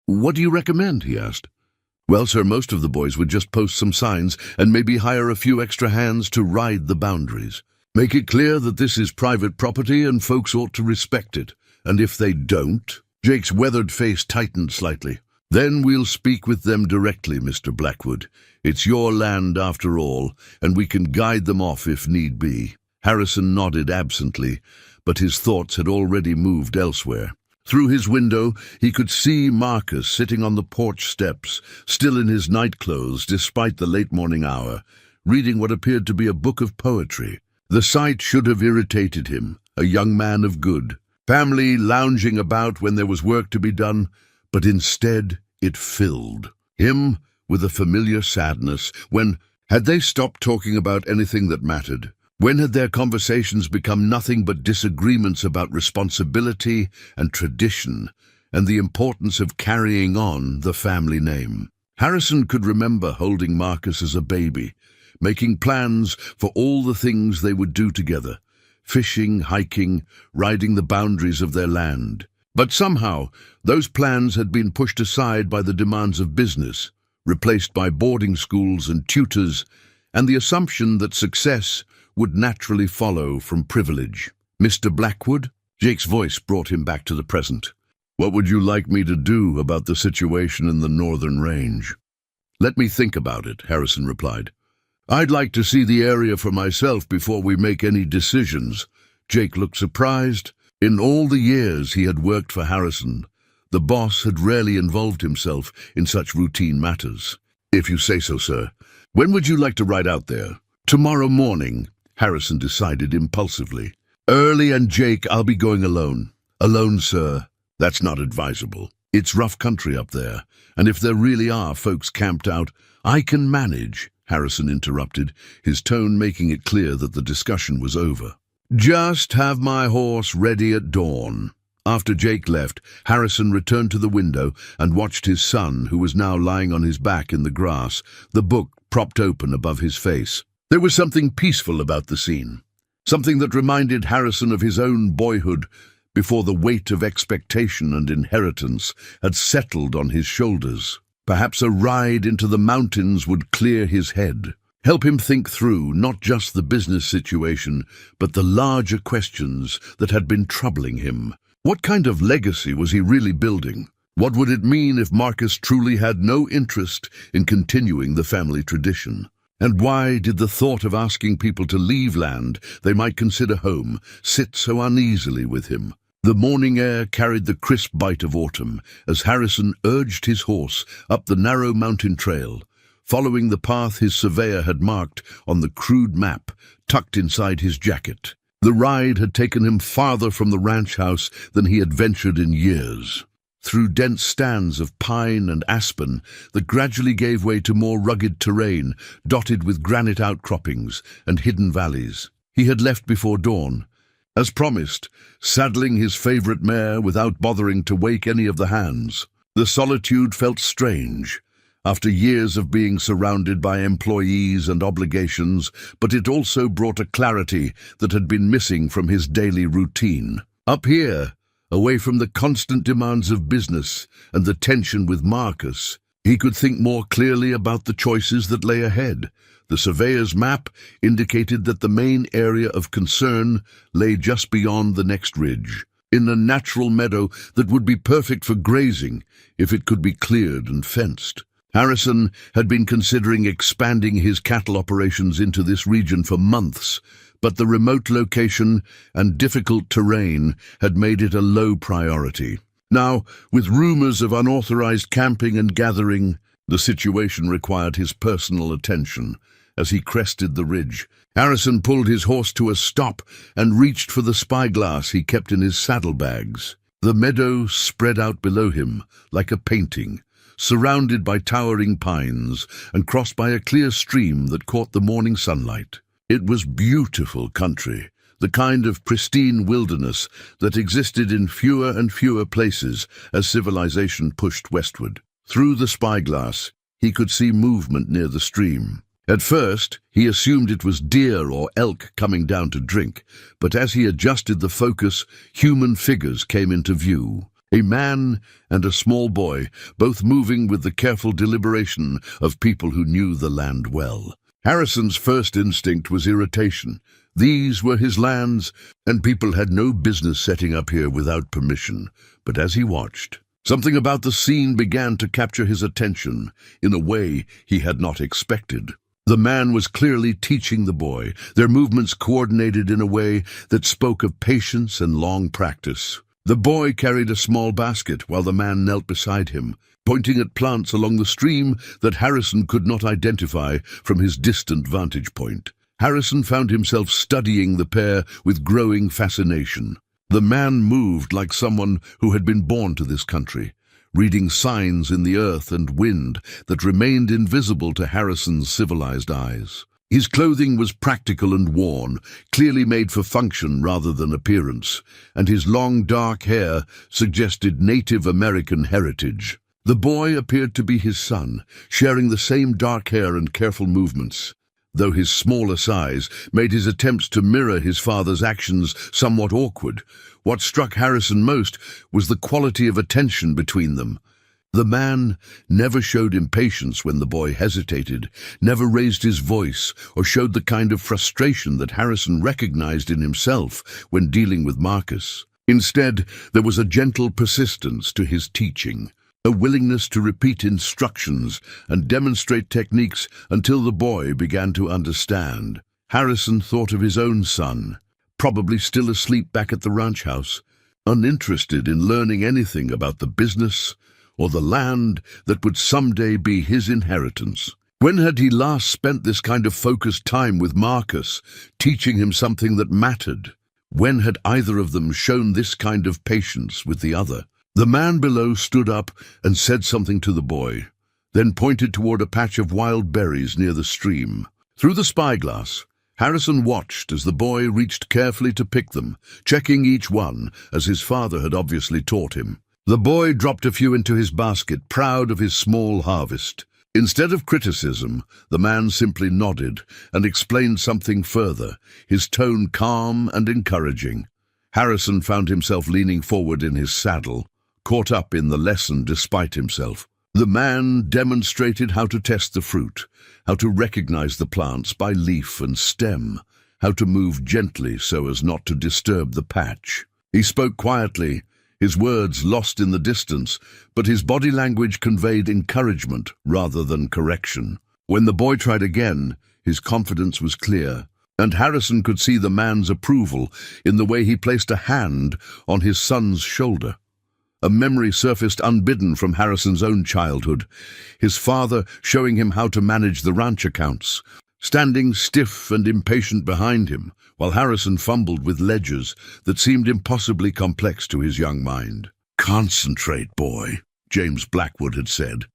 "What do you recommend?" he asked. "Well, sir, most of the boys would just post some signs and maybe hire a few extra hands to ride the boundaries. Make it clear that this is private property and folks ought to respect it. And if they don't—" Jake's weathered face tightened slightly. "Then we'll speak with them directly, Mr. Blackwood. It's your land after all, and we can guide them off if need be." Harrison nodded absently, but his thoughts had already moved elsewhere. Through his window, he could see Marcus sitting on the porch steps, still in his nightclothes despite the late morning hour, reading what appeared to be a book of poetry. The sight should have irritated him, a young man of good, family lounging about when there was work to be done, but instead it filled him with a familiar sadness. When had they stopped talking about anything that mattered? When had their conversations become nothing but disagreements about responsibility and tradition and the importance of carrying on the family name? Harrison could remember holding Marcus as a baby, making plans for all the things they would do together, fishing, hiking, riding the boundaries of their land. But somehow, those plans had been pushed aside by the demands of business, replaced by boarding schools and tutors, and the assumption that success would naturally follow from privilege. "Mr. Blackwood?" Jake's voice brought him back to the present. "What would you like me to do about the situation in the northern range?" "Let me think about it," Harrison replied. "I'd like to see the area for myself before we make any decisions." Jake looked surprised. In all the years he had worked for Harrison, the boss had rarely involved himself in such routine matters. "If you say so, sir. When would you like to ride out there?" "Tomorrow morning," Harrison decided impulsively. "Early, and Jake, I'll be going alone." "Alone, sir? That's not advisable. It's rough country up there, and if there really are folks camped out—" "I can manage," Harrison interrupted, his tone making it clear that the discussion was over. "Just have my horse ready at dawn." After Jake left, Harrison returned to the window and watched his son, who was now lying on his back in the grass, the book propped open above his face. There was something peaceful about the scene, something that reminded Harrison of his own boyhood before the weight of expectation and inheritance had settled on his shoulders. Perhaps a ride into the mountains would clear his head, help him think through not just the business situation, but the larger questions that had been troubling him. What kind of legacy was he really building? What would it mean if Marcus truly had no interest in continuing the family tradition? And why did the thought of asking people to leave land they might consider home sit so uneasily with him? The morning air carried the crisp bite of autumn as Harrison urged his horse up the narrow mountain trail, following the path his surveyor had marked on the crude map tucked inside his jacket. The ride had taken him farther from the ranch house than he had ventured in years. Through dense stands of pine and aspen that gradually gave way to more rugged terrain, dotted with granite outcroppings and hidden valleys. He had left before dawn, as promised, saddling his favorite mare without bothering to wake any of the hands. The solitude felt strange, after years of being surrounded by employees and obligations, but it also brought a clarity that had been missing from his daily routine. Up here, away from the constant demands of business and the tension with Marcus, he could think more clearly about the choices that lay ahead. The surveyor's map indicated that the main area of concern lay just beyond the next ridge, in a natural meadow that would be perfect for grazing if it could be cleared and fenced. Harrison had been considering expanding his cattle operations into this region for months, but the remote location and difficult terrain had made it a low priority. Now, with rumors of unauthorized camping and gathering, the situation required his personal attention. As he crested the ridge, Harrison pulled his horse to a stop and reached for the spyglass he kept in his saddlebags. The meadow spread out below him like a painting, surrounded by towering pines and crossed by a clear stream that caught the morning sunlight. It was beautiful country, the kind of pristine wilderness that existed in fewer and fewer places as civilization pushed westward. Through the spyglass, he could see movement near the stream. At first, he assumed it was deer or elk coming down to drink, but as he adjusted the focus, human figures came into view. A man and a small boy, both moving with the careful deliberation of people who knew the land well. Harrison's first instinct was irritation. These were his lands, and people had no business setting up here without permission. But as he watched, something about the scene began to capture his attention in a way he had not expected. The man was clearly teaching the boy, their movements coordinated in a way that spoke of patience and long practice. The boy carried a small basket while the man knelt beside him, pointing at plants along the stream that Harrison could not identify from his distant vantage point. Harrison found himself studying the pair with growing fascination. The man moved like someone who had been born to this country, reading signs in the earth and wind that remained invisible to Harrison's civilized eyes. His clothing was practical and worn, clearly made for function rather than appearance, and his long dark hair suggested Native American heritage. The boy appeared to be his son, sharing the same dark hair and careful movements, though his smaller size made his attempts to mirror his father's actions somewhat awkward. What struck Harrison most was the quality of attention between them. The man never showed impatience when the boy hesitated, never raised his voice, or showed the kind of frustration that Harrison recognized in himself when dealing with Marcus. Instead, there was a gentle persistence to his teaching, a willingness to repeat instructions and demonstrate techniques until the boy began to understand. Harrison thought of his own son, probably still asleep back at the ranch house, uninterested in learning anything about the business or the land that would someday be his inheritance. When had he last spent this kind of focused time with Marcus, teaching him something that mattered? When had either of them shown this kind of patience with the other? The man below stood up and said something to the boy, then pointed toward a patch of wild berries near the stream. Through the spyglass, Harrison watched as the boy reached carefully to pick them, checking each one, as his father had obviously taught him. The boy dropped a few into his basket, proud of his small harvest. Instead of criticism, the man simply nodded and explained something further, his tone calm and encouraging. Harrison found himself leaning forward in his saddle, caught up in the lesson despite himself. The man demonstrated how to test the fruit, how to recognize the plants by leaf and stem, how to move gently so as not to disturb the patch. He spoke quietly, his words lost in the distance, but his body language conveyed encouragement rather than correction. When the boy tried again, his confidence was clear, and Harrison could see the man's approval in the way he placed a hand on his son's shoulder. A memory surfaced unbidden from Harrison's own childhood, his father showing him how to manage the ranch accounts, standing stiff and impatient behind him, while Harrison fumbled with ledgers that seemed impossibly complex to his young mind. "Concentrate, boy," James Blackwood had said.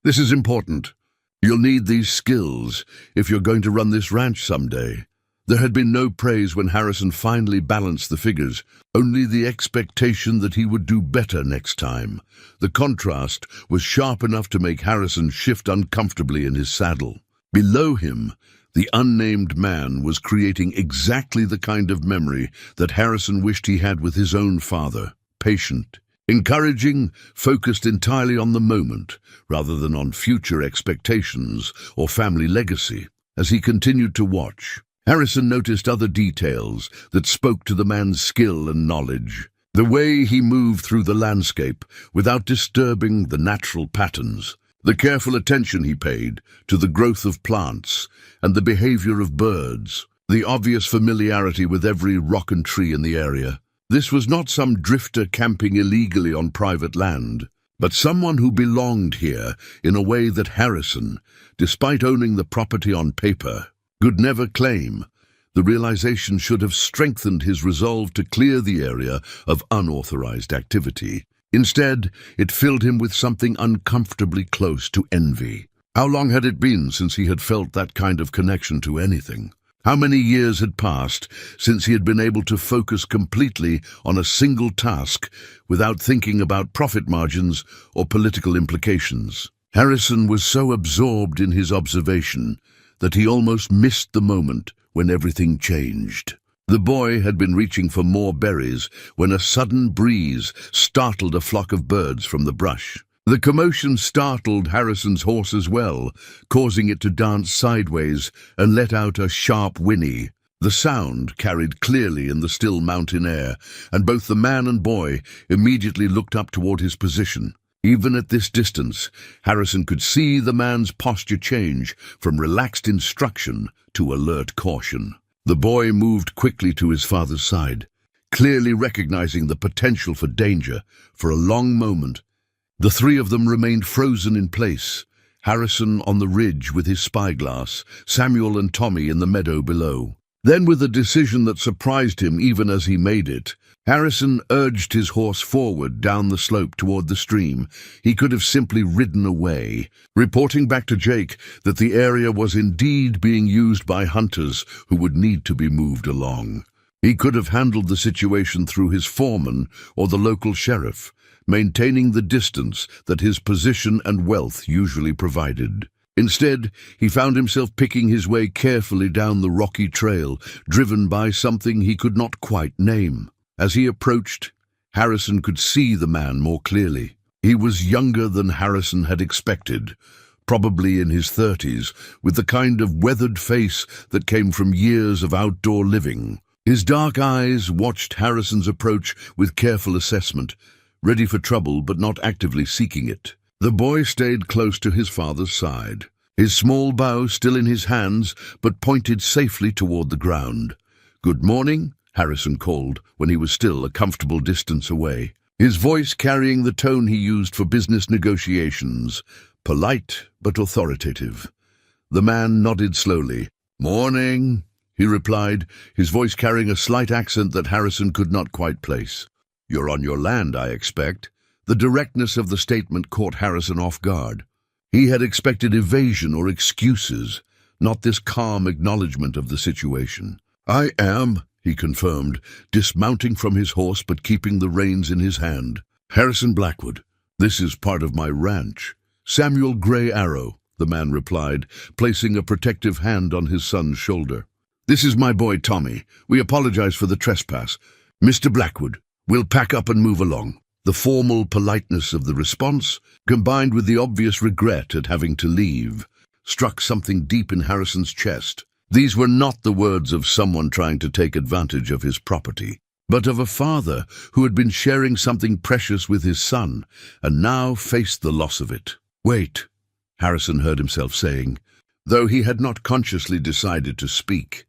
"This is important. You'll need these skills if you're going to run this ranch someday." There had been no praise when Harrison finally balanced the figures, only the expectation that he would do better next time. The contrast was sharp enough to make Harrison shift uncomfortably in his saddle. Below him, the unnamed man was creating exactly the kind of memory that Harrison wished he had with his own father, patient, encouraging, focused entirely on the moment, rather than on future expectations or family legacy. As he continued to watch, Harrison noticed other details that spoke to the man's skill and knowledge. The way he moved through the landscape without disturbing the natural patterns, the careful attention he paid to the growth of plants and the behavior of birds, the obvious familiarity with every rock and tree in the area. This was not some drifter camping illegally on private land, but someone who belonged here in a way that Harrison, despite owning the property on paper, could never claim. The realization should have strengthened his resolve to clear the area of unauthorized activity. Instead, it filled him with something uncomfortably close to envy. How long had it been since he had felt that kind of connection to anything? How many years had passed since he had been able to focus completely on a single task without thinking about profit margins or political implications? Harrison was so absorbed in his observation that he almost missed the moment when everything changed. The boy had been reaching for more berries when a sudden breeze startled a flock of birds from the brush. The commotion startled Harrison's horse as well, causing it to dance sideways and let out a sharp whinny. The sound carried clearly in the still mountain air, and both the man and boy immediately looked up toward his position. Even at this distance, Harrison could see the man's posture change from relaxed instruction to alert caution. The boy moved quickly to his father's side, clearly recognizing the potential for danger. For a long moment, the three of them remained frozen in place, Harrison on the ridge with his spyglass, Samuel and Tommy in the meadow below. Then, with a decision that surprised him even as he made it, Harrison urged his horse forward down the slope toward the stream. He could have simply ridden away, reporting back to Jake that the area was indeed being used by hunters who would need to be moved along. He could have handled the situation through his foreman or the local sheriff, maintaining the distance that his position and wealth usually provided. Instead, he found himself picking his way carefully down the rocky trail, driven by something he could not quite name. As he approached, Harrison could see the man more clearly. He was younger than Harrison had expected, probably in his 30s, with the kind of weathered face that came from years of outdoor living. His dark eyes watched Harrison's approach with careful assessment, ready for trouble but not actively seeking it. The boy stayed close to his father's side, his small bow still in his hands but pointed safely toward the ground. "Good morning," Harrison called when he was still a comfortable distance away, his voice carrying the tone he used for business negotiations, polite but authoritative. The man nodded slowly. "Morning," he replied, his voice carrying a slight accent that Harrison could not quite place. "You're on your land, I expect." The directness of the statement caught Harrison off guard. He had expected evasion or excuses, not this calm acknowledgement of the situation. "I am," he confirmed, dismounting from his horse but keeping the reins in his hand. "Harrison Blackwood. This is part of my ranch." "Samuel Gray Arrow," the man replied, placing a protective hand on his son's shoulder. "This is my boy Tommy. We apologize for the trespass. Mr. Blackwood, we'll pack up and move along." The formal politeness of the response, combined with the obvious regret at having to leave, struck something deep in Harrison's chest. These were not the words of someone trying to take advantage of his property, but of a father who had been sharing something precious with his son and now faced the loss of it. "Wait," Harrison heard himself saying, though he had not consciously decided to speak.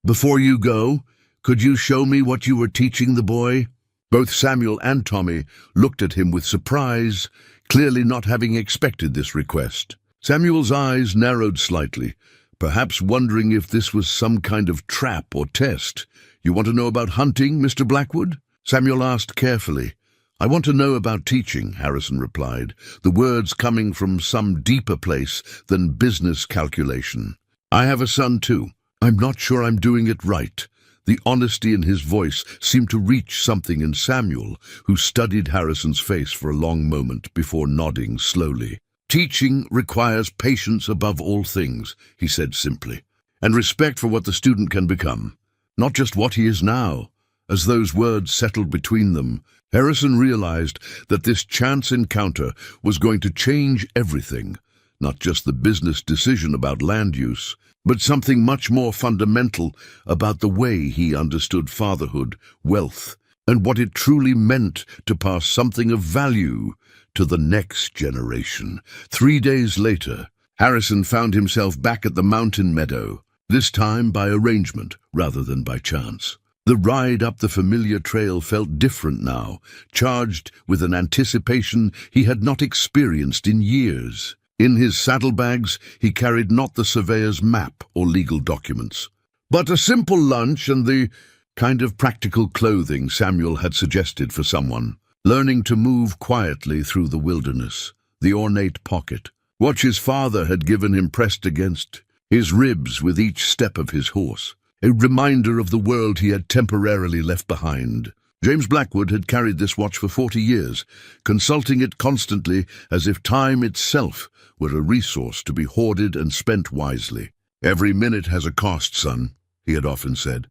"Before you go, could you show me what you were teaching the boy?" Both Samuel and Tommy looked at him with surprise, clearly not having expected this request. Samuel's eyes narrowed slightly, perhaps wondering if this was some kind of trap or test. "You want to know about hunting, Mr. Blackwood?" Samuel asked carefully. "I want to know about teaching," Harrison replied, the words coming from some deeper place than business calculation. "I have a son too. I'm not sure I'm doing it right." The honesty in his voice seemed to reach something in Samuel, who studied Harrison's face for a long moment before nodding slowly. "Teaching requires patience above all things," he said simply, "and respect for what the student can become, not just what he is now." As those words settled between them, Harrison realized that this chance encounter was going to change everything, not just the business decision about land use, but something much more fundamental about the way he understood fatherhood, wealth, and what it truly meant to pass something of value to the next generation. 3 days later, Harrison found himself back at the mountain meadow, this time by arrangement rather than by chance. The ride up the familiar trail felt different now, charged with an anticipation he had not experienced in years. In his saddlebags, he carried not the surveyor's map or legal documents, but a simple lunch and the kind of practical clothing Samuel had suggested for someone learning to move quietly through the wilderness. The ornate pocket, what his father had given him pressed against his ribs with each step of his horse, a reminder of the world he had temporarily left behind. James Blackwood had carried this watch for 40 years, consulting it constantly as if time itself were a resource to be hoarded and spent wisely. "Every minute has a cost, son," he had often said.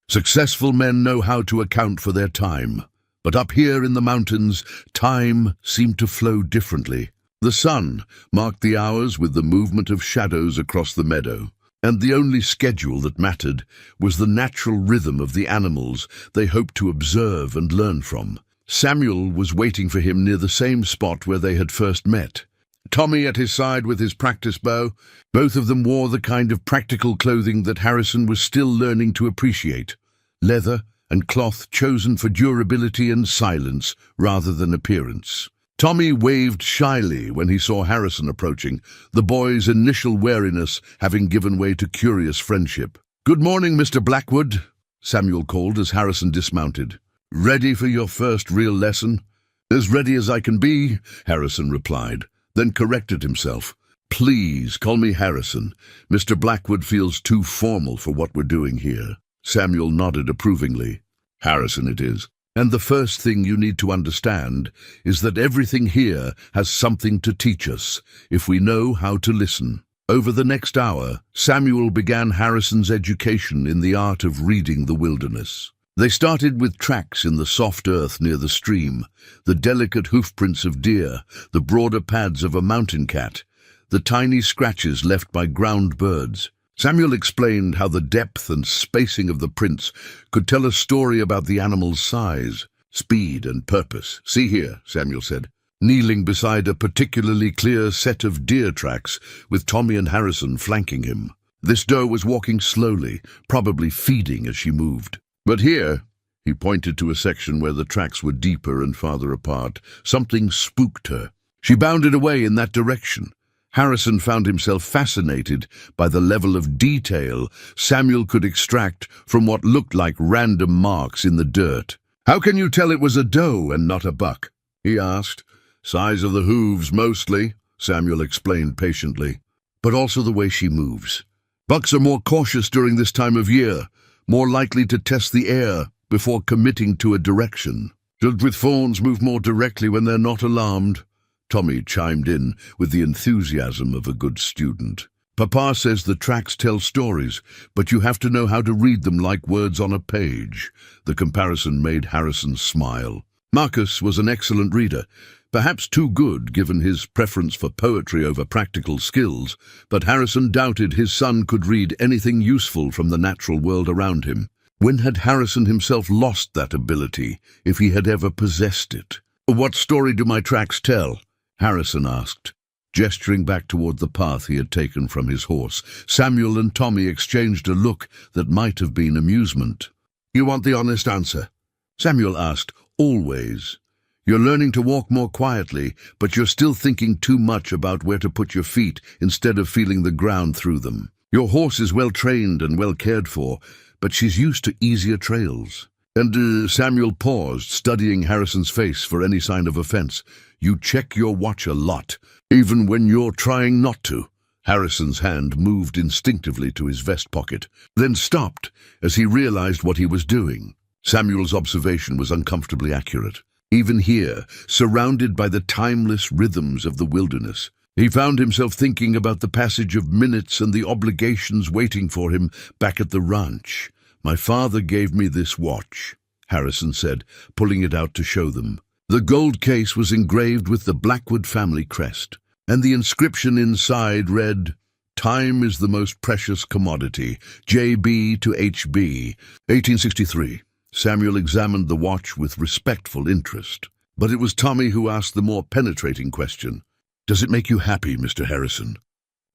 Successful men know how to account for their time. But up here in the mountains, time seemed to flow differently. The sun marked the hours with the movement of shadows across the meadow, and the only schedule that mattered was the natural rhythm of the animals they hoped to observe and learn from. Samuel was waiting for him near the same spot where they had first met. Tommy at his side with his practice bow. Both of them wore the kind of practical clothing that Harrison was still learning to appreciate. Leather and cloth chosen for durability and silence rather than appearance. Tommy waved shyly when he saw Harrison approaching, the boy's initial wariness having given way to curious friendship. "Good morning, Mr. Blackwood," Samuel called as Harrison dismounted. "Ready for your first real lesson?" "As ready as I can be," Harrison replied, then corrected himself. "Please call me Harrison. Mr. Blackwood feels too formal for what we're doing here." Samuel nodded approvingly. "Harrison it is. And the first thing you need to understand is that everything here has something to teach us, if we know how to listen." Over the next hour, Samuel began Harrison's education in the art of reading the wilderness. They started with tracks in the soft earth near the stream, the delicate hoofprints of deer, the broader pads of a mountain cat, the tiny scratches left by ground birds. Samuel explained how the depth and spacing of the prints could tell a story about the animal's size, speed, and purpose. "See here," Samuel said, kneeling beside a particularly clear set of deer tracks with Tommy and Harrison flanking him. This doe was walking slowly, probably feeding as she moved. But here, he pointed to a section where the tracks were deeper and farther apart, something spooked her. She bounded away in that direction. Harrison found himself fascinated by the level of detail Samuel could extract from what looked like random marks in the dirt. "How can you tell it was a doe and not a buck?" he asked. "Size of the hooves, mostly," Samuel explained patiently. "But also the way she moves. Bucks are more cautious during this time of year, more likely to test the air before committing to a direction. Does with fawns move more directly when they're not alarmed?" Tommy chimed in with the enthusiasm of a good student. "Papa says the tracks tell stories, but you have to know how to read them like words on a page." The comparison made Harrison smile. Marcus was an excellent reader, perhaps too good given his preference for poetry over practical skills, but Harrison doubted his son could read anything useful from the natural world around him. When had Harrison himself lost that ability, if he had ever possessed it? "What story do my tracks tell?" Harrison asked, gesturing back toward the path he had taken from his horse. Samuel and Tommy exchanged a look that might have been amusement. "You want the honest answer?" Samuel asked. "Always. You're learning to walk more quietly, but you're still thinking too much about where to put your feet instead of feeling the ground through them. Your horse is well trained and well cared for, but she's used to easier trails." And Samuel paused, studying Harrison's face for any sign of offense. "You check your watch a lot, even when you're trying not to." Harrison's hand moved instinctively to his vest pocket, then stopped as he realized what he was doing. Samuel's observation was uncomfortably accurate. Even here, surrounded by the timeless rhythms of the wilderness, he found himself thinking about the passage of minutes and the obligations waiting for him back at the ranch. "My father gave me this watch," Harrison said, pulling it out to show them. The gold case was engraved with the Blackwood family crest, and the inscription inside read, "Time is the most precious commodity, J.B. to H.B., 1863. Samuel examined the watch with respectful interest. But it was Tommy who asked the more penetrating question. "Does it make you happy, Mr. Harrison?"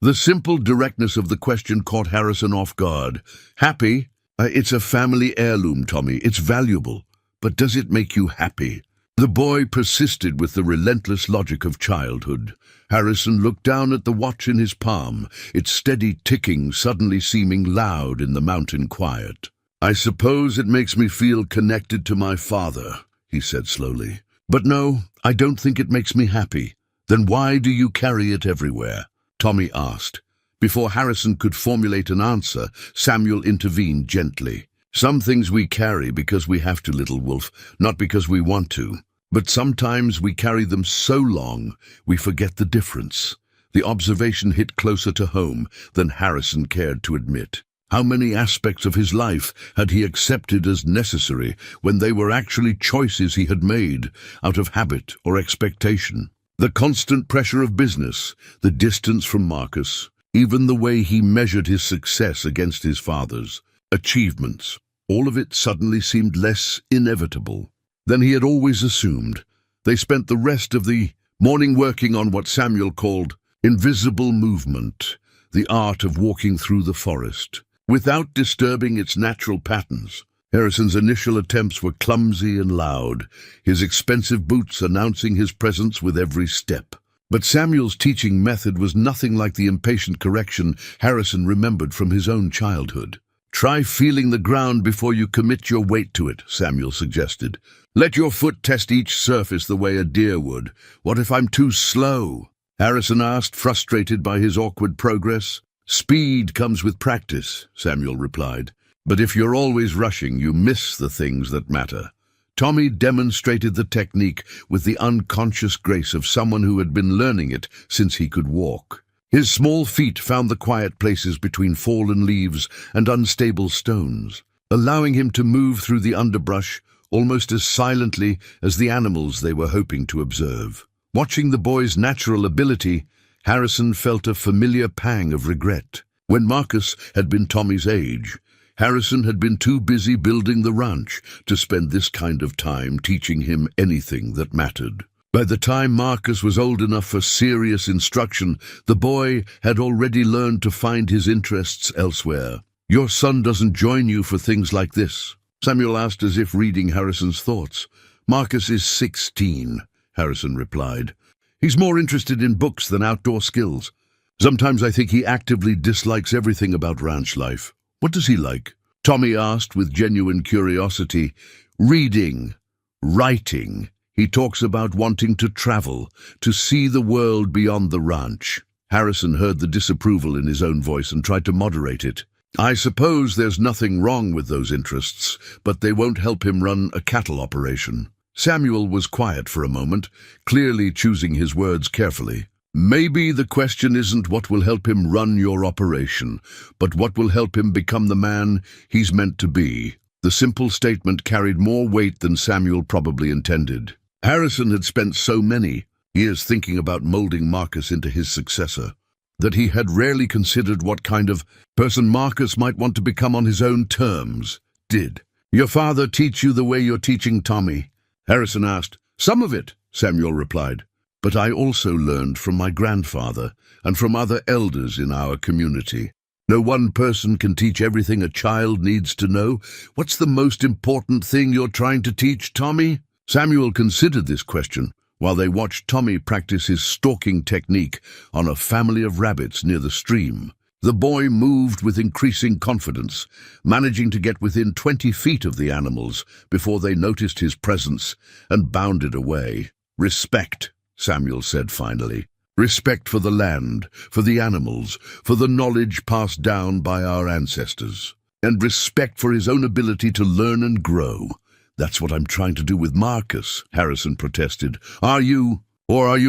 The simple directness of the question caught Harrison off guard. "Happy? It's a family heirloom, Tommy. It's valuable. But does it make you happy?" The boy persisted with the relentless logic of childhood. Harrison looked down at the watch in his palm, its steady ticking suddenly seeming loud in the mountain quiet. "I suppose it makes me feel connected to my father," he said slowly. "But no, I don't think it makes me happy." "Then why do you carry it everywhere?" Tommy asked. Before Harrison could formulate an answer, Samuel intervened gently. "Some things we carry because we have to, little wolf, not because we want to. But sometimes we carry them so long, we forget the difference." The observation hit closer to home than Harrison cared to admit. How many aspects of his life had he accepted as necessary when they were actually choices he had made out of habit or expectation? The constant pressure of business, the distance from Marcus, even the way he measured his success against his father's achievements, all of it suddenly seemed less inevitable than he had always assumed. They spent the rest of the morning working on what Samuel called invisible movement, the art of walking through the forest, without disturbing its natural patterns. Harrison's initial attempts were clumsy and loud, his expensive boots announcing his presence with every step. But Samuel's teaching method was nothing like the impatient correction Harrison remembered from his own childhood. "Try feeling the ground before you commit your weight to it," Samuel suggested. "Let your foot test each surface the way a deer would. What if I'm too slow?" Harrison asked, frustrated by his awkward progress. "Speed comes with practice," Samuel replied. "But if you're always rushing, you miss the things that matter." Tommy demonstrated the technique with the unconscious grace of someone who had been learning it since he could walk. His small feet found the quiet places between fallen leaves and unstable stones, allowing him to move through the underbrush almost as silently as the animals they were hoping to observe. Watching the boy's natural ability, Harrison felt a familiar pang of regret. When Marcus had been Tommy's age, Harrison had been too busy building the ranch to spend this kind of time teaching him anything that mattered. By the time Marcus was old enough for serious instruction, the boy had already learned to find his interests elsewhere. "Your son doesn't join you for things like this?" Samuel asked, as if reading Harrison's thoughts. "Marcus is 16, Harrison replied. "He's more interested in books than outdoor skills. Sometimes I think he actively dislikes everything about ranch life." "What does he like?" Tommy asked with genuine curiosity. "Reading, writing. He talks about wanting to travel, to see the world beyond the ranch." Harrison heard the disapproval in his own voice and tried to moderate it. "I suppose there's nothing wrong with those interests, but they won't help him run a cattle operation." Samuel was quiet for a moment, clearly choosing his words carefully. "Maybe the question isn't what will help him run your operation, but what will help him become the man he's meant to be." The simple statement carried more weight than Samuel probably intended. Harrison had spent so many years thinking about molding Marcus into his successor that he had rarely considered what kind of person Marcus might want to become on his own terms. "Did your father teach you the way you're teaching Tommy?" Harrison asked. "Some of it," Samuel replied. "But I also learned from my grandfather and from other elders in our community. No one person can teach everything a child needs to know. What's the most important thing you're trying to teach, Tommy?" Samuel considered this question while they watched Tommy practice his stalking technique on a family of rabbits near the stream. The boy moved with increasing confidence, managing to get within 20 feet of the animals before they noticed his presence and bounded away. "Respect," Samuel said finally. "Respect for the land, for the animals, for the knowledge passed down by our ancestors. And respect for his own ability to learn and grow." "That's what I'm trying to do with Marcus," Harrison protested. Are you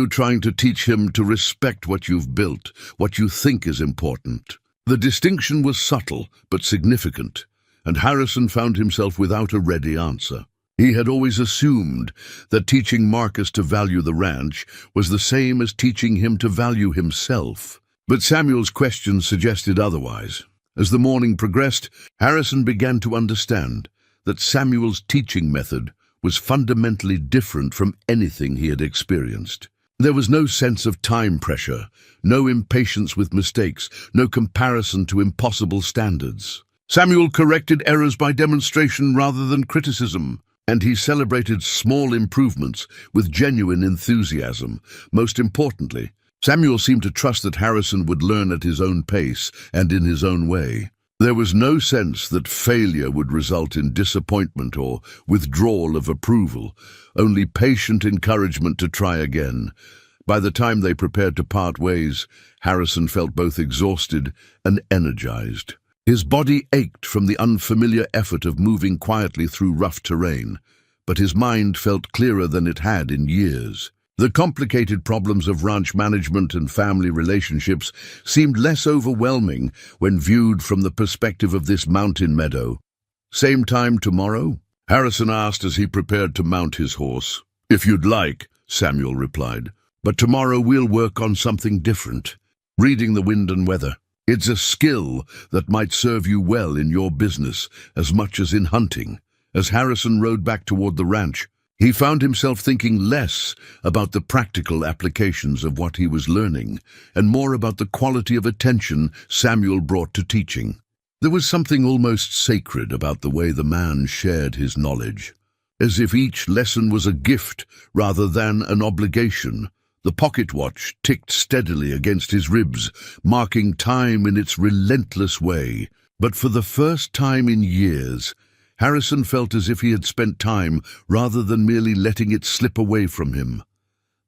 trying to teach him to respect what you've built, what you think is important?" The distinction was subtle but significant, and Harrison found himself without a ready answer. He had always assumed that teaching Marcus to value the ranch was the same as teaching him to value himself. But Samuel's question suggested otherwise. As the morning progressed, Harrison began to understand that Samuel's teaching method was fundamentally different from anything he had experienced. There was no sense of time pressure, no impatience with mistakes, no comparison to impossible standards. Samuel corrected errors by demonstration rather than criticism, and he celebrated small improvements with genuine enthusiasm. Most importantly, Samuel seemed to trust that Harrison would learn at his own pace and in his own way. There was no sense that failure would result in disappointment or withdrawal of approval, only patient encouragement to try again. By the time they prepared to part ways, Harrison felt both exhausted and energized. His body ached from the unfamiliar effort of moving quietly through rough terrain, but his mind felt clearer than it had in years. The complicated problems of ranch management and family relationships seemed less overwhelming when viewed from the perspective of this mountain meadow. "Same time tomorrow?" Harrison asked as he prepared to mount his horse. "If you'd like," Samuel replied. "But tomorrow we'll work on something different. Reading the wind and weather. It's a skill that might serve you well in your business as much as in hunting." As Harrison rode back toward the ranch, he found himself thinking less about the practical applications of what he was learning and more about the quality of attention Samuel brought to teaching. There was something almost sacred about the way the man shared his knowledge, as if each lesson was a gift rather than an obligation. The pocket watch ticked steadily against his ribs, marking time in its relentless way. But for the first time in years, Harrison felt as if he had spent time rather than merely letting it slip away from him.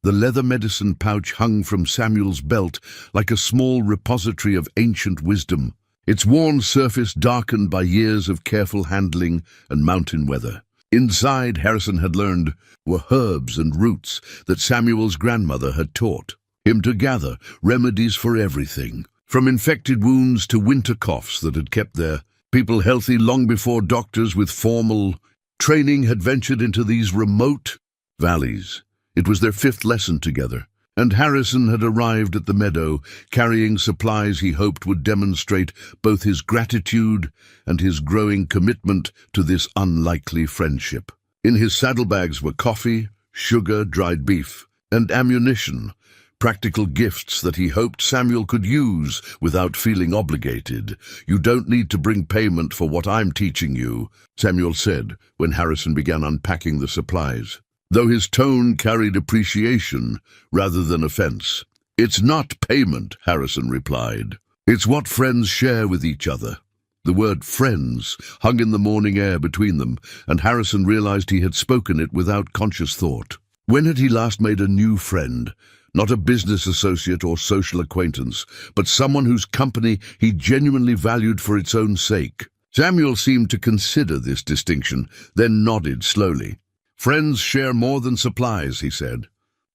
The leather medicine pouch hung from Samuel's belt like a small repository of ancient wisdom, its worn surface darkened by years of careful handling and mountain weather. Inside, Harrison had learned, were herbs and roots that Samuel's grandmother had taught him to gather, remedies for everything, from infected wounds to winter coughs that had kept their people healthy long before doctors with formal training had ventured into these remote valleys. It was their fifth lesson together, and Harrison had arrived at the meadow carrying supplies he hoped would demonstrate both his gratitude and his growing commitment to this unlikely friendship. In his saddlebags were coffee, sugar, dried beef, and ammunition, practical gifts that he hoped Samuel could use without feeling obligated. "You don't need to bring payment for what I'm teaching you," Samuel said when Harrison began unpacking the supplies, though his tone carried appreciation rather than offense. "It's not payment," Harrison replied. "It's what friends share with each other." The word friends hung in the morning air between them, and Harrison realized he had spoken it without conscious thought. When had he last made a new friend? Not a business associate or social acquaintance, but someone whose company he genuinely valued for its own sake. Samuel seemed to consider this distinction, then nodded slowly. "Friends share more than supplies," he said.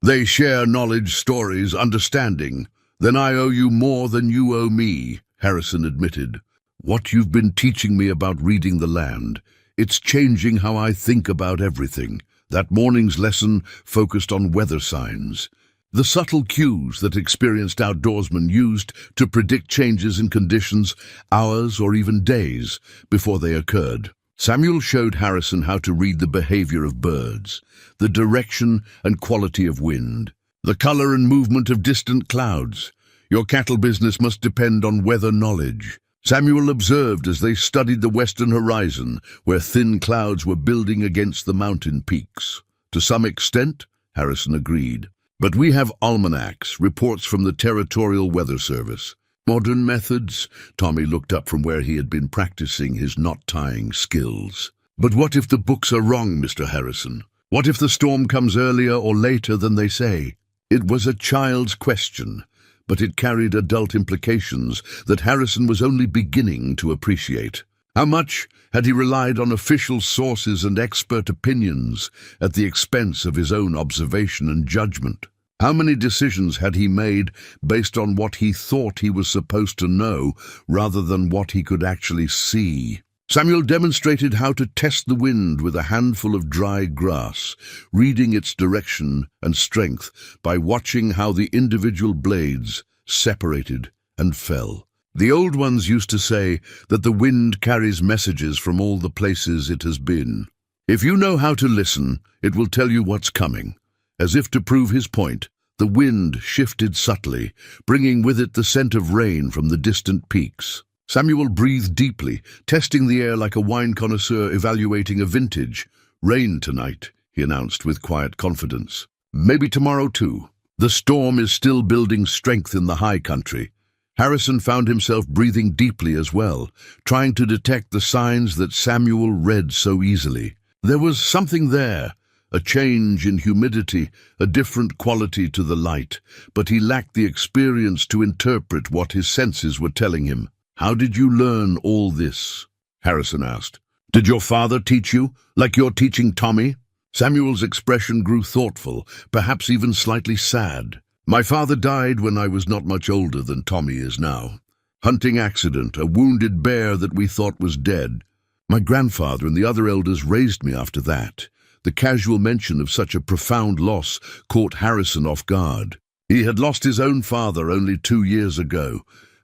"They share knowledge, stories, understanding. Then I owe you more than you owe me," Harrison admitted. "What you've been teaching me about reading the land, it's changing how I think about everything." That morning's lesson focused on weather signs, the subtle cues that experienced outdoorsmen used to predict changes in conditions hours or even days before they occurred. Samuel showed Harrison how to read the behavior of birds, the direction and quality of wind, the color and movement of distant clouds. Your cattle business must depend on weather knowledge. Samuel observed as they studied the western horizon, where thin clouds were building against the mountain peaks. "To some extent," Harrison agreed. "But we have almanacs, reports from the Territorial Weather Service. Modern methods." Tommy looked up from where he had been practicing his knot-tying skills. "But what if the books are wrong, Mr. Harrison? What if the storm comes earlier or later than they say?" It was a child's question, but it carried adult implications that Harrison was only beginning to appreciate. How much had he relied on official sources and expert opinions at the expense of his own observation and judgment? How many decisions had he made based on what he thought he was supposed to know rather than what he could actually see? Samuel demonstrated how to test the wind with a handful of dry grass, reading its direction and strength by watching how the individual blades separated and fell. The old ones used to say that the wind carries messages from all the places it has been. If you know how to listen, it will tell you what's coming. As if to prove his point, the wind shifted subtly, bringing with it the scent of rain from the distant peaks. Samuel breathed deeply, testing the air like a wine connoisseur evaluating a vintage. "Rain tonight," he announced with quiet confidence. "Maybe tomorrow too." The storm is still building strength in the high country. Harrison found himself breathing deeply as well, trying to detect the signs that Samuel read so easily. There was something there, a change in humidity, a different quality to the light, but he lacked the experience to interpret what his senses were telling him. "How did you learn all this?" Harrison asked. "Did your father teach you, like you're teaching Tommy?" Samuel's expression grew thoughtful, perhaps even slightly sad. My father died when I was not much older than Tommy is now. Hunting accident, a wounded bear that we thought was dead. My grandfather and the other elders raised me after that. The casual mention of such a profound loss caught Harrison off guard. He had lost his own father only 2 years ago,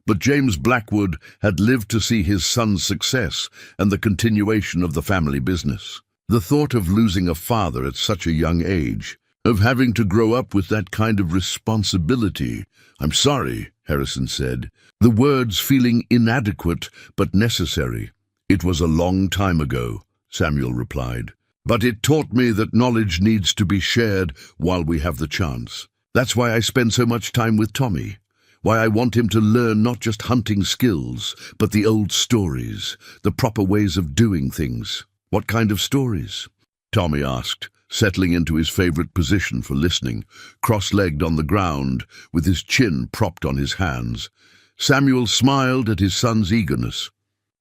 but James Blackwood had lived to see his son's success and the continuation of the family business. The thought of losing a father at such a young age, of having to grow up with that kind of responsibility. "I'm sorry," Harrison said, the words feeling inadequate but necessary. "It was a long time ago," Samuel replied, "but it taught me that knowledge needs to be shared while we have the chance. That's why I spend so much time with Tommy, why I want him to learn not just hunting skills, but the old stories, the proper ways of doing things." "What kind of stories?" Tommy asked, settling into his favorite position for listening, cross-legged on the ground, with his chin propped on his hands. Samuel smiled at his son's eagerness.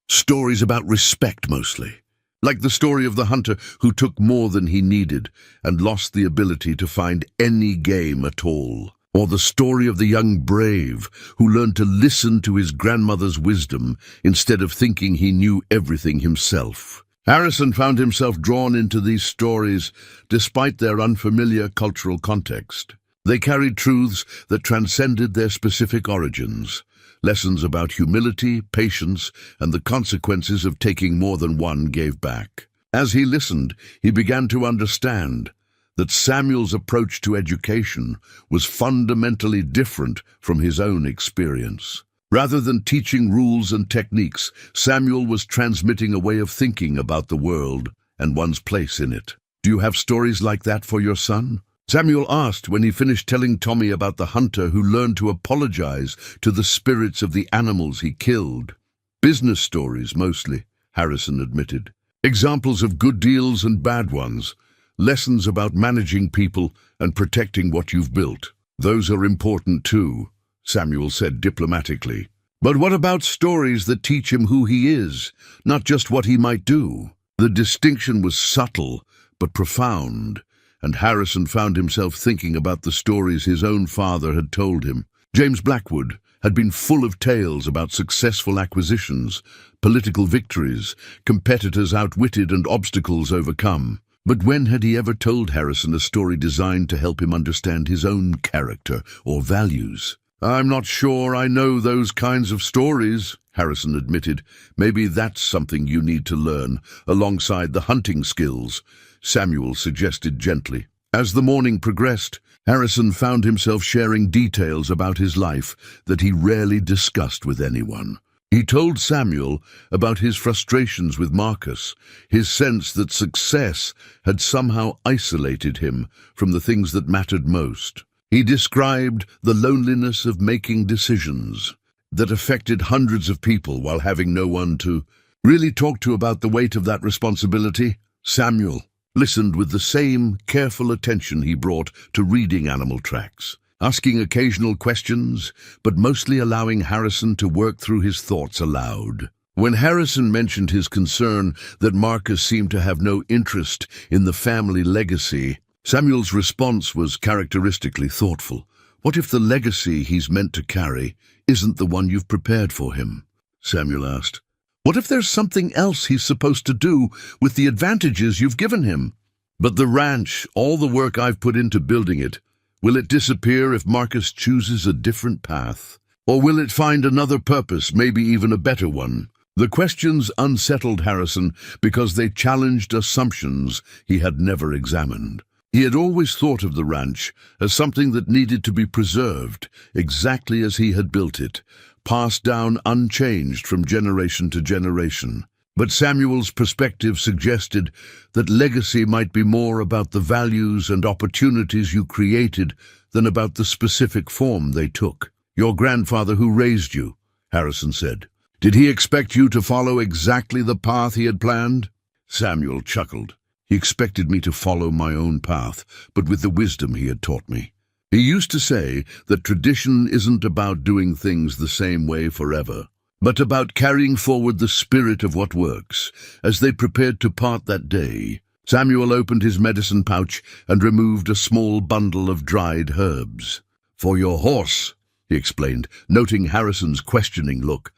"Stories about respect, mostly. Like the story of the hunter who took more than he needed and lost the ability to find any game at all. Or the story of the young brave who learned to listen to his grandmother's wisdom instead of thinking he knew everything himself." Harrison found himself drawn into these stories despite their unfamiliar cultural context. They carried truths that transcended their specific origins, lessons about humility, patience, and the consequences of taking more than one gave back. As he listened, he began to understand that Samuel's approach to education was fundamentally different from his own experience. Rather than teaching rules and techniques, Samuel was transmitting a way of thinking about the world and one's place in it. "Do you have stories like that for your son?" Samuel asked when he finished telling Tommy about the hunter who learned to apologize to the spirits of the animals he killed. "Business stories, mostly," Harrison admitted. "Examples of good deals and bad ones. Lessons about managing people and protecting what you've built. Those are important too," Samuel said diplomatically. "But what about stories that teach him who he is, not just what he might do?" The distinction was subtle but profound, and Harrison found himself thinking about the stories his own father had told him. James Blackwood had been full of tales about successful acquisitions, political victories, competitors outwitted and obstacles overcome. But when had he ever told Harrison a story designed to help him understand his own character or values? "I'm not sure I know those kinds of stories," Harrison admitted. "Maybe that's something you need to learn, alongside the hunting skills," Samuel suggested gently. As the morning progressed, Harrison found himself sharing details about his life that he rarely discussed with anyone. He told Samuel about his frustrations with Marcus, his sense that success had somehow isolated him from the things that mattered most. He described the loneliness of making decisions that affected hundreds of people while having no one to really talk to about the weight of that responsibility. Samuel listened with the same careful attention he brought to reading animal tracks, asking occasional questions, but mostly allowing Harrison to work through his thoughts aloud. When Harrison mentioned his concern that Marcus seemed to have no interest in the family legacy, Samuel's response was characteristically thoughtful. "What if the legacy he's meant to carry isn't the one you've prepared for him?" Samuel asked. "What if there's something else he's supposed to do with the advantages you've given him?" "But the ranch, all the work I've put into building it, will it disappear if Marcus chooses a different path? Or will it find another purpose, maybe even a better one?" The questions unsettled Harrison because they challenged assumptions he had never examined. He had always thought of the ranch as something that needed to be preserved, exactly as he had built it, passed down unchanged from generation to generation. But Samuel's perspective suggested that legacy might be more about the values and opportunities you created than about the specific form they took. "Your grandfather who raised you," Harrison said. "Did he expect you to follow exactly the path he had planned?" Samuel chuckled. "He expected me to follow my own path, but with the wisdom he had taught me. He used to say that tradition isn't about doing things the same way forever, but about carrying forward the spirit of what works. As they prepared to part that day, Samuel opened his medicine pouch and removed a small bundle of dried herbs. "For your horse," he explained, noting Harrison's questioning look.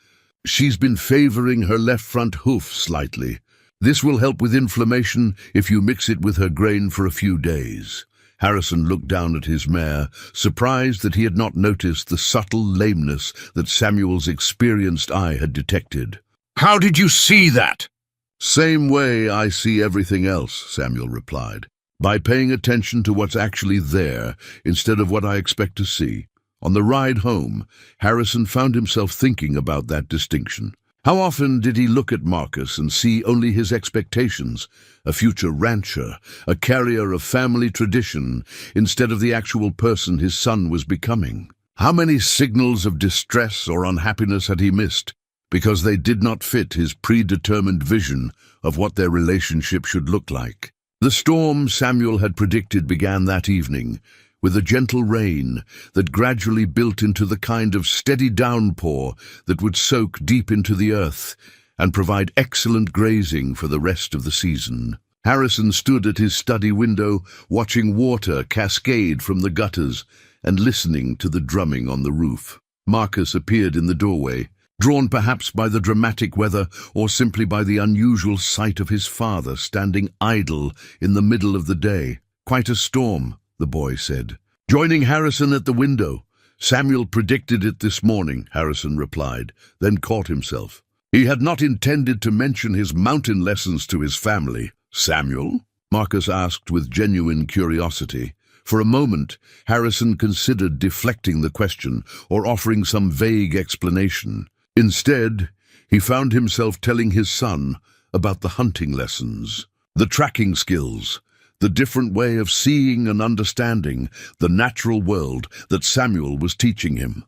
"She's been favoring her left front hoof slightly. This will help with inflammation if you mix it with her grain for a few days." Harrison looked down at his mare, surprised that he had not noticed the subtle lameness that Samuel's experienced eye had detected. "How did you see that?" "Same way I see everything else," Samuel replied. "By paying attention to what's actually there instead of what I expect to see." On the ride home, Harrison found himself thinking about that distinction. How often did he look at Marcus and see only his expectations, a future rancher, a carrier of family tradition, instead of the actual person his son was becoming? How many signals of distress or unhappiness had he missed because they did not fit his predetermined vision of what their relationship should look like? The storm Samuel had predicted began that evening, with a gentle rain that gradually built into the kind of steady downpour that would soak deep into the earth and provide excellent grazing for the rest of the season. Harrison stood at his study window, watching water cascade from the gutters and listening to the drumming on the roof. Marcus appeared in the doorway, drawn perhaps by the dramatic weather or simply by the unusual sight of his father standing idle in the middle of the day. "Quite a storm," the boy said, joining Harrison at the window. "Samuel predicted it this morning," Harrison replied, then caught himself. He had not intended to mention his mountain lessons to his family. "Samuel?" Marcus asked with genuine curiosity. For a moment, Harrison considered deflecting the question or offering some vague explanation. Instead, he found himself telling his son about the hunting lessons, the tracking skills, the different way of seeing and understanding the natural world that Samuel was teaching him.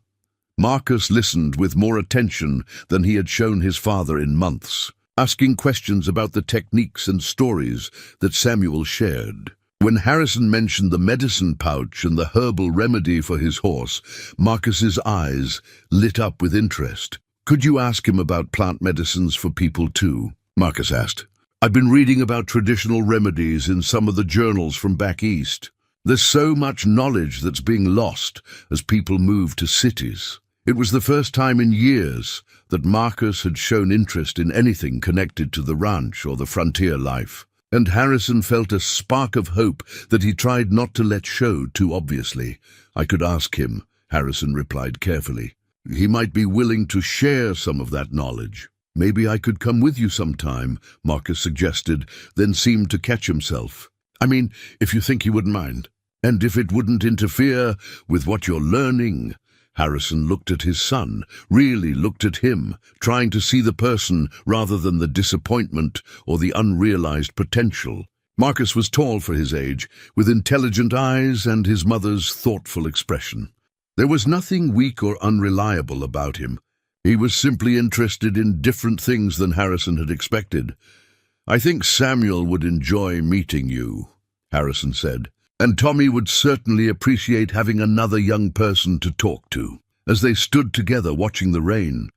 Marcus listened with more attention than he had shown his father in months, asking questions about the techniques and stories that Samuel shared. When Harrison mentioned the medicine pouch and the herbal remedy for his horse, Marcus's eyes lit up with interest. "Could you ask him about plant medicines for people too?" Marcus asked. "I've been reading about traditional remedies in some of the journals from back east. There's so much knowledge that's being lost as people move to cities." It was the first time in years that Marcus had shown interest in anything connected to the ranch or the frontier life, and Harrison felt a spark of hope that he tried not to let show too obviously. "I could ask him," Harrison replied carefully. "He might be willing to share some of that knowledge." "Maybe I could come with you sometime," Marcus suggested, then seemed to catch himself. "I mean, if you think he wouldn't mind. And if it wouldn't interfere with what you're learning." Harrison looked at his son, really looked at him, trying to see the person rather than the disappointment or the unrealized potential. Marcus was tall for his age, with intelligent eyes and his mother's thoughtful expression. There was nothing weak or unreliable about him. He was simply interested in different things than Harrison had expected. "I think Samuel would enjoy meeting you," Harrison said, "and Tommy would certainly appreciate having another young person to talk to." As they stood together watching the rain,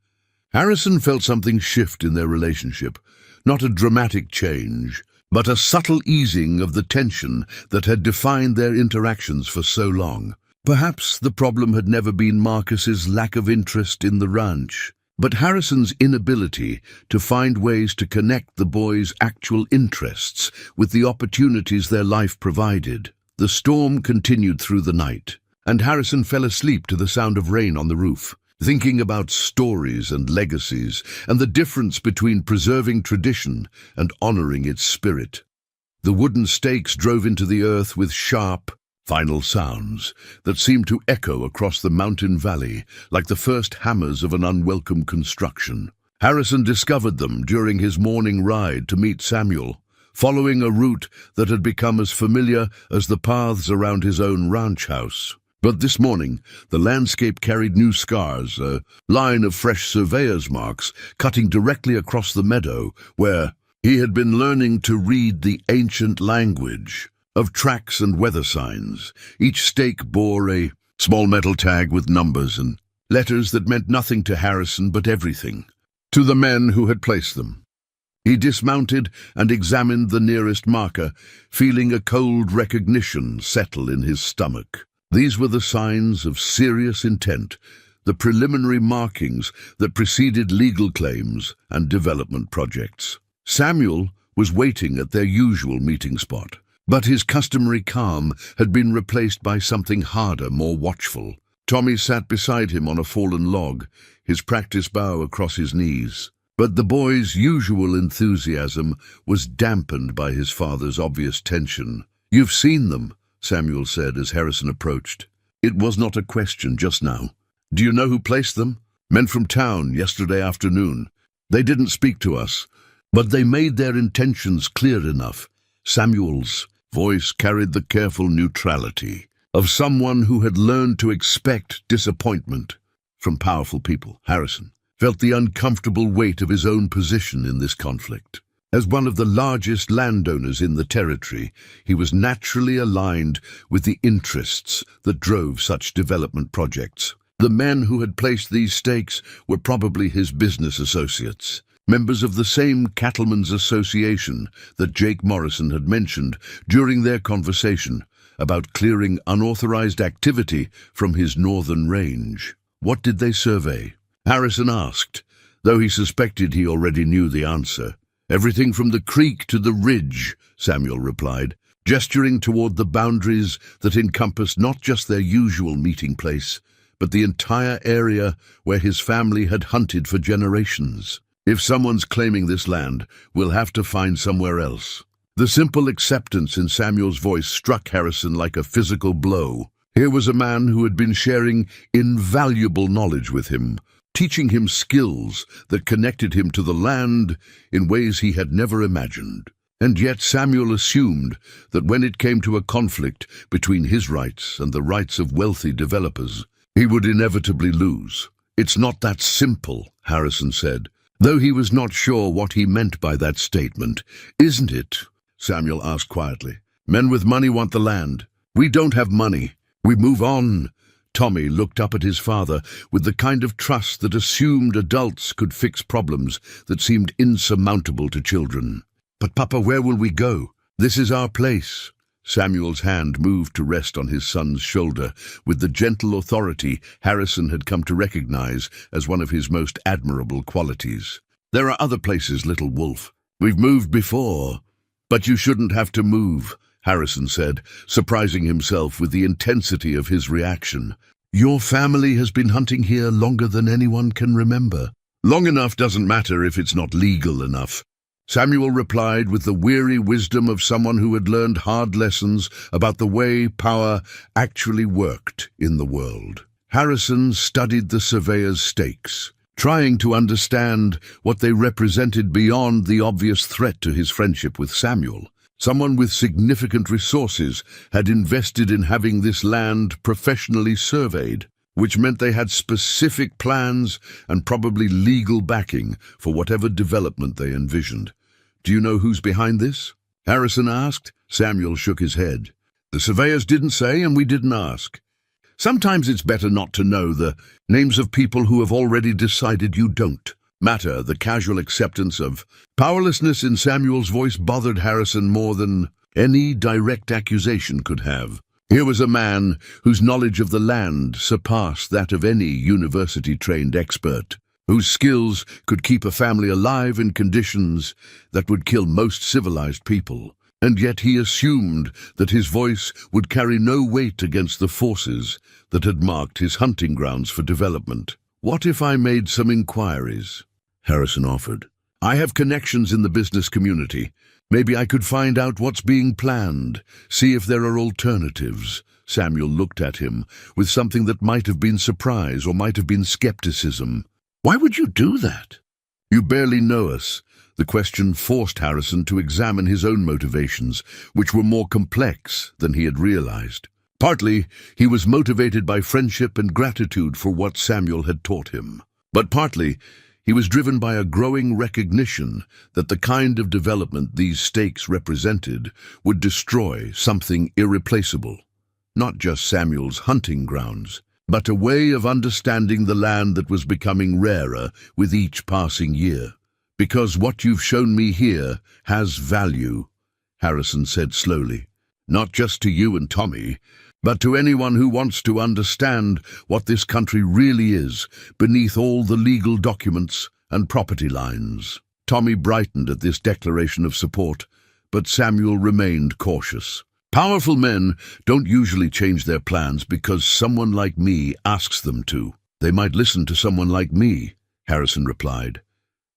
Harrison felt something shift in their relationship, not a dramatic change, but a subtle easing of the tension that had defined their interactions for so long. Perhaps the problem had never been Marcus's lack of interest in the ranch, but Harrison's inability to find ways to connect the boys' actual interests with the opportunities their life provided. The storm continued through the night, and Harrison fell asleep to the sound of rain on the roof, thinking about stories and legacies and the difference between preserving tradition and honoring its spirit. The wooden stakes drove into the earth with sharp, final sounds that seemed to echo across the mountain valley like the first hammers of an unwelcome construction. Harrison discovered them during his morning ride to meet Samuel, following a route that had become as familiar as the paths around his own ranch house. But this morning, the landscape carried new scars, a line of fresh surveyor's marks cutting directly across the meadow where he had been learning to read the ancient language of tracks and weather signs. Each stake bore a small metal tag with numbers and letters that meant nothing to Harrison but everything to the men who had placed them. He dismounted and examined the nearest marker, feeling a cold recognition settle in his stomach. These were the signs of serious intent, the preliminary markings that preceded legal claims and development projects. Samuel was waiting at their usual meeting spot, but his customary calm had been replaced by something harder, more watchful. Tommy sat beside him on a fallen log, his practice bow across his knees. But the boy's usual enthusiasm was dampened by his father's obvious tension. "You've seen them," Samuel said as Harrison approached. It was not a question just now. "Do you know who placed them?" "Men from town yesterday afternoon. They didn't speak to us, but they made their intentions clear enough." Samuel's voice carried the careful neutrality of someone who had learned to expect disappointment from powerful people. Harrison felt the uncomfortable weight of his own position in this conflict. As one of the largest landowners in the territory, he was naturally aligned with the interests that drove such development projects. The men who had placed these stakes were probably his business associates, members of the same cattlemen's association that Jake Morrison had mentioned during their conversation about clearing unauthorized activity from his northern range. What did they survey? Harrison asked, though he suspected he already knew the answer. "Everything from the creek to the ridge," Samuel replied, gesturing toward the boundaries that encompassed not just their usual meeting place, but the entire area where his family had hunted for generations. "If someone's claiming this land, we'll have to find somewhere else." The simple acceptance in Samuel's voice struck Harrison like a physical blow. Here was a man who had been sharing invaluable knowledge with him, teaching him skills that connected him to the land in ways he had never imagined. And yet Samuel assumed that when it came to a conflict between his rights and the rights of wealthy developers, he would inevitably lose. "It's not that simple," Harrison said, though he was not sure what he meant by that statement. "Isn't it?" Samuel asked quietly. "Men with money want the land. We don't have money. We move on." Tommy looked up at his father with the kind of trust that assumed adults could fix problems that seemed insurmountable to children. "But Papa, where will we go? This is our place." Samuel's hand moved to rest on his son's shoulder with the gentle authority Harrison had come to recognize as one of his most admirable qualities. "There are other places, little wolf. We've moved before, but you shouldn't have to move," Harrison said, surprising himself with the intensity of his reaction. "Your family has been hunting here longer than anyone can remember." "Long enough doesn't matter if it's not legal enough," Samuel replied with the weary wisdom of someone who had learned hard lessons about the way power actually worked in the world. Harrison studied the surveyor's stakes, trying to understand what they represented beyond the obvious threat to his friendship with Samuel. Someone with significant resources had invested in having this land professionally surveyed, which meant they had specific plans and probably legal backing for whatever development they envisioned. "Do you know who's behind this?" Harrison asked. Samuel shook his head. "The surveyors didn't say, and we didn't ask. Sometimes it's better not to know the names of people who have already decided you don't matter." The casual acceptance of powerlessness in Samuel's voice bothered Harrison more than any direct accusation could have. Here was a man whose knowledge of the land surpassed that of any university-trained expert, whose skills could keep a family alive in conditions that would kill most civilized people. And yet he assumed that his voice would carry no weight against the forces that had marked his hunting grounds for development. "What if I made some inquiries?" Harrison offered. "I have connections in the business community. Maybe I could find out what's being planned, see if there are alternatives." Samuel looked at him with something that might have been surprise or might have been skepticism. "Why would you do that?" "You barely know us." The question forced Harrison to examine his own motivations, which were more complex than he had realized. Partly, he was motivated by friendship and gratitude for what Samuel had taught him. But partly, he was driven by a growing recognition that the kind of development these stakes represented would destroy something irreplaceable. Not just Samuel's hunting grounds, but a way of understanding the land that was becoming rarer with each passing year. Because what you've shown me here has value, Harrison said slowly. Not just to you and Tommy, but to anyone who wants to understand what this country really is beneath all the legal documents and property lines. Tommy brightened at this declaration of support, but Samuel remained cautious. Powerful men don't usually change their plans because someone like me asks them to. They might listen to someone like me, Harrison replied,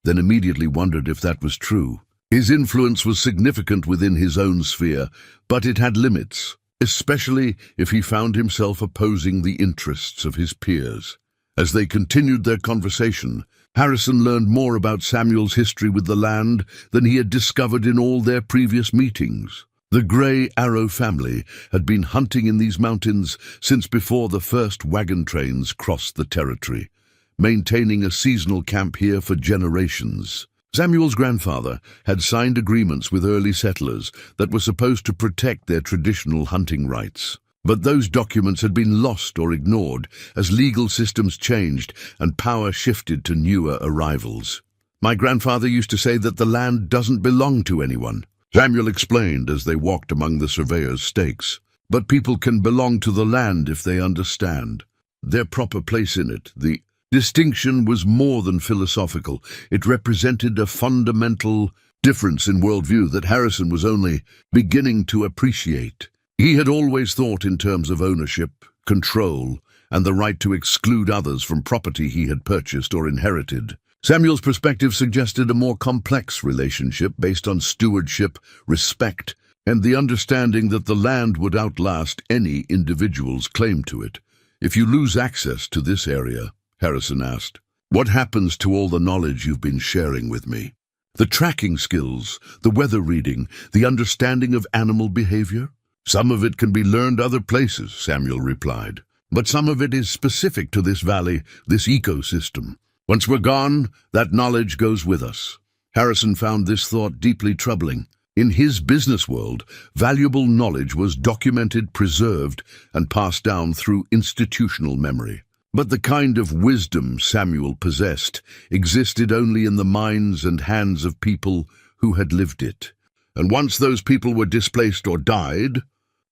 then immediately wondered if that was true. His influence was significant within his own sphere, but it had limits, especially if he found himself opposing the interests of his peers. As they continued their conversation, Harrison learned more about Samuel's history with the land than he had discovered in all their previous meetings. The Grey Arrow family had been hunting in these mountains since before the first wagon trains crossed the territory, maintaining a seasonal camp here for generations. Samuel's grandfather had signed agreements with early settlers that were supposed to protect their traditional hunting rights. But those documents had been lost or ignored as legal systems changed and power shifted to newer arrivals. My grandfather used to say that the land doesn't belong to anyone, Samuel explained as they walked among the surveyor's stakes. But people can belong to the land if they understand their proper place in it. The distinction was more than philosophical. It represented a fundamental difference in worldview that Harrison was only beginning to appreciate. He had always thought in terms of ownership, control, and the right to exclude others from property he had purchased or inherited. Samuel's perspective suggested a more complex relationship based on stewardship, respect, and the understanding that the land would outlast any individual's claim to it. If you lose access to this area, Harrison asked, what happens to all the knowledge you've been sharing with me? The tracking skills, the weather reading, the understanding of animal behavior? Some of it can be learned other places, Samuel replied. But some of it is specific to this valley, this ecosystem. Once we're gone, that knowledge goes with us. Harrison found this thought deeply troubling. In his business world, valuable knowledge was documented, preserved, and passed down through institutional memory. But the kind of wisdom Samuel possessed existed only in the minds and hands of people who had lived it. And once those people were displaced or died,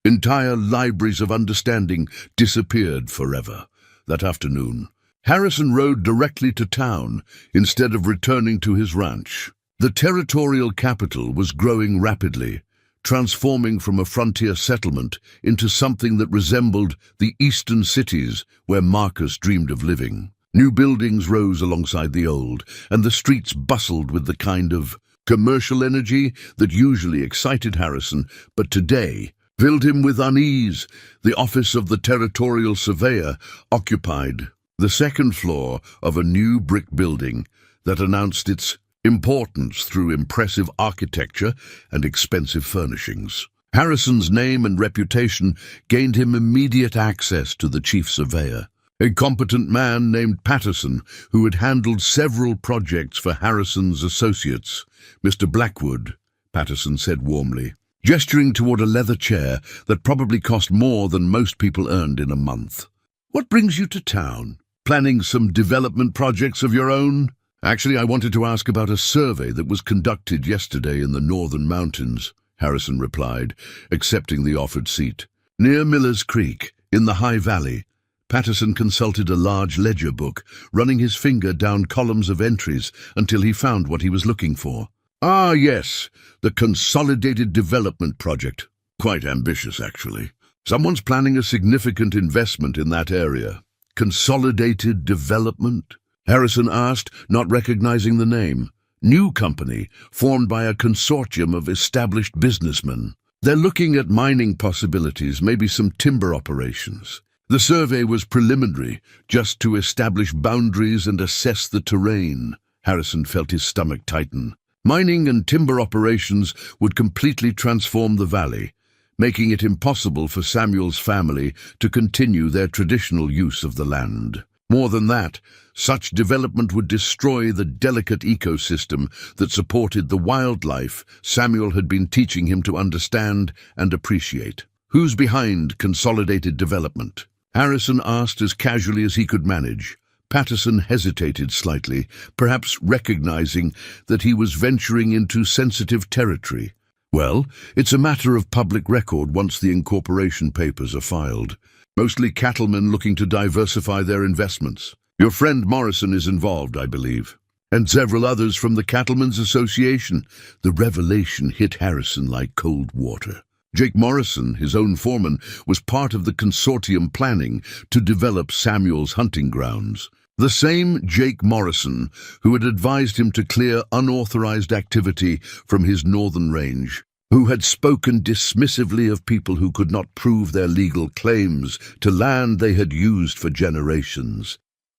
entire libraries of understanding disappeared forever. That afternoon, Harrison rode directly to town instead of returning to his ranch. The territorial capital was growing rapidly, transforming from a frontier settlement into something that resembled the eastern cities where Marcus dreamed of living. New buildings rose alongside the old, and the streets bustled with the kind of commercial energy that usually excited Harrison, but today filled him with unease. The office of the territorial surveyor occupied the second floor of a new brick building that announced its importance through impressive architecture and expensive furnishings. Harrison's name and reputation gained him immediate access to the chief surveyor, a competent man named Patterson who had handled several projects for Harrison's associates. Mr. Blackwood, Patterson said warmly, gesturing toward a leather chair that probably cost more than most people earned in a month. What brings you to town? Planning some development projects of your own? Actually, I wanted to ask about a survey that was conducted yesterday in the northern mountains, Harrison replied, accepting the offered seat. Near Miller's Creek, in the High Valley, Patterson consulted a large ledger book, running his finger down columns of entries until he found what he was looking for. Ah, yes, the Consolidated Development Project. Quite ambitious, actually. Someone's planning a significant investment in that area. Consolidated Development? Harrison asked, not recognizing the name. New company, formed by a consortium of established businessmen. They're looking at mining possibilities, maybe some timber operations. The survey was preliminary, just to establish boundaries and assess the terrain. Harrison felt his stomach tighten. Mining and timber operations would completely transform the valley, making it impossible for Samuel's family to continue their traditional use of the land. More than that, such development would destroy the delicate ecosystem that supported the wildlife Samuel had been teaching him to understand and appreciate. Who's behind Consolidated Development? Harrison asked as casually as he could manage. Patterson hesitated slightly, perhaps recognizing that he was venturing into sensitive territory. Well, it's a matter of public record once the incorporation papers are filed. Mostly cattlemen looking to diversify their investments. Your friend Morrison is involved, I believe. And several others from the Cattlemen's Association. The revelation hit Harrison like cold water. Jake Morrison, his own foreman, was part of the consortium planning to develop Samuel's hunting grounds. The same Jake Morrison who had advised him to clear unauthorized activity from his northern range, who had spoken dismissively of people who could not prove their legal claims to land they had used for generations.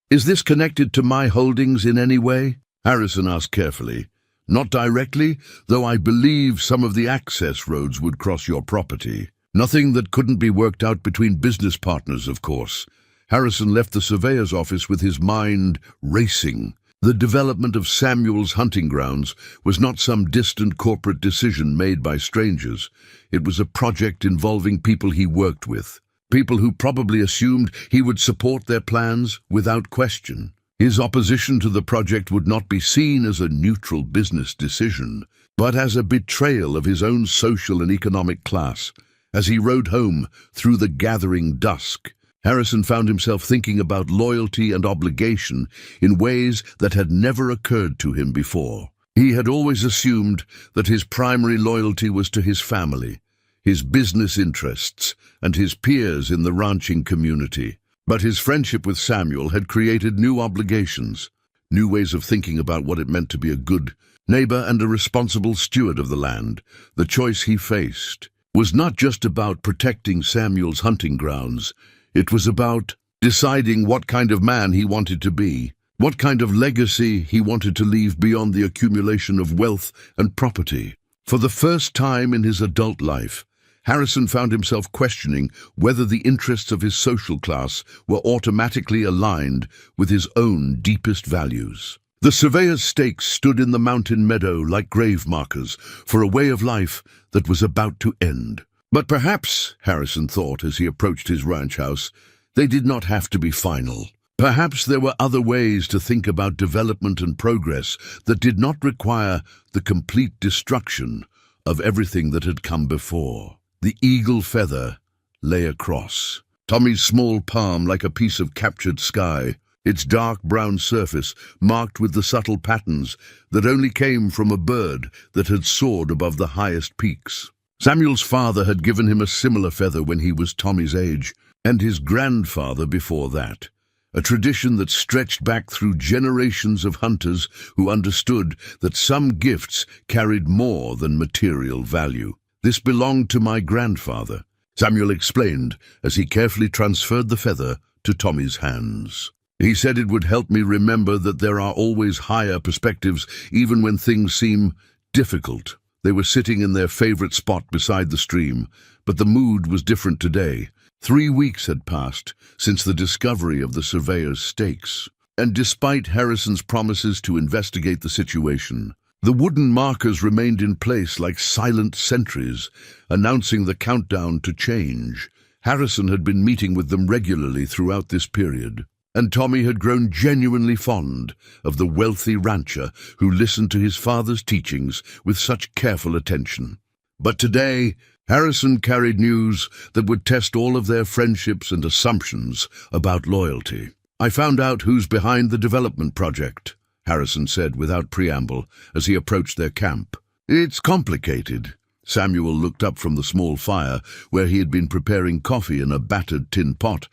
Is this connected to my holdings in any way? Harrison asked carefully. Not directly, though I believe some of the access roads would cross your property. Nothing that couldn't be worked out between business partners, of course. Harrison left the surveyor's office with his mind racing. The development of Samuel's hunting grounds was not some distant corporate decision made by strangers. It was a project involving people he worked with, people who probably assumed he would support their plans without question. His opposition to the project would not be seen as a neutral business decision, but as a betrayal of his own social and economic class. As he rode home through the gathering dusk, Harrison found himself thinking about loyalty and obligation in ways that had never occurred to him before. He had always assumed that his primary loyalty was to his family, his business interests, and his peers in the ranching community. But his friendship with Samuel had created new obligations, new ways of thinking about what it meant to be a good neighbor and a responsible steward of the land. The choice he faced was not just about protecting Samuel's hunting grounds. It was about deciding what kind of man he wanted to be, what kind of legacy he wanted to leave beyond the accumulation of wealth and property. For the first time in his adult life, Harrison found himself questioning whether the interests of his social class were automatically aligned with his own deepest values. The surveyor's stakes stood in the mountain meadow like grave markers for a way of life that was about to end. But perhaps, Harrison thought as he approached his ranch house, they did not have to be final. Perhaps there were other ways to think about development and progress that did not require the complete destruction of everything that had come before. The eagle feather lay across Tommy's small palm like a piece of captured sky, its dark brown surface marked with the subtle patterns that only came from a bird that had soared above the highest peaks. Samuel's father had given him a similar feather when he was Tommy's age, and his grandfather before that, a tradition that stretched back through generations of hunters who understood that some gifts carried more than material value. This belonged to my grandfather, Samuel explained as he carefully transferred the feather to Tommy's hands. He said it would help me remember that there are always higher perspectives even when things seem difficult. They were sitting in their favorite spot beside the stream, but the mood was different today. 3 weeks had passed since the discovery of the surveyor's stakes, and despite Harrison's promises to investigate the situation, the wooden markers remained in place like silent sentries, announcing the countdown to change. Harrison had been meeting with them regularly throughout this period, and Tommy had grown genuinely fond of the wealthy rancher who listened to his father's teachings with such careful attention. But today, Harrison carried news that would test all of their friendships and assumptions about loyalty. I found out who's behind the development project, Harrison said without preamble as he approached their camp. It's complicated. Samuel looked up from the small fire where he had been preparing coffee in a battered tin pot,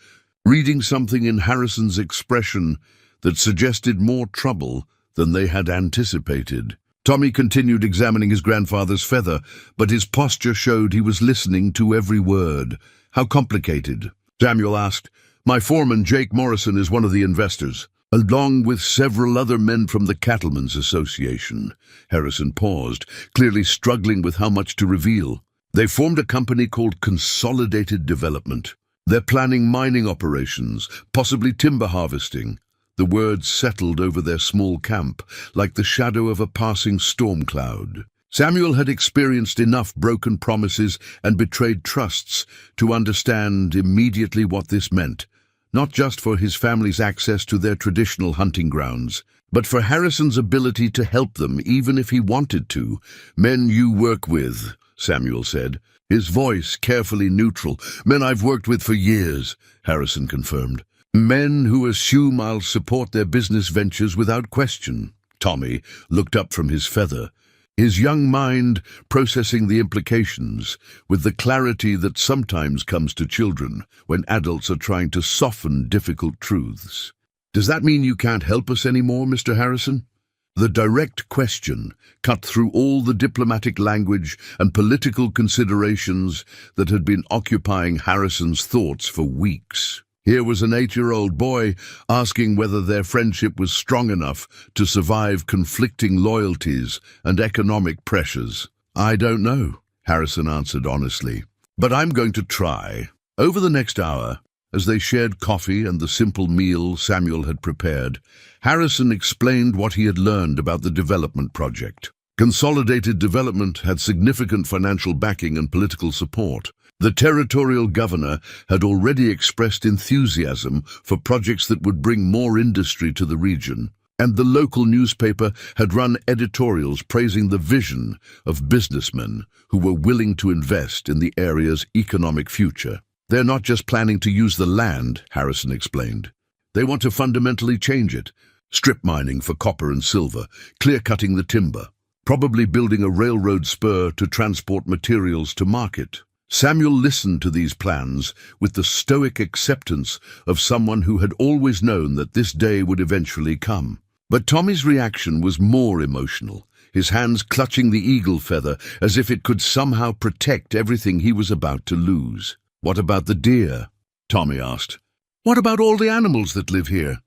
reading something in Harrison's expression that suggested more trouble than they had anticipated. Tommy continued examining his grandfather's feather, but his posture showed he was listening to every word. How complicated? Samuel asked. My foreman, Jake Morrison, is one of the investors, along with several other men from the Cattlemen's Association. Harrison paused, clearly struggling with how much to reveal. They formed a company called Consolidated Development. They're planning mining operations, possibly timber harvesting. The words settled over their small camp, like the shadow of a passing storm cloud. Samuel had experienced enough broken promises and betrayed trusts to understand immediately what this meant. not just for his family's access to their traditional hunting grounds, but for Harrison's ability to help them even if he wanted to. "Men you work with," Samuel said, his voice carefully neutral. "Men I've worked with for years," Harrison confirmed. "Men who assume I'll support their business ventures without question." Tommy looked up from his feather, his young mind processing the implications with the clarity that sometimes comes to children when adults are trying to soften difficult truths. "Does that mean you can't help us anymore, Mr. Harrison?" The direct question cut through all the diplomatic language and political considerations that had been occupying Harrison's thoughts for weeks. Here was an 8-year-old boy asking whether their friendship was strong enough to survive conflicting loyalties and economic pressures. "I don't know," Harrison answered honestly, "but I'm going to try." Over the next hour, as they shared coffee and the simple meal Samuel had prepared, Harrison explained what he had learned about the development project. Consolidated Development had significant financial backing and political support. The territorial governor had already expressed enthusiasm for projects that would bring more industry to the region, and the local newspaper had run editorials praising the vision of businessmen who were willing to invest in the area's economic future. "They're not just planning to use the land," Harrison explained. "They want to fundamentally change it, strip mining for copper and silver, clear-cutting the timber, probably building a railroad spur to transport materials to market." Samuel listened to these plans with the stoic acceptance of someone who had always known that this day would eventually come. But Tommy's reaction was more emotional, his hands clutching the eagle feather as if it could somehow protect everything he was about to lose. "What about the deer?" Tommy asked. "What about all the animals that live here?"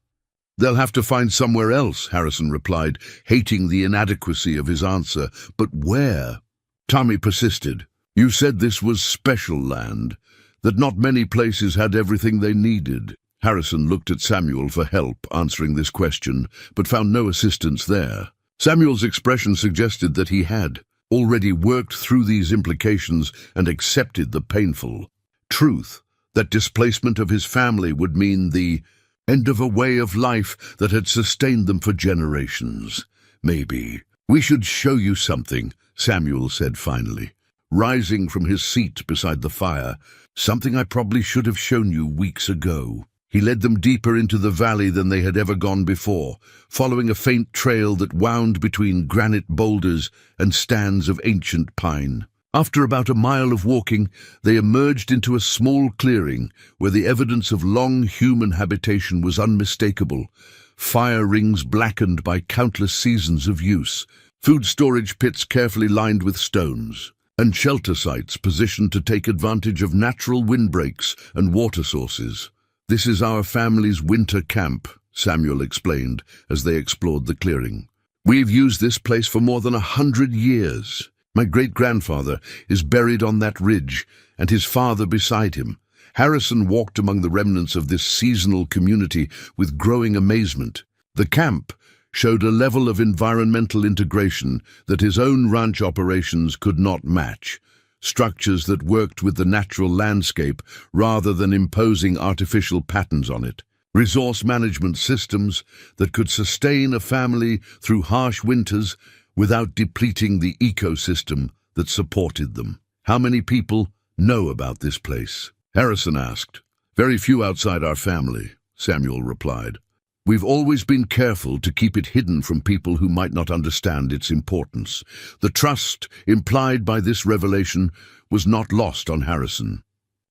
"They'll have to find somewhere else," Harrison replied, hating the inadequacy of his answer. "But where?" Tommy persisted. "You said this was special land, that not many places had everything they needed." Harrison looked at Samuel for help answering this question, but found no assistance there. Samuel's expression suggested that he had already worked through these implications and accepted the painful truth that displacement of his family would mean the end of a way of life that had sustained them for generations. "Maybe we should show you something," Samuel said finally, rising from his seat beside the fire. "Something I probably should have shown you weeks ago." He led them deeper into the valley than they had ever gone before, following a faint trail that wound between granite boulders and stands of ancient pine. After about a mile of walking, they emerged into a small clearing where the evidence of long human habitation was unmistakable. Fire rings blackened by countless seasons of use, food storage pits carefully lined with stones, and shelter sites positioned to take advantage of natural windbreaks and water sources. "This is our family's winter camp," Samuel explained as they explored the clearing. "We've used this place for more than 100 years. My great-grandfather is buried on that ridge, and his father beside him." Harrison walked among the remnants of this seasonal community with growing amazement. The camp showed a level of environmental integration that his own ranch operations could not match. Structures that worked with the natural landscape rather than imposing artificial patterns on it. Resource management systems that could sustain a family through harsh winters without depleting the ecosystem that supported them. "How many people know about this place?" Harrison asked. "Very few outside our family," Samuel replied. "We've always been careful to keep it hidden from people who might not understand its importance." The trust implied by this revelation was not lost on Harrison.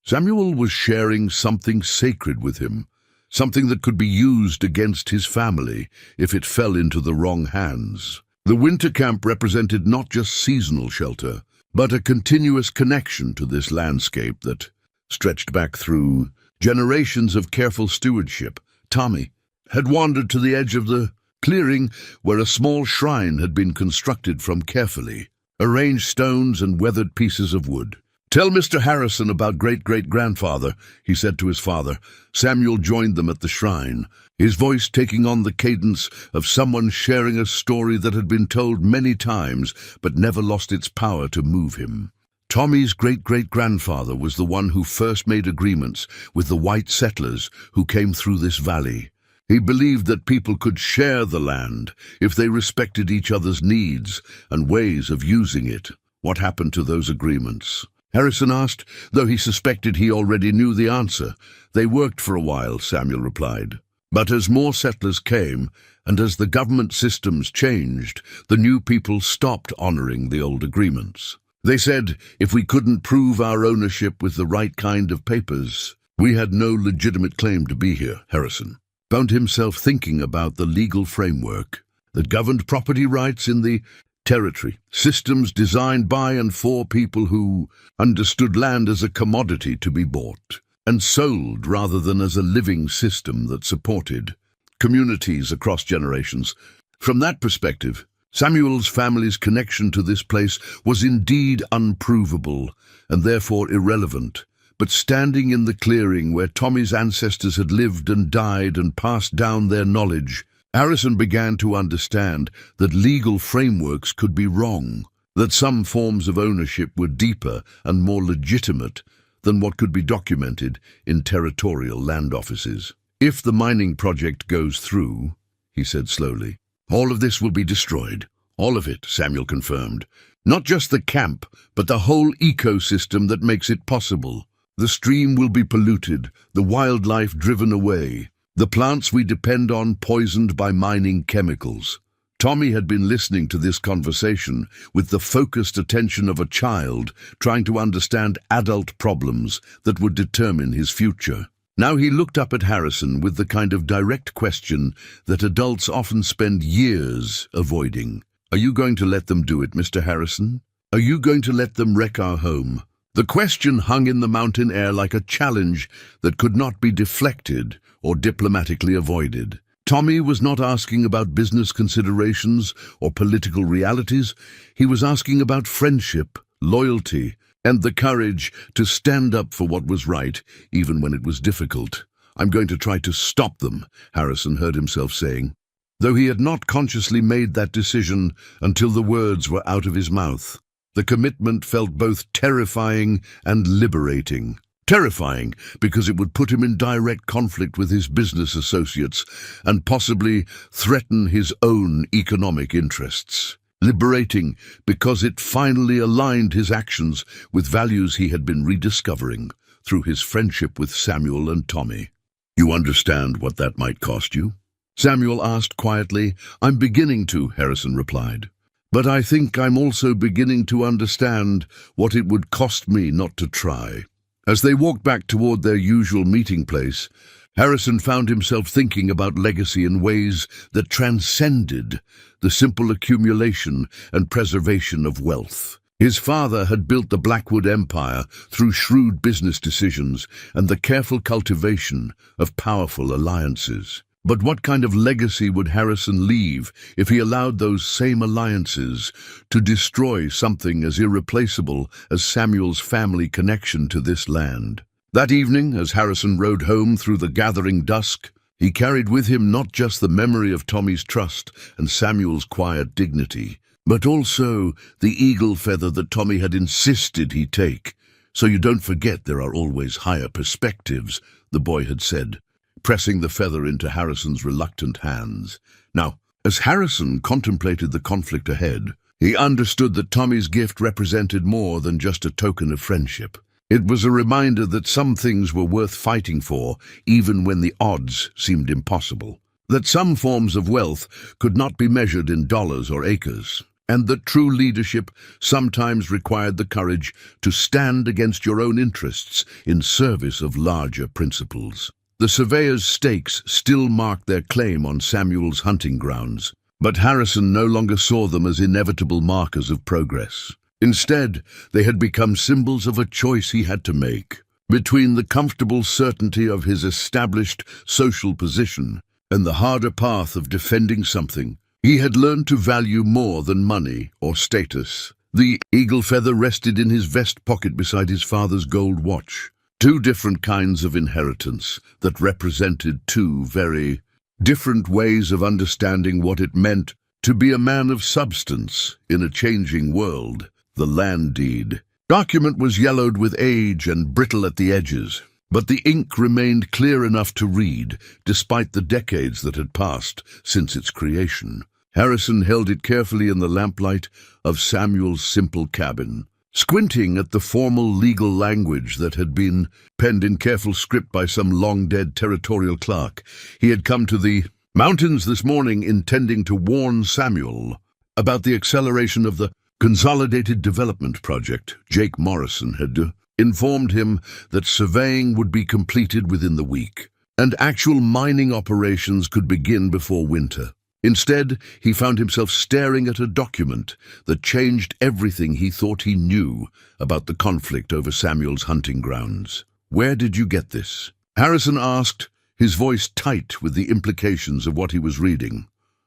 Samuel was sharing something sacred with him, something that could be used against his family if it fell into the wrong hands. The winter camp represented not just seasonal shelter, but a continuous connection to this landscape that stretched back through generations of careful stewardship. Tommy had wandered to the edge of the clearing where a small shrine had been constructed from carefully arranged stones and weathered pieces of wood. "Tell Mr. Harrison about great-great-grandfather," he said to his father. Samuel joined them at the shrine, his voice taking on the cadence of someone sharing a story that had been told many times but never lost its power to move him. Tommy's great-great-grandfather was the one who first made agreements with the white settlers who came through this valley. He believed that people could share the land if they respected each other's needs and ways of using it. What happened to those agreements? Harrison asked, though he suspected he already knew the answer. They worked for a while, Samuel replied. But as more settlers came, and as the government systems changed, the new people stopped honoring the old agreements. They said if we couldn't prove our ownership with the right kind of papers, we had no legitimate claim to be here. Harrison found himself thinking about the legal framework that governed property rights in the territory, systems designed by and for people who understood land as a commodity to be bought and sold rather than as a living system that supported communities across generations. From that perspective, Samuel's family's connection to this place was indeed unprovable and therefore irrelevant. But standing in the clearing where Tommy's ancestors had lived and died and passed down their knowledge, Harrison began to understand that legal frameworks could be wrong, that some forms of ownership were deeper and more legitimate than what could be documented in territorial land offices. If the mining project goes through, he said slowly, all of this will be destroyed. All of it, Samuel confirmed. Not just the camp, but the whole ecosystem that makes it possible. The stream will be polluted, the wildlife driven away, the plants we depend on poisoned by mining chemicals. Tommy had been listening to this conversation with the focused attention of a child trying to understand adult problems that would determine his future. Now he looked up at Harrison with the kind of direct question that adults often spend years avoiding. Are you going to let them do it, Mr. Harrison? Are you going to let them wreck our home? The question hung in the mountain air like a challenge that could not be deflected or diplomatically avoided. Tommy was not asking about business considerations or political realities. He was asking about friendship, loyalty, and the courage to stand up for what was right, even when it was difficult. I'm going to try to stop them, Harrison heard himself saying, though he had not consciously made that decision until the words were out of his mouth. The commitment felt both terrifying and liberating. Terrifying because it would put him in direct conflict with his business associates and possibly threaten his own economic interests. Liberating because it finally aligned his actions with values he had been rediscovering through his friendship with Samuel and Tommy. You understand what that might cost you? Samuel asked quietly. I'm beginning to, Harrison replied. But I think I'm also beginning to understand what it would cost me not to try. As they walked back toward their usual meeting place, Harrison found himself thinking about legacy in ways that transcended the simple accumulation and preservation of wealth. His father had built the Blackwood Empire through shrewd business decisions and the careful cultivation of powerful alliances. But what kind of legacy would Harrison leave if he allowed those same alliances to destroy something as irreplaceable as Samuel's family connection to this land? That evening, as Harrison rode home through the gathering dusk, he carried with him not just the memory of Tommy's trust and Samuel's quiet dignity, but also the eagle feather that Tommy had insisted he take. So you don't forget there are always higher perspectives, the boy had said, pressing the feather into Harrison's reluctant hands. Now, as Harrison contemplated the conflict ahead, he understood that Tommy's gift represented more than just a token of friendship. It was a reminder that some things were worth fighting for, even when the odds seemed impossible. That some forms of wealth could not be measured in dollars or acres, and that true leadership sometimes required the courage to stand against your own interests in service of larger principles. The surveyor's stakes still marked their claim on Samuel's hunting grounds, but Harrison no longer saw them as inevitable markers of progress. Instead, they had become symbols of a choice he had to make, between the comfortable certainty of his established social position and the harder path of defending something he had learned to value more than money or status. The eagle feather rested in his vest pocket beside his father's gold watch. Two different kinds of inheritance that represented two very different ways of understanding what it meant to be a man of substance in a changing world. The land deed, Document was yellowed with age and brittle at the edges, but the ink remained clear enough to read, despite the decades that had passed since its creation. Harrison held it carefully in the lamplight of Samuel's simple cabin. Squinting at the formal legal language that had been penned in careful script by some long-dead territorial clerk, he had come to the mountains this morning intending to warn Samuel about the acceleration of the Consolidated Development Project. Jake Morrison had informed him that surveying would be completed within the week, and actual mining operations could begin before winter. Instead, he found himself staring at a document that changed everything he thought he knew about the conflict over Samuel's hunting grounds. "Where did you get this?" Harrison asked, his voice tight with the implications of what he was reading.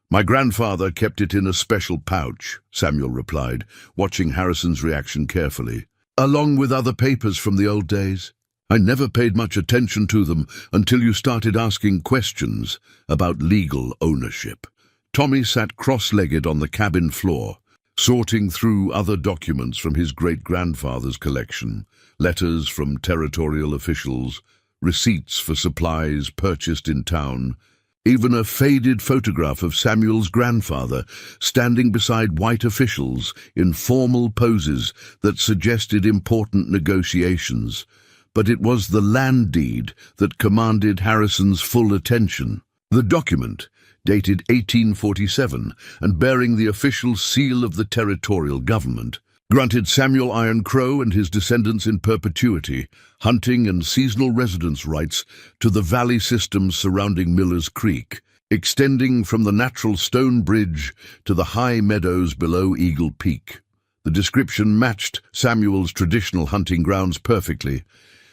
"My grandfather kept it in a special pouch," Samuel replied, watching Harrison's reaction carefully. "Along with other papers from the old days. I never paid much attention to them until you started asking questions about legal ownership." Tommy sat cross-legged on the cabin floor, sorting through other documents from his great-grandfather's collection, letters from territorial officials, receipts for supplies purchased in town, even a faded photograph of Samuel's grandfather standing beside white officials in formal poses that suggested important negotiations. But it was the land deed that commanded Harrison's full attention. The document, dated 1847 and bearing the official seal of the territorial government, granted Samuel Iron Crow and his descendants in perpetuity hunting and seasonal residence rights to the valley systems surrounding Miller's Creek, extending from the natural stone bridge to the high meadows below Eagle Peak. The description matched Samuel's traditional hunting grounds perfectly,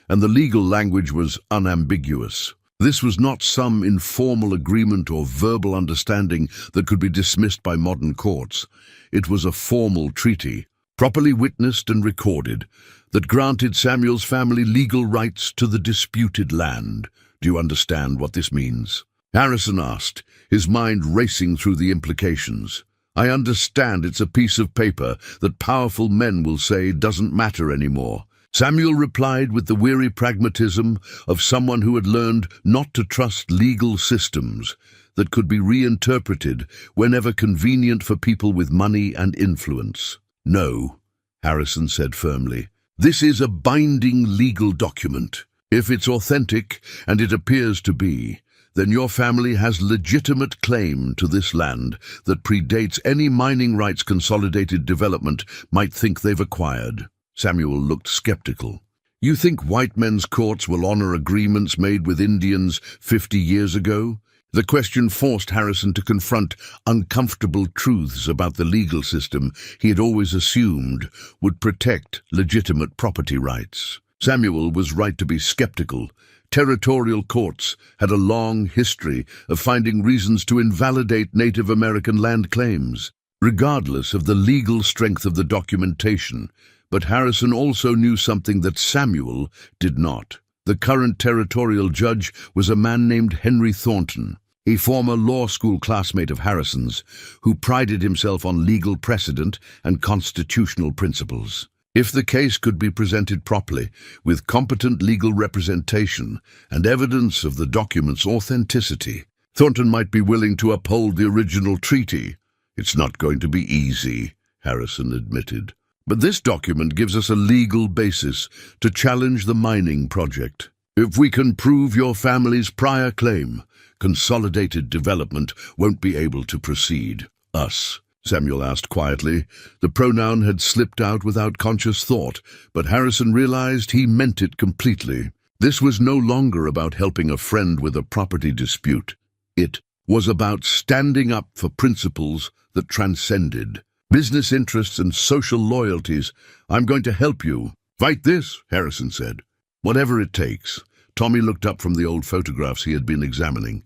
and the legal language was unambiguous. This was not some informal agreement or verbal understanding that could be dismissed by modern courts. It was a formal treaty, properly witnessed and recorded, that granted Samuel's family legal rights to the disputed land. "Do you understand what this means?" Harrison asked, his mind racing through the implications. "I understand it's a piece of paper that powerful men will say doesn't matter anymore." Samuel replied with the weary pragmatism of someone who had learned not to trust legal systems that could be reinterpreted whenever convenient for people with money and influence. "No," Harrison said firmly. "This is a binding legal document. If it's authentic, and it appears to be, then your family has legitimate claim to this land that predates any mining rights Consolidated Development might think they've acquired." Samuel looked skeptical. "You think white men's courts will honor agreements made with Indians 50 years ago?" The question forced Harrison to confront uncomfortable truths about the legal system he had always assumed would protect legitimate property rights. Samuel was right to be skeptical. Territorial courts had a long history of finding reasons to invalidate Native American land claims, regardless of the legal strength of the documentation. But Harrison also knew something that Samuel did not. The current territorial judge was a man named Henry Thornton, a former law school classmate of Harrison's, who prided himself on legal precedent and constitutional principles. If the case could be presented properly, with competent legal representation and evidence of the document's authenticity, Thornton might be willing to uphold the original treaty. "It's not going to be easy," Harrison admitted. "But this document gives us a legal basis to challenge the mining project. If we can prove your family's prior claim, Consolidated Development won't be able to proceed." "Us?" Samuel asked quietly. The pronoun had slipped out without conscious thought, but Harrison realized he meant it completely. This was no longer about helping a friend with a property dispute. It was about standing up for principles that transcended business interests and social loyalties. "I'm going to help you." "Fight this," Harrison said. "Whatever it takes." Tommy looked up from the old photographs he had been examining.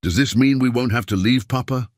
"Does this mean we won't have to leave, Papa?"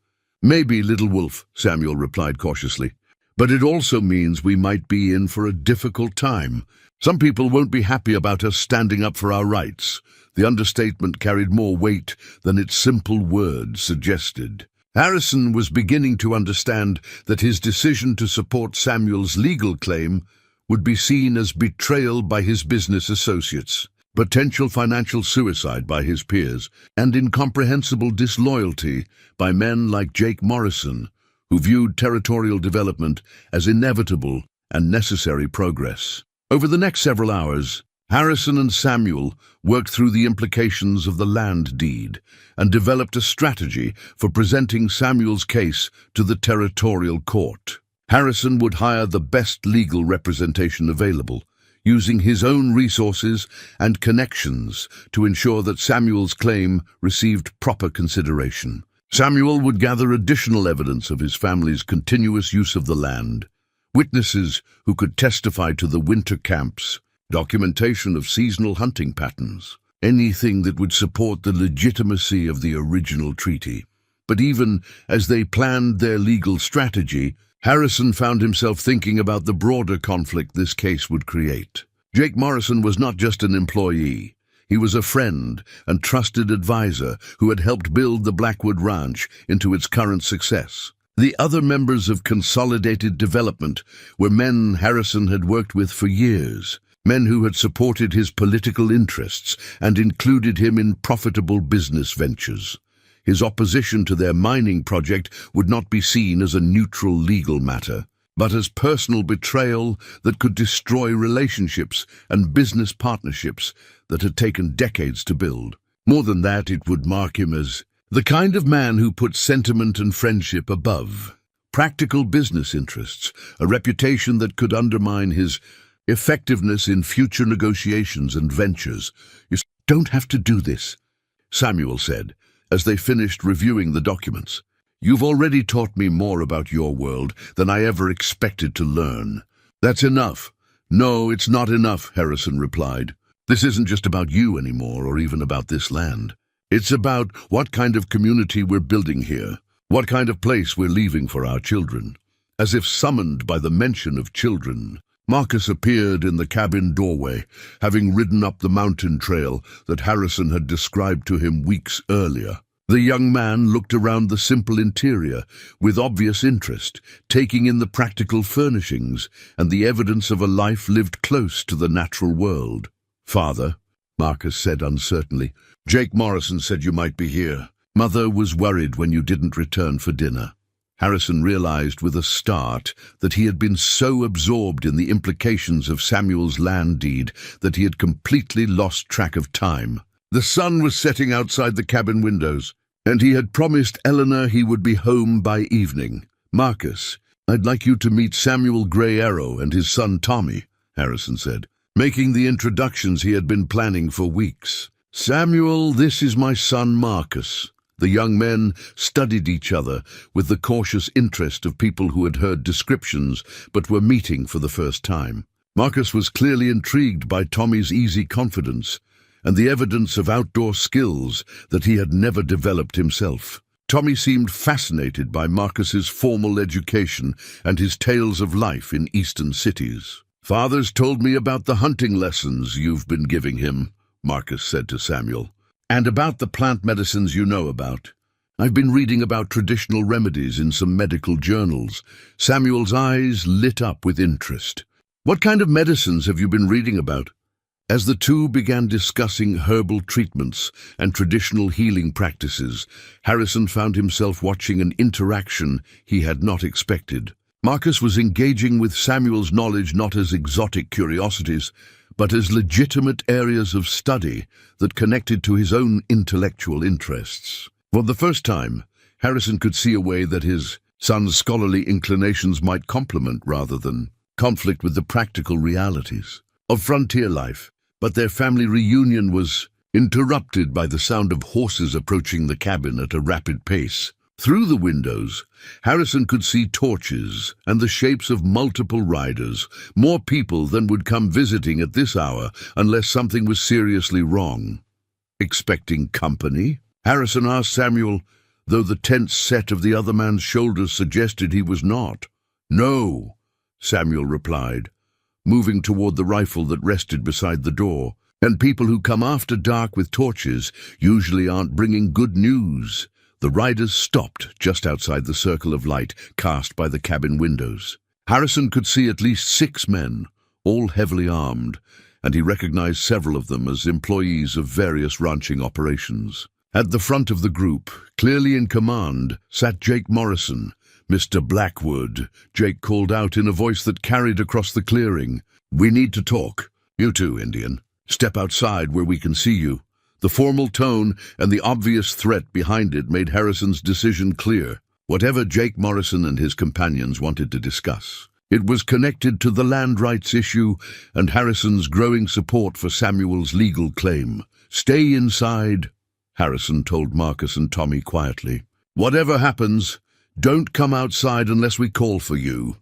"Maybe, little wolf," Samuel replied cautiously. "But it also means we might be in for a difficult time. Some people won't be happy about us standing up for our rights." The understatement carried more weight than its simple words suggested. Harrison was beginning to understand that his decision to support Samuel's legal claim would be seen as betrayal by his business associates, potential financial suicide by his peers, and incomprehensible disloyalty by men like Jake Morrison, who viewed territorial development as inevitable and necessary progress. Over the next several hours, Harrison and Samuel worked through the implications of the land deed and developed a strategy for presenting Samuel's case to the territorial court. Harrison would hire the best legal representation available, using his own resources and connections to ensure that Samuel's claim received proper consideration. Samuel would gather additional evidence of his family's continuous use of the land, witnesses who could testify to the winter camps, documentation of seasonal hunting patterns, anything that would support the legitimacy of the original treaty. But even as they planned their legal strategy, Harrison found himself thinking about the broader conflict this case would create. Jake Morrison was not just an employee. He was a friend and trusted advisor who had helped build the Blackwood Ranch into its current success. The other members of Consolidated Development were men Harrison had worked with for years, men who had supported his political interests and included him in profitable business ventures. His opposition to their mining project would not be seen as a neutral legal matter, but as personal betrayal that could destroy relationships and business partnerships that had taken decades to build. More than that, it would mark him as the kind of man who put sentiment and friendship above practical business interests, a reputation that could undermine his effectiveness in future negotiations and ventures. "You don't have to do this," Samuel said, as they finished reviewing the documents. "You've already taught me more about your world than I ever expected to learn." "That's enough." "No, it's not enough," Harrison replied. "This isn't just about you anymore, or even about this land. It's about what kind of community we're building here, what kind of place we're leaving for our children." As if summoned by the mention of children, Marcus appeared in the cabin doorway, having ridden up the mountain trail that Harrison had described to him weeks earlier. The young man looked around the simple interior with obvious interest, taking in the practical furnishings and the evidence of a life lived close to the natural world. "Father," Marcus said uncertainly, "Jake Morrison said you might be here. Mother was worried when you didn't return for dinner." Harrison realized with a start that he had been so absorbed in the implications of Samuel's land deed that he had completely lost track of time. The sun was setting outside the cabin windows, and he had promised Eleanor he would be home by evening. "Marcus, I'd like you to meet Samuel Gray Arrow and his son Tommy," Harrison said, making the introductions he had been planning for weeks. "Samuel, this is my son Marcus." The young men studied each other with the cautious interest of people who had heard descriptions but were meeting for the first time. Marcus was clearly intrigued by Tommy's easy confidence and the evidence of outdoor skills that he had never developed himself. Tommy seemed fascinated by Marcus's formal education and his tales of life in eastern cities. "Father's told me about the hunting lessons you've been giving him," Marcus said to Samuel. "And about the plant medicines you know about. I've been reading about traditional remedies in some medical journals." Samuel's eyes lit up with interest. "What kind of medicines have you been reading about?" As the two began discussing herbal treatments and traditional healing practices, Harrison found himself watching an interaction he had not expected. Marcus was engaging with Samuel's knowledge not as exotic curiosities, but as legitimate areas of study that connected to his own intellectual interests. For the first time, Harrison could see a way that his son's scholarly inclinations might complement rather than conflict with the practical realities of frontier life. But their family reunion was interrupted by the sound of horses approaching the cabin at a rapid pace. Through the windows, Harrison could see torches and the shapes of multiple riders, more people than would come visiting at this hour unless something was seriously wrong. "Expecting company?" Harrison asked Samuel, though the tense set of the other man's shoulders suggested he was not. "No," Samuel replied, moving toward the rifle that rested beside the door. "And people who come after dark with torches usually aren't bringing good news." The riders stopped just outside the circle of light cast by the cabin windows. Harrison could see at least 6 men, all heavily armed, and he recognized several of them as employees of various ranching operations. At the front of the group, clearly in command, sat Jake Morrison. "Mr. Blackwood," Jake called out in a voice that carried across the clearing. "We need to talk. You too, Indian. Step outside where we can see you." The formal tone and the obvious threat behind it made Harrison's decision clear. Whatever Jake Morrison and his companions wanted to discuss, it was connected to the land rights issue and Harrison's growing support for Samuel's legal claim. "Stay inside," Harrison told Marcus and Tommy quietly. "Whatever happens, don't come outside unless we call for you."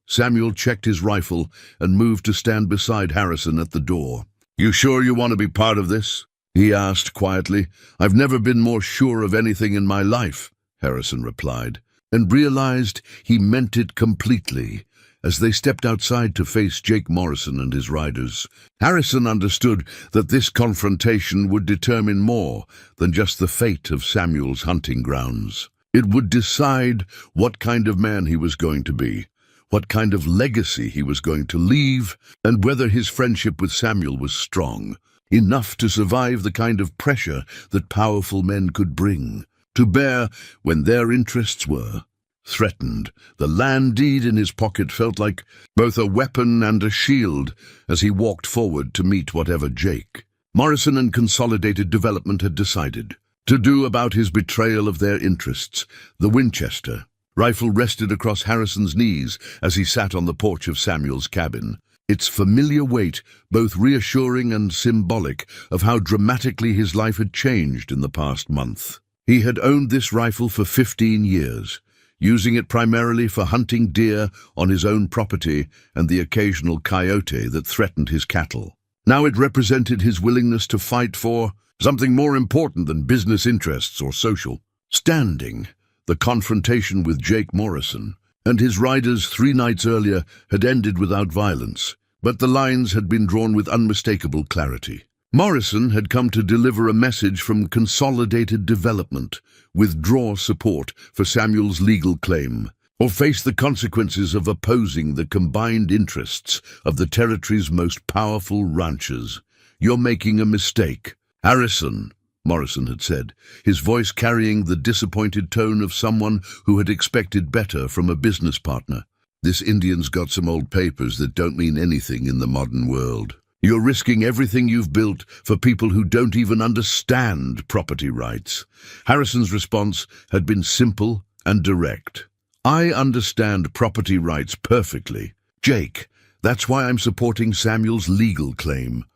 Samuel checked his rifle and moved to stand beside Harrison at the door. "You sure you want to be part of this?" he asked quietly. "I've never been more sure of anything in my life," Harrison replied, and realized he meant it completely. As they stepped outside to face Jake Morrison and his riders, Harrison understood that this confrontation would determine more than just the fate of Samuel's hunting grounds. It would decide what kind of man he was going to be, what kind of legacy he was going to leave, and whether his friendship with Samuel was strong, enough to survive the kind of pressure that powerful men could bring to bear when their interests were threatened. The land deed in his pocket felt like both a weapon and a shield as he walked forward to meet whatever Jake Morrison and Consolidated Development had decided to do about his betrayal of their interests. The Winchester rifle rested across Harrison's knees as he sat on the porch of Samuel's cabin, its familiar weight both reassuring and symbolic of how dramatically his life had changed in the past month. He had owned this rifle for 15 years, using it primarily for hunting deer on his own property and the occasional coyote that threatened his cattle. Now it represented his willingness to fight for something more important than business interests or social standing. The confrontation with Jake Morrison and his riders 3 nights earlier had ended without violence, but the lines had been drawn with unmistakable clarity. Morrison had come to deliver a message from Consolidated Development: withdraw support for Samuel's legal claim, or face the consequences of opposing the combined interests of the territory's most powerful ranchers. "You're making a mistake, Harrison," Morrison had said, his voice carrying the disappointed tone of someone who had expected better from a business partner. "This Indian's got some old papers that don't mean anything in the modern world. You're risking everything you've built for people who don't even understand property rights." Harrison's response had been simple and direct. "I understand property rights perfectly, Jake. That's why I'm supporting Samuel's legal claim."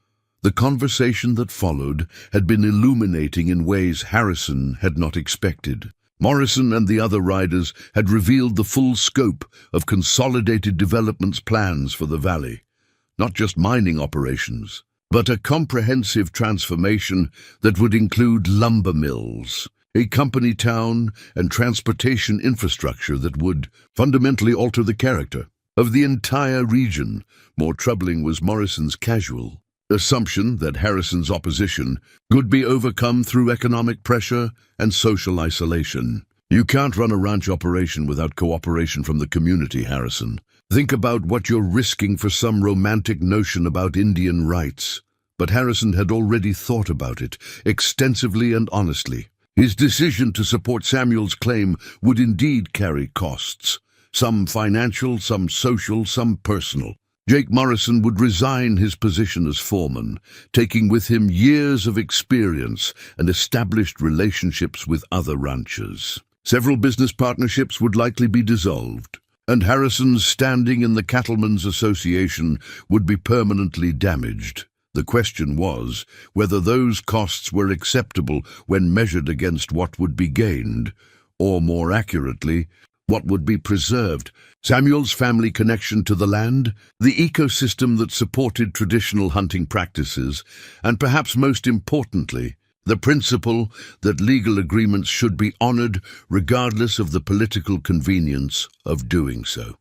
The conversation that followed had been illuminating in ways Harrison had not expected. Morrison and the other riders had revealed the full scope of Consolidated Development's plans for the valley. Not just mining operations, but a comprehensive transformation that would include lumber mills, a company town, and transportation infrastructure that would fundamentally alter the character of the entire region. More troubling was Morrison's casual assumption that Harrison's opposition could be overcome through economic pressure and social isolation. "You can't run a ranch operation without cooperation from the community, Harrison. Think about what you're risking for some romantic notion about Indian rights." But Harrison had already thought about it extensively and honestly. His decision to support Samuel's claim would indeed carry costs, some financial, some social, some personal. Jake Morrison would resign his position as foreman, taking with him years of experience and established relationships with other ranchers. Several business partnerships would likely be dissolved, and Harrison's standing in the Cattlemen's Association would be permanently damaged. The question was whether those costs were acceptable when measured against what would be gained, or more accurately, what would be preserved. Samuel's family connection to the land, the ecosystem that supported traditional hunting practices, and perhaps most importantly, the principle that legal agreements should be honored regardless of the political convenience of doing so.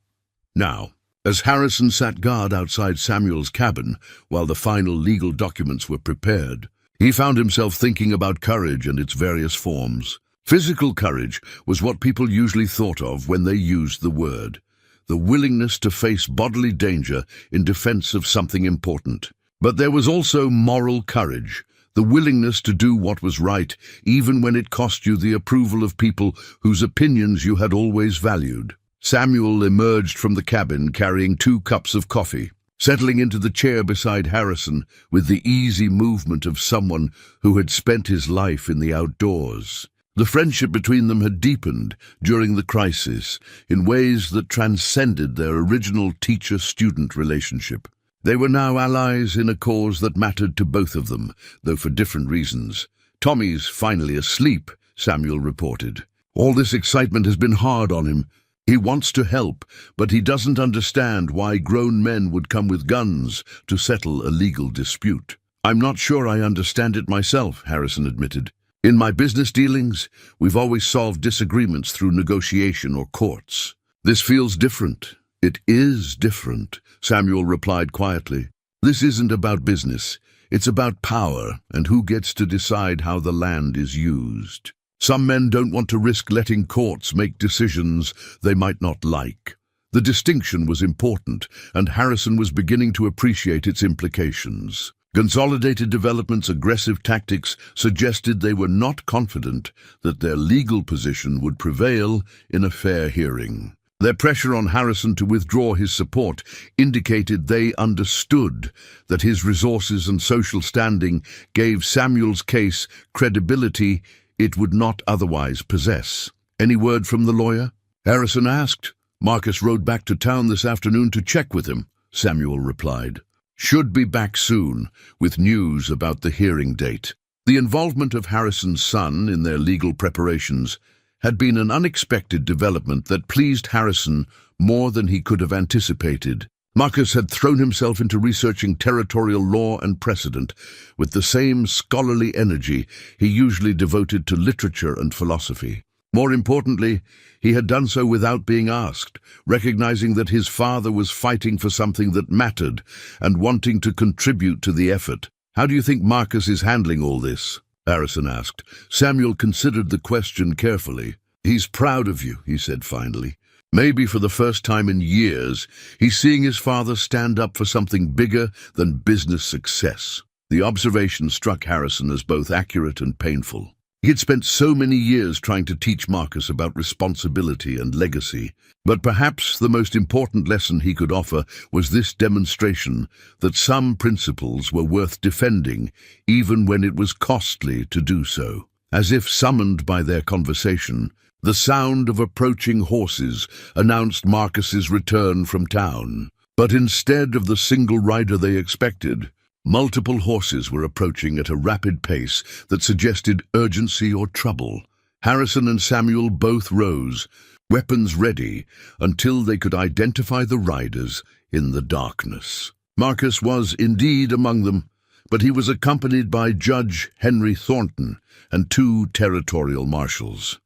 Now, as Harrison sat guard outside Samuel's cabin while the final legal documents were prepared, he found himself thinking about courage and its various forms. Physical courage was what people usually thought of when they used the word. the willingness to face bodily danger in defense of something important. But there was also moral courage, the willingness to do what was right, even when it cost you the approval of people whose opinions you had always valued. Samuel emerged from the cabin carrying 2 cups of coffee, settling into the chair beside Harrison with the easy movement of someone who had spent his life in the outdoors. The friendship between them had deepened during the crisis in ways that transcended their original teacher-student relationship. They were now allies in a cause that mattered to both of them, though for different reasons. "Tommy's finally asleep," Samuel reported. "All this excitement has been hard on him. He wants to help, but he doesn't understand why grown men would come with guns to settle a legal dispute." "I'm not sure I understand it myself," Harrison admitted. "In my business dealings, we've always solved disagreements through negotiation or courts. This feels different." "It is different," Samuel replied quietly. "This isn't about business. It's about power and who gets to decide how the land is used. Some men don't want to risk letting courts make decisions they might not like." The distinction was important, and Harrison was beginning to appreciate its implications. Consolidated Development's aggressive tactics suggested they were not confident that their legal position would prevail in a fair hearing. Their pressure on Harrison to withdraw his support indicated they understood that his resources and social standing gave Samuel's case credibility it would not otherwise possess. "Any word from the lawyer?" Harrison asked. "Marcus rode back to town this afternoon to check with him," Samuel replied. "Should be back soon with news about the hearing date." The involvement of Harrison's son in their legal preparations had been an unexpected development that pleased Harrison more than he could have anticipated. Marcus had thrown himself into researching territorial law and precedent with the same scholarly energy he usually devoted to literature and philosophy. More importantly, he had done so without being asked, recognizing that his father was fighting for something that mattered and wanting to contribute to the effort. "How do you think Marcus is handling all this?" Harrison asked. Samuel considered the question carefully. "He's proud of you," he said finally. Maybe for the first time in years, he's seeing his father stand up for something bigger than business success. The observation struck Harrison as both accurate and painful. He had spent so many years trying to teach Marcus about responsibility and legacy, but perhaps the most important lesson he could offer was this demonstration that some principles were worth defending, even when it was costly to do so. As if summoned by their conversation, the sound of approaching horses announced Marcus's return from town. But instead of the single rider they expected, multiple horses were approaching at a rapid pace that suggested urgency or trouble. Harrison and Samuel both rose, weapons ready, until they could identify the riders in the darkness. Marcus was indeed among them, but he was accompanied by Judge Henry Thornton and 2 territorial marshals.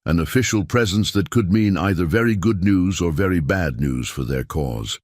An official presence that could mean either very good news or very bad news for their cause.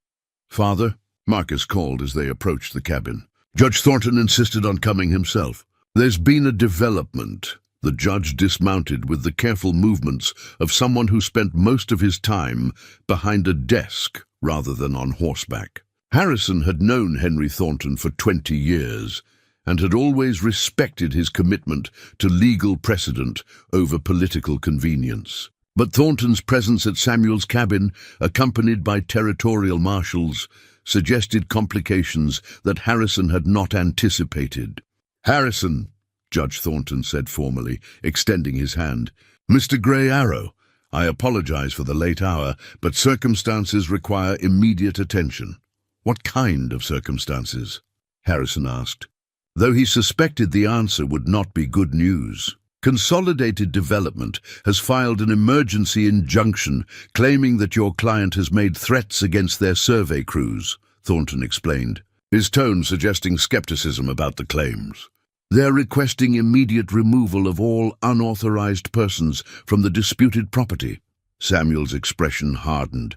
"Father," Marcus called as they approached the cabin. Judge Thornton insisted on coming himself. "There's been a development." The judge dismounted with the careful movements of someone who spent most of his time behind a desk rather than on horseback. Harrison had known Henry Thornton for 20 years and had always respected his commitment to legal precedent over political convenience. But Thornton's presence at Samuel's cabin, accompanied by territorial marshals, suggested complications that Harrison had not anticipated. "Harrison," Judge Thornton said formally, extending his hand. "Mr. Grey Arrow, I apologize for the late hour, but circumstances require immediate attention." "What kind of circumstances?" Harrison asked, though he suspected the answer would not be good news. "Consolidated Development has filed an emergency injunction claiming that your client has made threats against their survey crews," Thornton explained, his tone suggesting skepticism about the claims. "They're requesting immediate removal of all unauthorized persons from the disputed property." Samuel's expression hardened.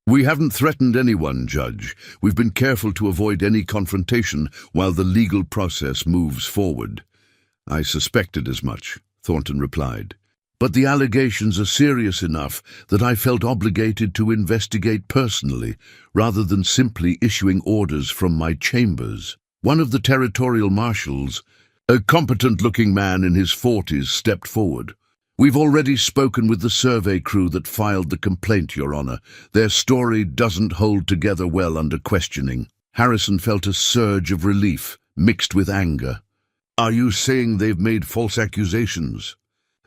"We haven't threatened anyone, Judge. We've been careful to avoid any confrontation while the legal process moves forward." "I suspected as much," Thornton replied. but the allegations are serious enough that I felt obligated to investigate personally, rather than simply issuing orders from my chambers. One of the territorial marshals, a competent-looking man in his 40s, stepped forward. We've already spoken with the survey crew that filed the complaint, Your Honor. Their story doesn't hold together well under questioning. Harrison felt a surge of relief, mixed with anger. Are you saying they've made false accusations?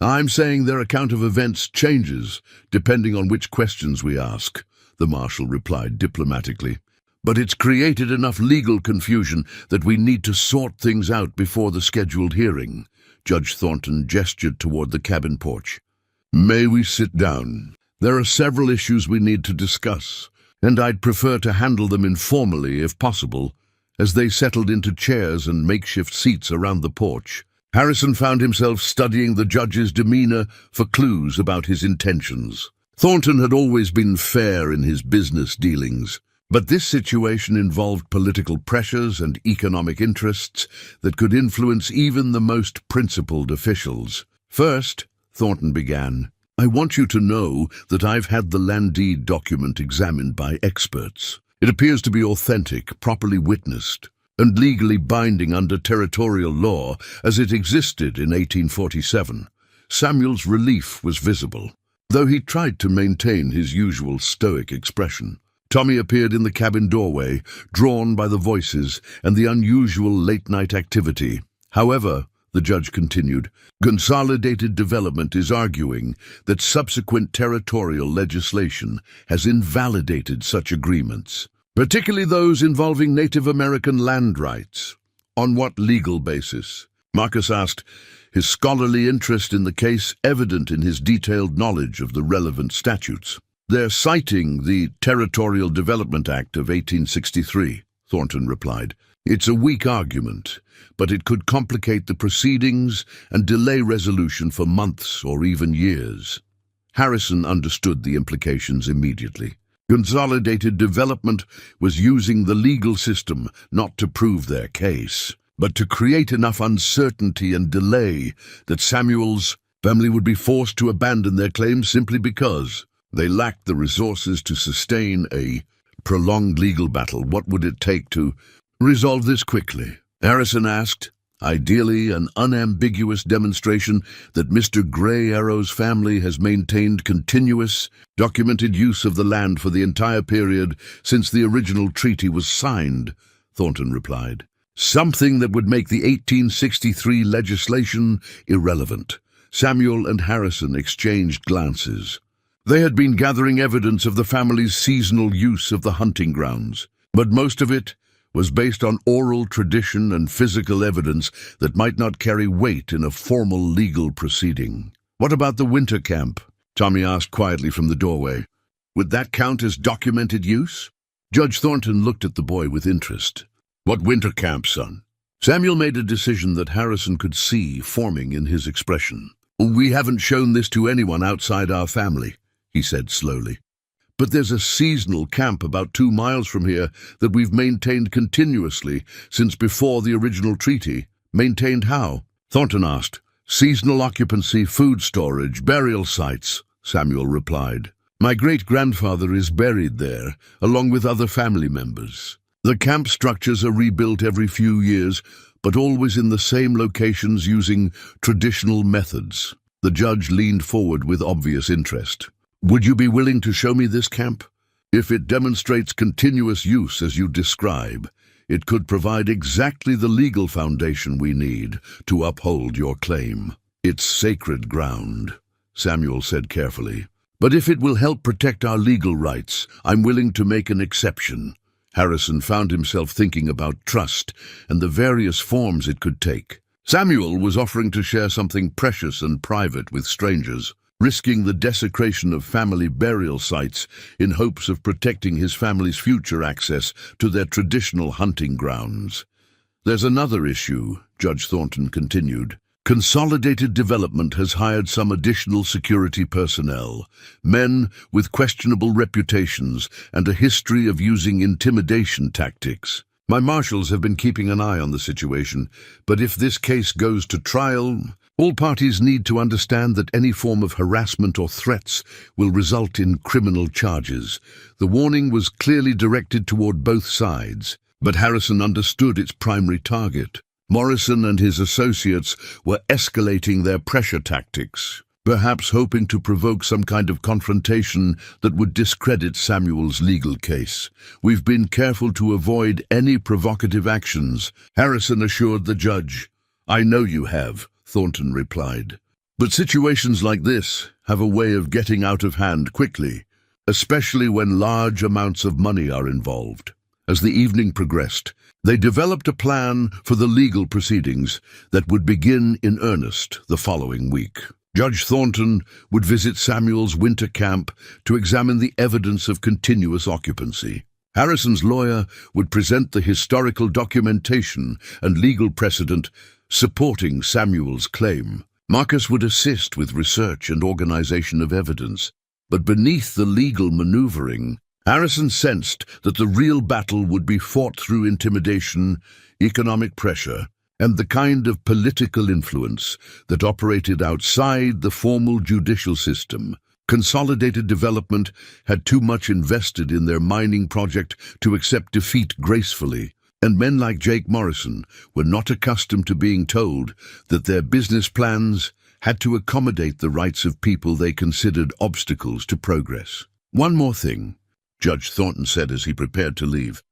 I'm saying their account of events changes, depending on which questions we ask, the marshal replied diplomatically. But it's created enough legal confusion that we need to sort things out before the scheduled hearing. Judge Thornton gestured toward the cabin porch. May we sit down? There are several issues we need to discuss, and I'd prefer to handle them informally if possible. As they settled into chairs and makeshift seats around the porch, Harrison found himself studying the judge's demeanor for clues about his intentions. Thornton had always been fair in his business dealings, but this situation involved political pressures and economic interests that could influence even the most principled officials. First, Thornton began, I want you to know that I've had the land deed document examined by experts. It appears to be authentic, properly witnessed, and legally binding under territorial law as it existed in 1847. Samuel's relief was visible, though he tried to maintain his usual stoic expression. Tommy appeared in the cabin doorway, drawn by the voices and the unusual late-night activity. However, the judge continued, Consolidated Development is arguing that subsequent territorial legislation has invalidated such agreements, particularly those involving Native American land rights. On what legal basis? Marcus asked, his scholarly interest in the case evident in his detailed knowledge of the relevant statutes. They're citing the Territorial Development Act of 1863, Thornton replied. It's a weak argument, but it could complicate the proceedings and delay resolution for months or even years. Harrison understood the implications immediately. Consolidated Development was using the legal system not to prove their case, but to create enough uncertainty and delay that Samuel's family would be forced to abandon their claims simply because they lacked the resources to sustain a prolonged legal battle. What would it take to resolve this quickly? Harrison asked. Ideally, an unambiguous demonstration that Mr. Gray Arrow's family has maintained continuous, documented use of the land for the entire period since the original treaty was signed, Thornton replied. Something that would make the 1863 legislation irrelevant. Samuel and Harrison exchanged glances. They had been gathering evidence of the family's seasonal use of the hunting grounds, but most of it was based on oral tradition and physical evidence that might not carry weight in a formal legal proceeding. What about the winter camp? Tommy asked quietly from the doorway. Would that count as documented use? Judge Thornton looked at the boy with interest. What winter camp, son? Samuel made a decision that Harrison could see forming in his expression. We haven't shown this to anyone outside our family, he said slowly. But there's a seasonal camp about 2 miles from here that we've maintained continuously since before the original treaty. Maintained how? Thornton asked. Seasonal occupancy, food storage, burial sites, Samuel replied. My great-grandfather is buried there, along with other family members. The camp structures are rebuilt every few years, but always in the same locations using traditional methods. The judge leaned forward with obvious interest. Would you be willing to show me this camp? If it demonstrates continuous use as you describe, it could provide exactly the legal foundation we need to uphold your claim. It's sacred ground, Samuel said carefully. But if it will help protect our legal rights, I'm willing to make an exception. Harrison found himself thinking about trust and the various forms it could take. Samuel was offering to share something precious and private with strangers, risking the desecration of family burial sites in hopes of protecting his family's future access to their traditional hunting grounds. There's another issue, Judge Thornton continued. Consolidated Development has hired some additional security personnel, men with questionable reputations and a history of using intimidation tactics. My marshals have been keeping an eye on the situation, but if this case goes to trial, All parties need to understand that any form of harassment or threats will result in criminal charges. The warning was clearly directed toward both sides, but Harrison understood its primary target. Morrison and his associates were escalating their pressure tactics, perhaps hoping to provoke some kind of confrontation that would discredit Samuel's legal case. "We've been careful to avoid any provocative actions," Harrison assured the judge. "I know you have," Thornton replied. "But situations like this have a way of getting out of hand quickly, especially when large amounts of money are involved." As the evening progressed, they developed a plan for the legal proceedings that would begin in earnest the following week. Judge Thornton would visit Samuel's winter camp to examine the evidence of continuous occupancy. Harrison's lawyer would present the historical documentation and legal precedent supporting Samuel's claim. Marcus would assist with research and organization of evidence. But beneath the legal maneuvering, Harrison sensed that the real battle would be fought through intimidation, economic pressure, and the kind of political influence that operated outside the formal judicial system. Consolidated Development had too much invested in their mining project to accept defeat gracefully, and men like Jake Morrison were not accustomed to being told that their business plans had to accommodate the rights of people they considered obstacles to progress. "One more thing," Judge Thornton said as he prepared to leave.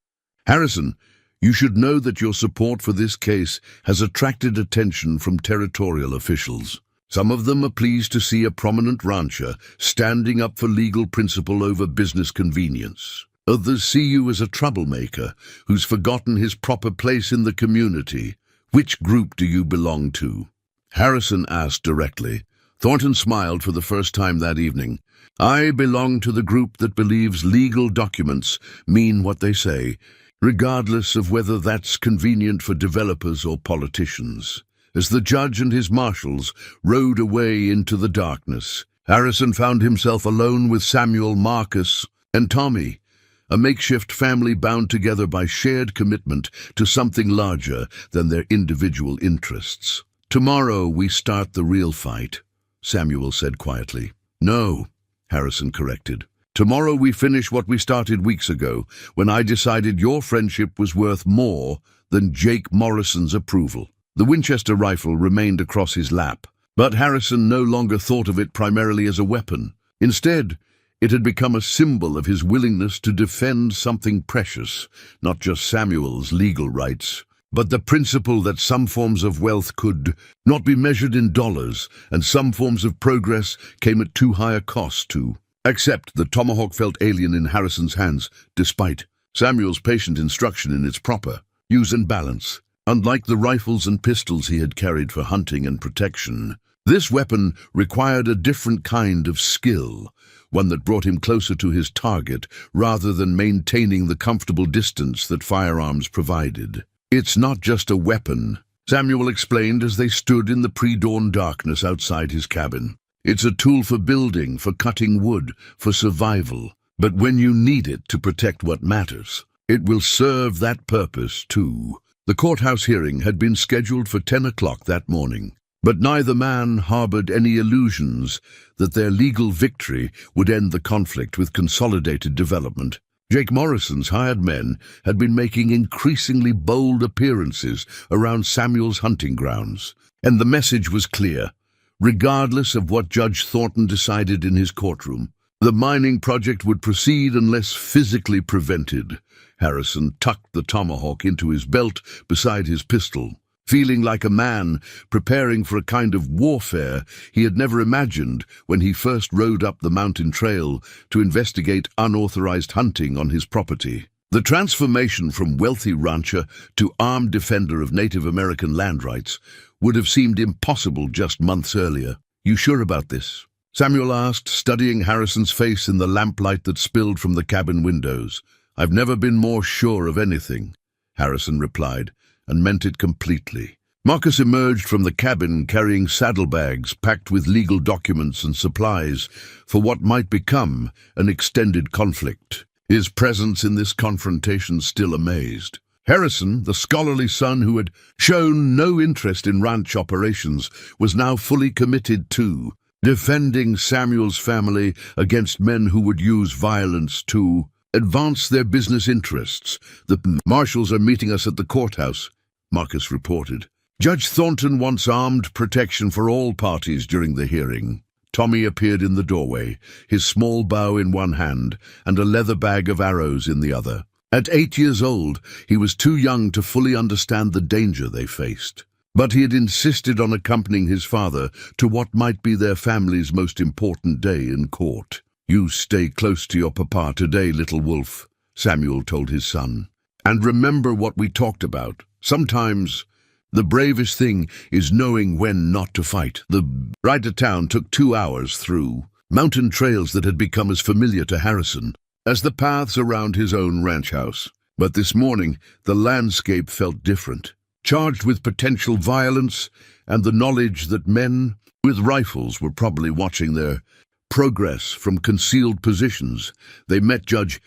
"Harrison, you should know that your support for this case has attracted attention from territorial officials. Some of them are pleased to see a prominent rancher standing up for legal principle over business convenience. Others see you as a troublemaker who's forgotten his proper place in the community. Which group do you belong to?" Harrison asked directly. Thornton smiled for the first time that evening. "I belong to the group that believes legal documents mean what they say, regardless of whether that's convenient for developers or politicians." As the judge and his marshals rode away into the darkness, Harrison found himself alone with Samuel, Marcus, and Tommy, a makeshift family bound together by shared commitment to something larger than their individual interests. "Tomorrow we start the real fight," Samuel said quietly. "No," Harrison corrected. "Tomorrow we finish what we started weeks ago, when I decided your friendship was worth more than Jake Morrison's approval." The Winchester rifle remained across his lap, but Harrison no longer thought of it primarily as a weapon. Instead, it had become a symbol of his willingness to defend something precious, not just Samuel's legal rights, but the principle that some forms of wealth could not be measured in dollars, and some forms of progress came at too high a cost to accept. The tomahawk felt alien in Harrison's hands, despite Samuel's patient instruction in its proper use and balance. Unlike the rifles and pistols he had carried for hunting and protection, this weapon required a different kind of skill, one that brought him closer to his target rather than maintaining the comfortable distance that firearms provided. "It's not just a weapon," Samuel explained as they stood in the pre-dawn darkness outside his cabin. "It's a tool for building, for cutting wood, for survival. But when you need it to protect what matters, it will serve that purpose too." The courthouse hearing had been scheduled for 10 o'clock that morning, but neither man harbored any illusions that their legal victory would end the conflict with Consolidated Development. Jake Morrison's hired men had been making increasingly bold appearances around Samuel's hunting grounds, and the message was clear. Regardless of what Judge Thornton decided in his courtroom, the mining project would proceed unless physically prevented. Harrison tucked the tomahawk into his belt beside his pistol, feeling like a man preparing for a kind of warfare he had never imagined when he first rode up the mountain trail to investigate unauthorized hunting on his property. The transformation from wealthy rancher to armed defender of Native American land rights would have seemed impossible just months earlier. "You sure about this?" Samuel asked, studying Harrison's face in the lamplight that spilled from the cabin windows. "I've never been more sure of anything," Harrison replied, and meant it completely. Marcus emerged from the cabin carrying saddlebags packed with legal documents and supplies for what might become an extended conflict. His presence in this confrontation still amazed. Harrison, the scholarly son who had shown no interest in ranch operations, was now fully committed to defending Samuel's family against men who would use violence to advance their business interests. "The marshals are meeting us at the courthouse," Marcus reported. "Judge Thornton wants armed protection for all parties during the hearing." Tommy appeared in the doorway, his small bow in one hand and a leather bag of arrows in the other. At 8 years old, he was too young to fully understand the danger they faced. But he had insisted on accompanying his father to what might be their family's most important day in court. "You stay close to your papa today, little wolf," Samuel told his son. "And remember what we talked about. Sometimes the bravest thing is knowing when not to fight." The ride to town took 2 hours through mountain trails that had become as familiar to Harrison as the paths around his own ranch house. But this morning, the landscape felt different, charged with potential violence and the knowledge that men with rifles were probably watching their progress from concealed positions. They met Judge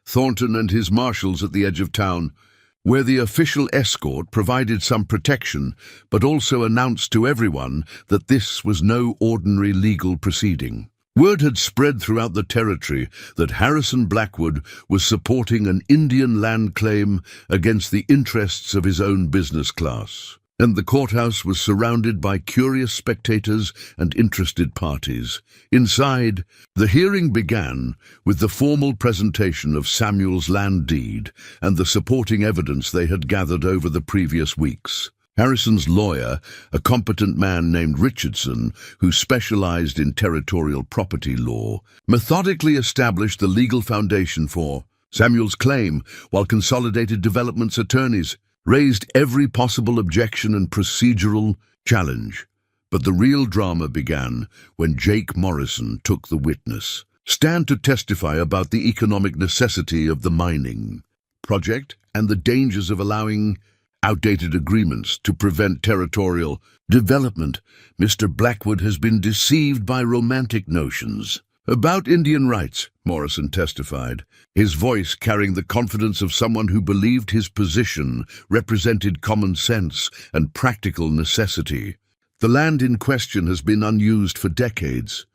Thornton and his marshals at the edge of town, where the official escort provided some protection, but also announced to everyone that this was no ordinary legal proceeding. Word had spread throughout the territory that Harrison Blackwood was supporting an Indian land claim against the interests of his own business class, and the courthouse was surrounded by curious spectators and interested parties. Inside, the hearing began with the formal presentation of Samuel's land deed and the supporting evidence they had gathered over the previous weeks. Harrison's lawyer, a competent man named Richardson, who specialized in territorial property law, methodically established the legal foundation for Samuel's claim, while Consolidated Development's attorneys raised every possible objection and procedural challenge. But the real drama began when Jake Morrison took the witness stand to testify about the economic necessity of the mining project and the dangers of allowing outdated agreements to prevent territorial development. "Mr. Blackwood has been deceived by romantic notions about Indian rights," Morrison testified, his voice carrying the confidence of someone who believed his position represented common sense and practical necessity. "The land in question has been unused for decades,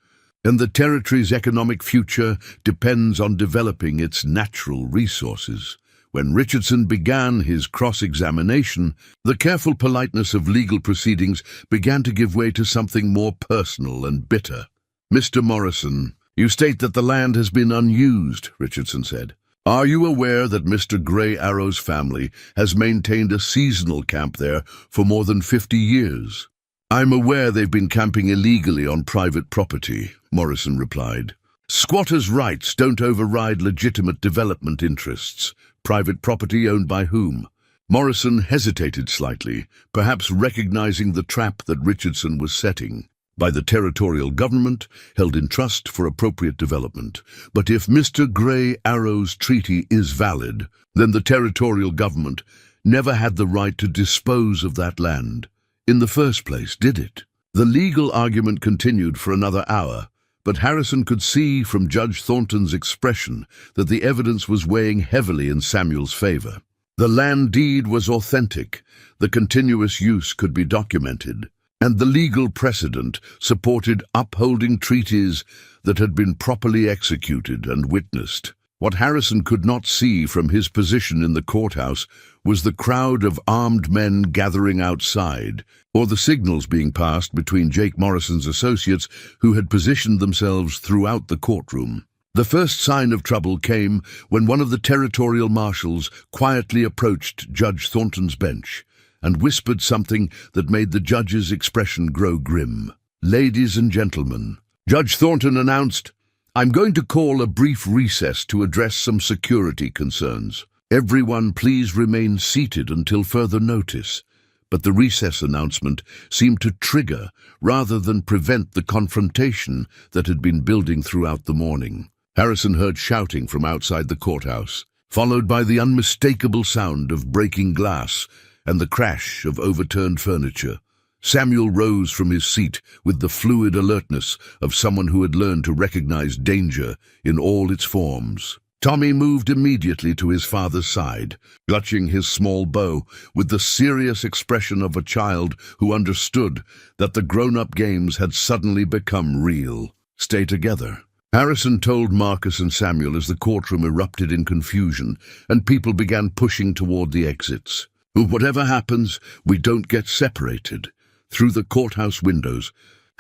and the territory's economic future depends on developing its natural resources." When Richardson began his cross-examination, the careful politeness of legal proceedings began to give way to something more personal and bitter. "Mr. Morrison, you state that the land has been unused," Richardson said. "Are you aware that Mr. Gray Arrow's family has maintained a seasonal camp there for more than 50 years? "I'm aware they've been camping illegally on private property," Morrison replied. "Squatters' rights don't override legitimate development interests. Private property owned by whom?" Morrison hesitated slightly, perhaps recognizing the trap that Richardson was setting. "By the territorial government, held in trust for appropriate development. But if Mr. Gray Arrow's treaty is valid, then the territorial government never had the right to dispose of that land in the first place, did it?" The legal argument continued for another hour, but Harrison could see from Judge Thornton's expression that the evidence was weighing heavily in Samuel's favor. The land deed was authentic, the continuous use could be documented, and the legal precedent supported upholding treaties that had been properly executed and witnessed. What Harrison could not see from his position in the courthouse was the crowd of armed men gathering outside, or the signals being passed between Jake Morrison's associates who had positioned themselves throughout the courtroom. The first sign of trouble came when one of the territorial marshals quietly approached Judge Thornton's bench and whispered something that made the judge's expression grow grim. "Ladies and gentlemen," Judge Thornton announced, "I'm going to call a brief recess to address some security concerns. Everyone please remain seated until further notice." But the recess announcement seemed to trigger rather than prevent the confrontation that had been building throughout the morning. Harrison heard shouting from outside the courthouse, followed by the unmistakable sound of breaking glass and the crash of overturned furniture. Samuel rose from his seat with the fluid alertness of someone who had learned to recognize danger in all its forms. Tommy moved immediately to his father's side, clutching his small bow with the serious expression of a child who understood that the grown-up games had suddenly become real. "Stay together," Harrison told Marcus and Samuel as the courtroom erupted in confusion and people began pushing toward the exits. "Whatever happens, we don't get separated." Through the courthouse windows,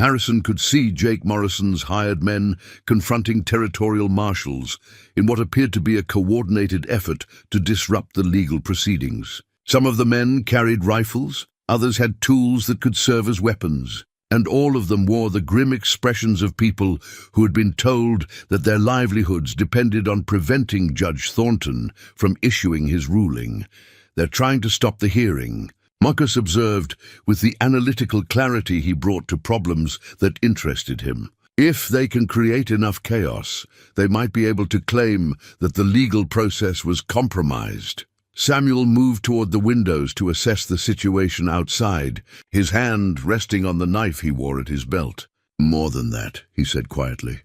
Harrison could see Jake Morrison's hired men confronting territorial marshals in what appeared to be a coordinated effort to disrupt the legal proceedings. Some of the men carried rifles, others had tools that could serve as weapons, and all of them wore the grim expressions of people who had been told that their livelihoods depended on preventing Judge Thornton from issuing his ruling. "They're trying to stop the hearing," Marcus observed with the analytical clarity he brought to problems that interested him. "If they can create enough chaos, they might be able to claim that the legal process was compromised." Samuel moved toward the windows to assess the situation outside, his hand resting on the knife he wore at his belt. "More than that," he said quietly.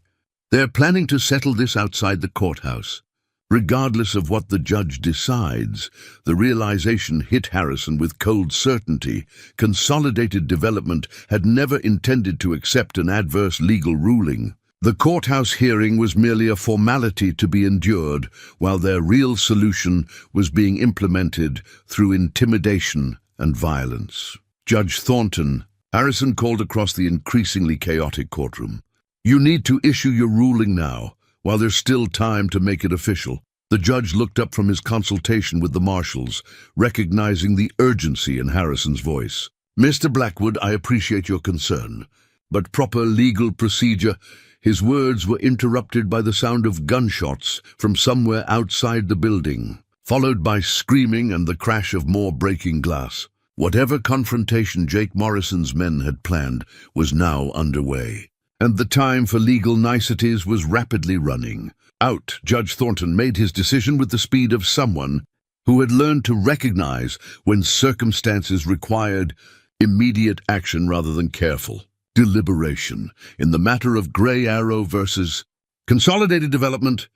"They're planning to settle this outside the courthouse. Regardless of what the judge decides," the realization hit Harrison with cold certainty. Consolidated Development had never intended to accept an adverse legal ruling. The courthouse hearing was merely a formality to be endured, while their real solution was being implemented through intimidation and violence. "Judge Thornton," Harrison called across the increasingly chaotic courtroom, "you need to issue your ruling now, while there's still time to make it official." The judge looked up from his consultation with the marshals, recognizing the urgency in Harrison's voice. "Mr. Blackwood, I appreciate your concern, but proper legal procedure—" His words were interrupted by the sound of gunshots from somewhere outside the building, followed by screaming and the crash of more breaking glass. Whatever confrontation Jake Morrison's men had planned was now underway, and the time for legal niceties was rapidly running out. Judge Thornton made his decision with the speed of someone who had learned to recognize when circumstances required immediate action rather than careful deliberation. "In the matter of Gray Arrow versus Consolidated Development,"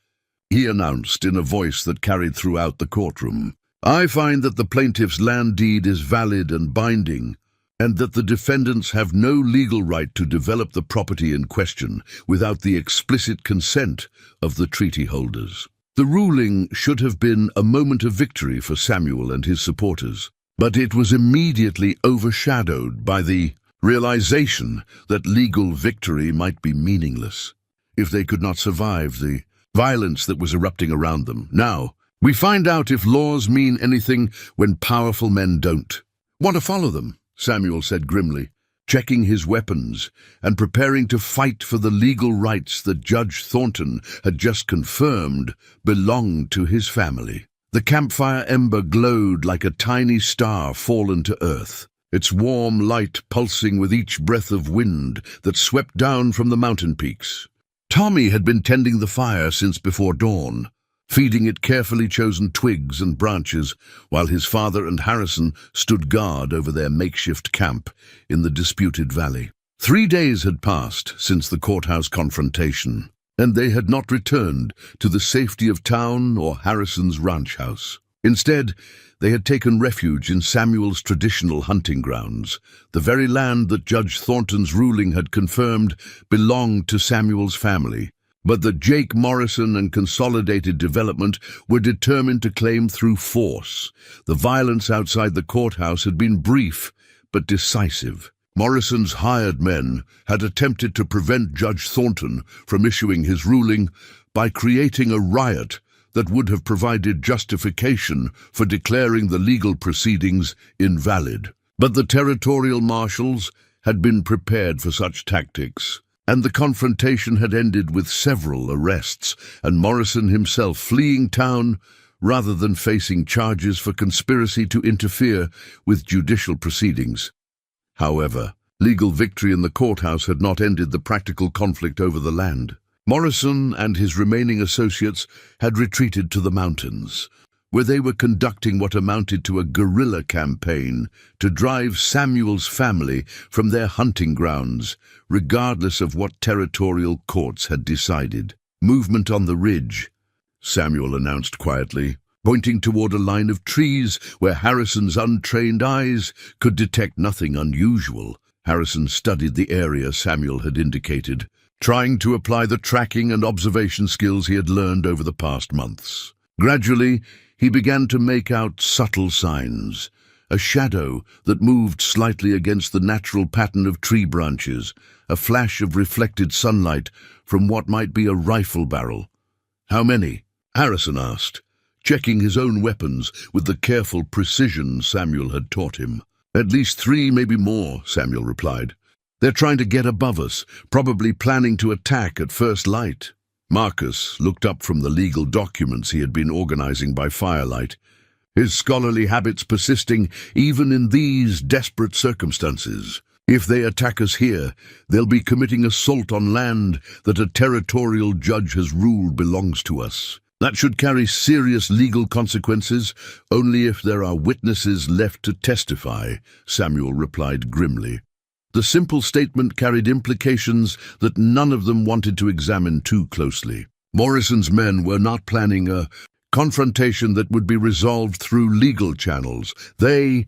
he announced in a voice that carried throughout the courtroom, "I find that the plaintiff's land deed is valid and binding, and that the defendants have no legal right to develop the property in question without the explicit consent of the treaty holders." The ruling should have been a moment of victory for Samuel and his supporters, but it was immediately overshadowed by the realization that legal victory might be meaningless if they could not survive the violence that was erupting around them. "Now, we find out if laws mean anything when powerful men don't want to follow them," Samuel said grimly, checking his weapons and preparing to fight for the legal rights that Judge Thornton had just confirmed belonged to his family. The campfire ember glowed like a tiny star fallen to earth, its warm light pulsing with each breath of wind that swept down from the mountain peaks. Tommy had been tending the fire since before dawn, feeding it carefully chosen twigs and branches, while his father and Harrison stood guard over their makeshift camp in the disputed valley. 3 days had passed since the courthouse confrontation, and they had not returned to the safety of town or Harrison's ranch house. Instead, they had taken refuge in Samuel's traditional hunting grounds, the very land that Judge Thornton's ruling had confirmed belonged to Samuel's family, but that Jake Morrison and Consolidated Development were determined to claim through force. The violence outside the courthouse had been brief but decisive. Morrison's hired men had attempted to prevent Judge Thornton from issuing his ruling by creating a riot that would have provided justification for declaring the legal proceedings invalid. But the territorial marshals had been prepared for such tactics, and the confrontation had ended with several arrests and Morrison himself fleeing town rather than facing charges for conspiracy to interfere with judicial proceedings. However, legal victory in the courthouse had not ended the practical conflict over the land. Morrison and his remaining associates had retreated to the mountains, where they were conducting what amounted to a guerrilla campaign to drive Samuel's family from their hunting grounds, regardless of what territorial courts had decided. Movement on the ridge, Samuel announced quietly, pointing toward a line of trees where Harrison's untrained eyes could detect nothing unusual. Harrison studied the area Samuel had indicated, trying to apply the tracking and observation skills he had learned over the past months. Gradually, he began to make out subtle signs, a shadow that moved slightly against the natural pattern of tree branches, a flash of reflected sunlight from what might be a rifle barrel. "How many?" Harrison asked, checking his own weapons with the careful precision Samuel had taught him. "At least 3, maybe more," Samuel replied. "They're trying to get above us, probably planning to attack at first light." Marcus looked up from the legal documents he had been organizing by firelight, his scholarly habits persisting even in these desperate circumstances. "If they attack us here, they'll be committing assault on land that a territorial judge has ruled belongs to us. That should carry serious legal consequences, only if there are witnesses left to testify," Samuel replied grimly. The simple statement carried implications that none of them wanted to examine too closely. Morrison's men were not planning a confrontation that would be resolved through legal channels. They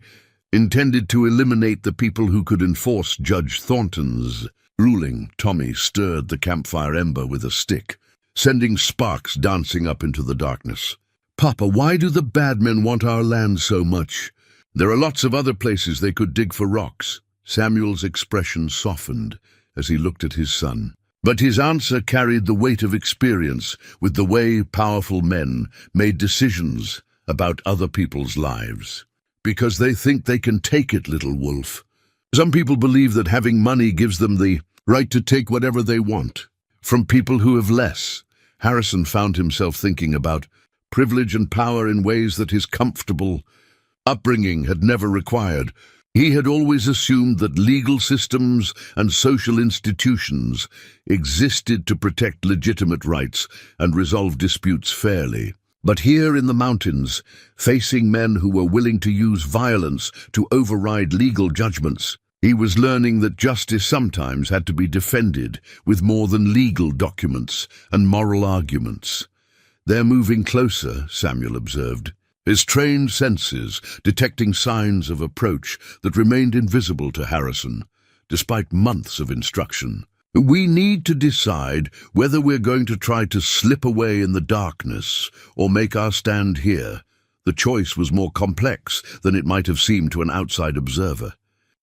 intended to eliminate the people who could enforce Judge Thornton's ruling. Tommy stirred the campfire ember with a stick, sending sparks dancing up into the darkness. "Papa, why do the bad men want our land so much? There are lots of other places they could dig for rocks." Samuel's expression softened as he looked at his son, but his answer carried the weight of experience with the way powerful men made decisions about other people's lives. "Because they think they can take it, little wolf. Some people believe that having money gives them the right to take whatever they want from people who have less." Harrison found himself thinking about privilege and power in ways that his comfortable upbringing had never required. He had always assumed that legal systems and social institutions existed to protect legitimate rights and resolve disputes fairly. But here in the mountains, facing men who were willing to use violence to override legal judgments, he was learning that justice sometimes had to be defended with more than legal documents and moral arguments. "They're moving closer," Samuel observed, his trained senses detecting signs of approach that remained invisible to Harrison, despite months of instruction. "We need to decide whether we're going to try to slip away in the darkness or make our stand here." The choice was more complex than it might have seemed to an outside observer.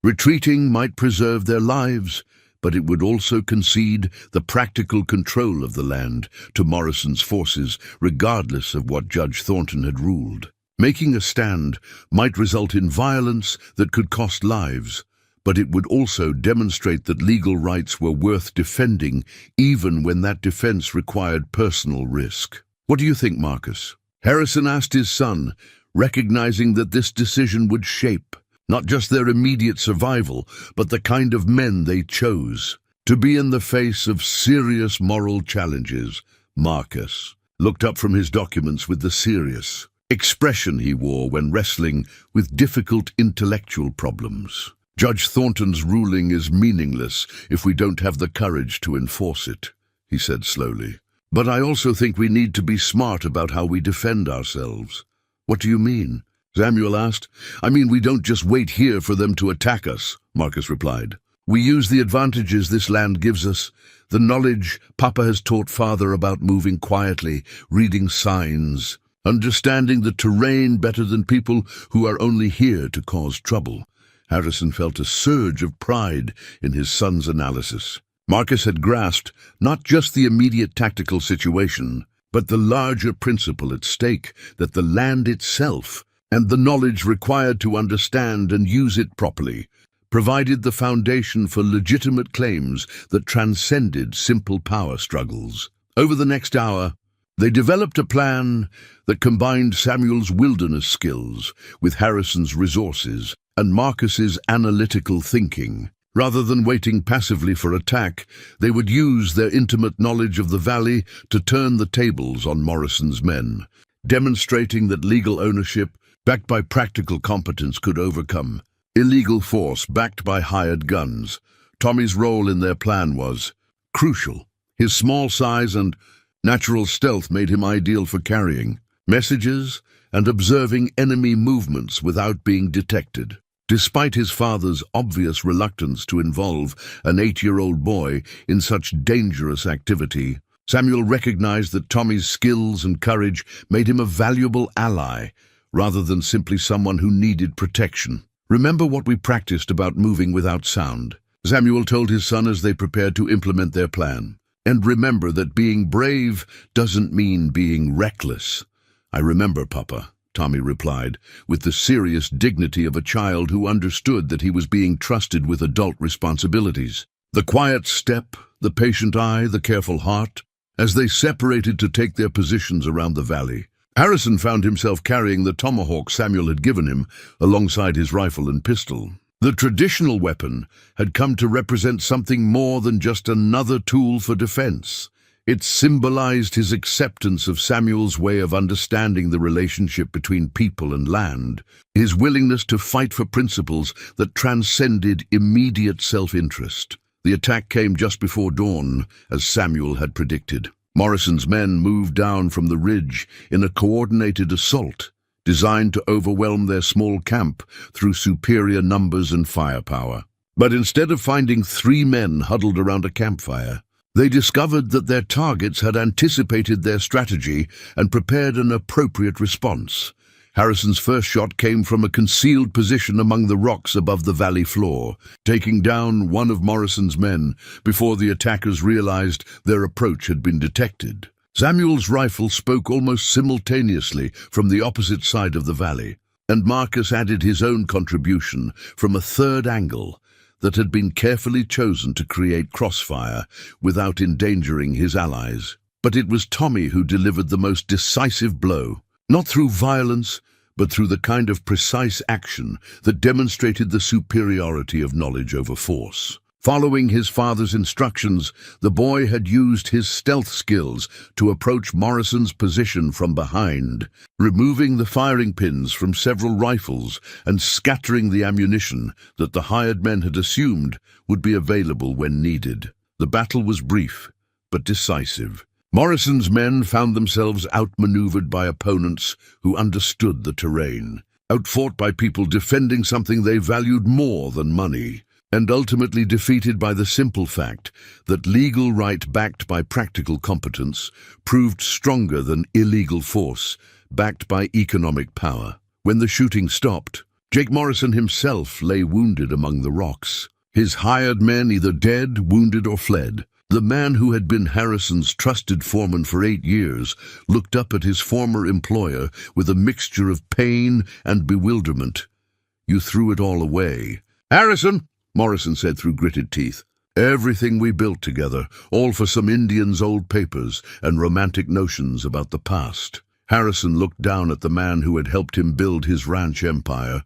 Retreating might preserve their lives, but it would also concede the practical control of the land to Morrison's forces, regardless of what Judge Thornton had ruled. Making a stand might result in violence that could cost lives, but it would also demonstrate that legal rights were worth defending, even when that defense required personal risk. "What do you think, Marcus?" Harrison asked his son, recognizing that this decision would shape not just their immediate survival, but the kind of men they chose. To be in the face of serious moral challenges, Marcus looked up from his documents with the serious expression he wore when wrestling with difficult intellectual problems. "Judge Thornton's ruling is meaningless if we don't have the courage to enforce it," he said slowly. "But I also think we need to be smart about how we defend ourselves." "What do you mean?" Samuel asked. "I mean, we don't just wait here for them to attack us," Marcus replied. "We use the advantages this land gives us, the knowledge Papa has taught Father about moving quietly, reading signs, understanding the terrain better than people who are only here to cause trouble." Harrison felt a surge of pride in his son's analysis. Marcus had grasped not just the immediate tactical situation, but the larger principle at stake, that the land itself and the knowledge required to understand and use it properly provided the foundation for legitimate claims that transcended simple power struggles. Over the next hour, they developed a plan that combined Samuel's wilderness skills with Harrison's resources and Marcus's analytical thinking. Rather than waiting passively for attack, they would use their intimate knowledge of the valley to turn the tables on Morrison's men, demonstrating that legal ownership backed by practical competence could overcome illegal force backed by hired guns. Tommy's role in their plan was crucial. His small size and Natural stealth made him ideal for carrying messages and observing enemy movements without being detected. Despite his father's obvious reluctance to involve an 8-year-old boy in such dangerous activity, Samuel recognized that Tommy's skills and courage made him a valuable ally, rather than simply someone who needed protection. "Remember what we practiced about moving without sound," Samuel told his son as they prepared to implement their plan. "And remember that being brave doesn't mean being reckless." "I remember, Papa," Tommy replied, with the serious dignity of a child who understood that he was being trusted with adult responsibilities. The quiet step, the patient eye, the careful heart. As they separated to take their positions around the valley, Harrison found himself carrying the tomahawk Samuel had given him alongside his rifle and pistol. The traditional weapon had come to represent something more than just another tool for defense. It symbolized his acceptance of Samuel's way of understanding the relationship between people and land, his willingness to fight for principles that transcended immediate self-interest. The attack came just before dawn, as Samuel had predicted. Morrison's men moved down from the ridge in a coordinated assault, designed to overwhelm their small camp through superior numbers and firepower. But instead of finding 3 men huddled around a campfire, they discovered that their targets had anticipated their strategy and prepared an appropriate response. Harrison's first shot came from a concealed position among the rocks above the valley floor, taking down one of Morrison's men before the attackers realized their approach had been detected. Samuel's rifle spoke almost simultaneously from the opposite side of the valley, and Marcus added his own contribution from a third angle that had been carefully chosen to create crossfire without endangering his allies. But it was Tommy who delivered the most decisive blow, not through violence, but through the kind of precise action that demonstrated the superiority of knowledge over force. Following his father's instructions, the boy had used his stealth skills to approach Morrison's position from behind, removing the firing pins from several rifles and scattering the ammunition that the hired men had assumed would be available when needed. The battle was brief, but decisive. Morrison's men found themselves outmaneuvered by opponents who understood the terrain, outfought by people defending something they valued more than money, and ultimately defeated by the simple fact that legal right backed by practical competence proved stronger than illegal force backed by economic power. When the shooting stopped, Jake Morrison himself lay wounded among the rocks, his hired men either dead, wounded, or fled. The man who had been Harrison's trusted foreman for 8 years looked up at his former employer with a mixture of pain and bewilderment. "You threw it all away." "Harrison," Morrison said through gritted teeth, "everything we built together, all for some Indian's old papers and romantic notions about the past." Harrison looked down at the man who had helped him build his ranch empire,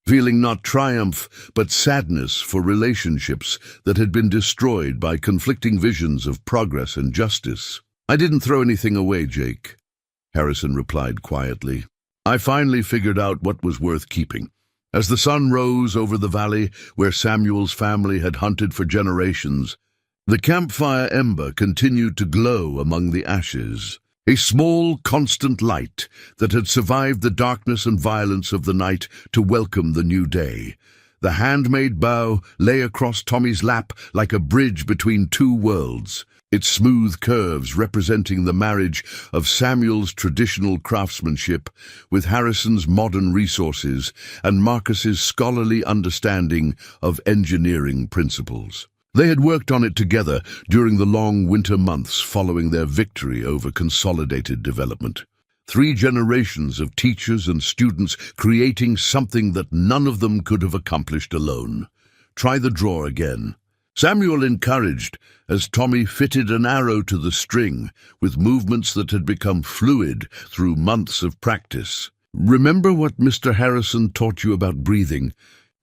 feeling not triumph but sadness for relationships that had been destroyed by conflicting visions of progress and justice. "I didn't throw anything away, Jake," Harrison replied quietly. "I finally figured out what was worth keeping." As the sun rose over the valley where Samuel's family had hunted for generations, the campfire ember continued to glow among the ashes, a small, constant light that had survived the darkness and violence of the night to welcome the new day. The handmade bow lay across Tommy's lap like a bridge between 2 worlds, its smooth curves representing the marriage of Samuel's traditional craftsmanship with Harrison's modern resources and Marcus's scholarly understanding of engineering principles. They had worked on it together during the long winter months following their victory over consolidated development. 3 generations of teachers and students creating something that none of them could have accomplished alone. "Try the draw again," Samuel encouraged as Tommy fitted an arrow to the string with movements that had become fluid through months of practice. "Remember what Mr. Harrison taught you about breathing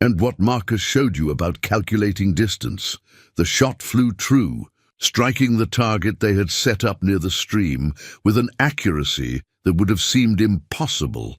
and what Marcus showed you about calculating distance." The shot flew true, striking the target they had set up near the stream with an accuracy that would have seemed impossible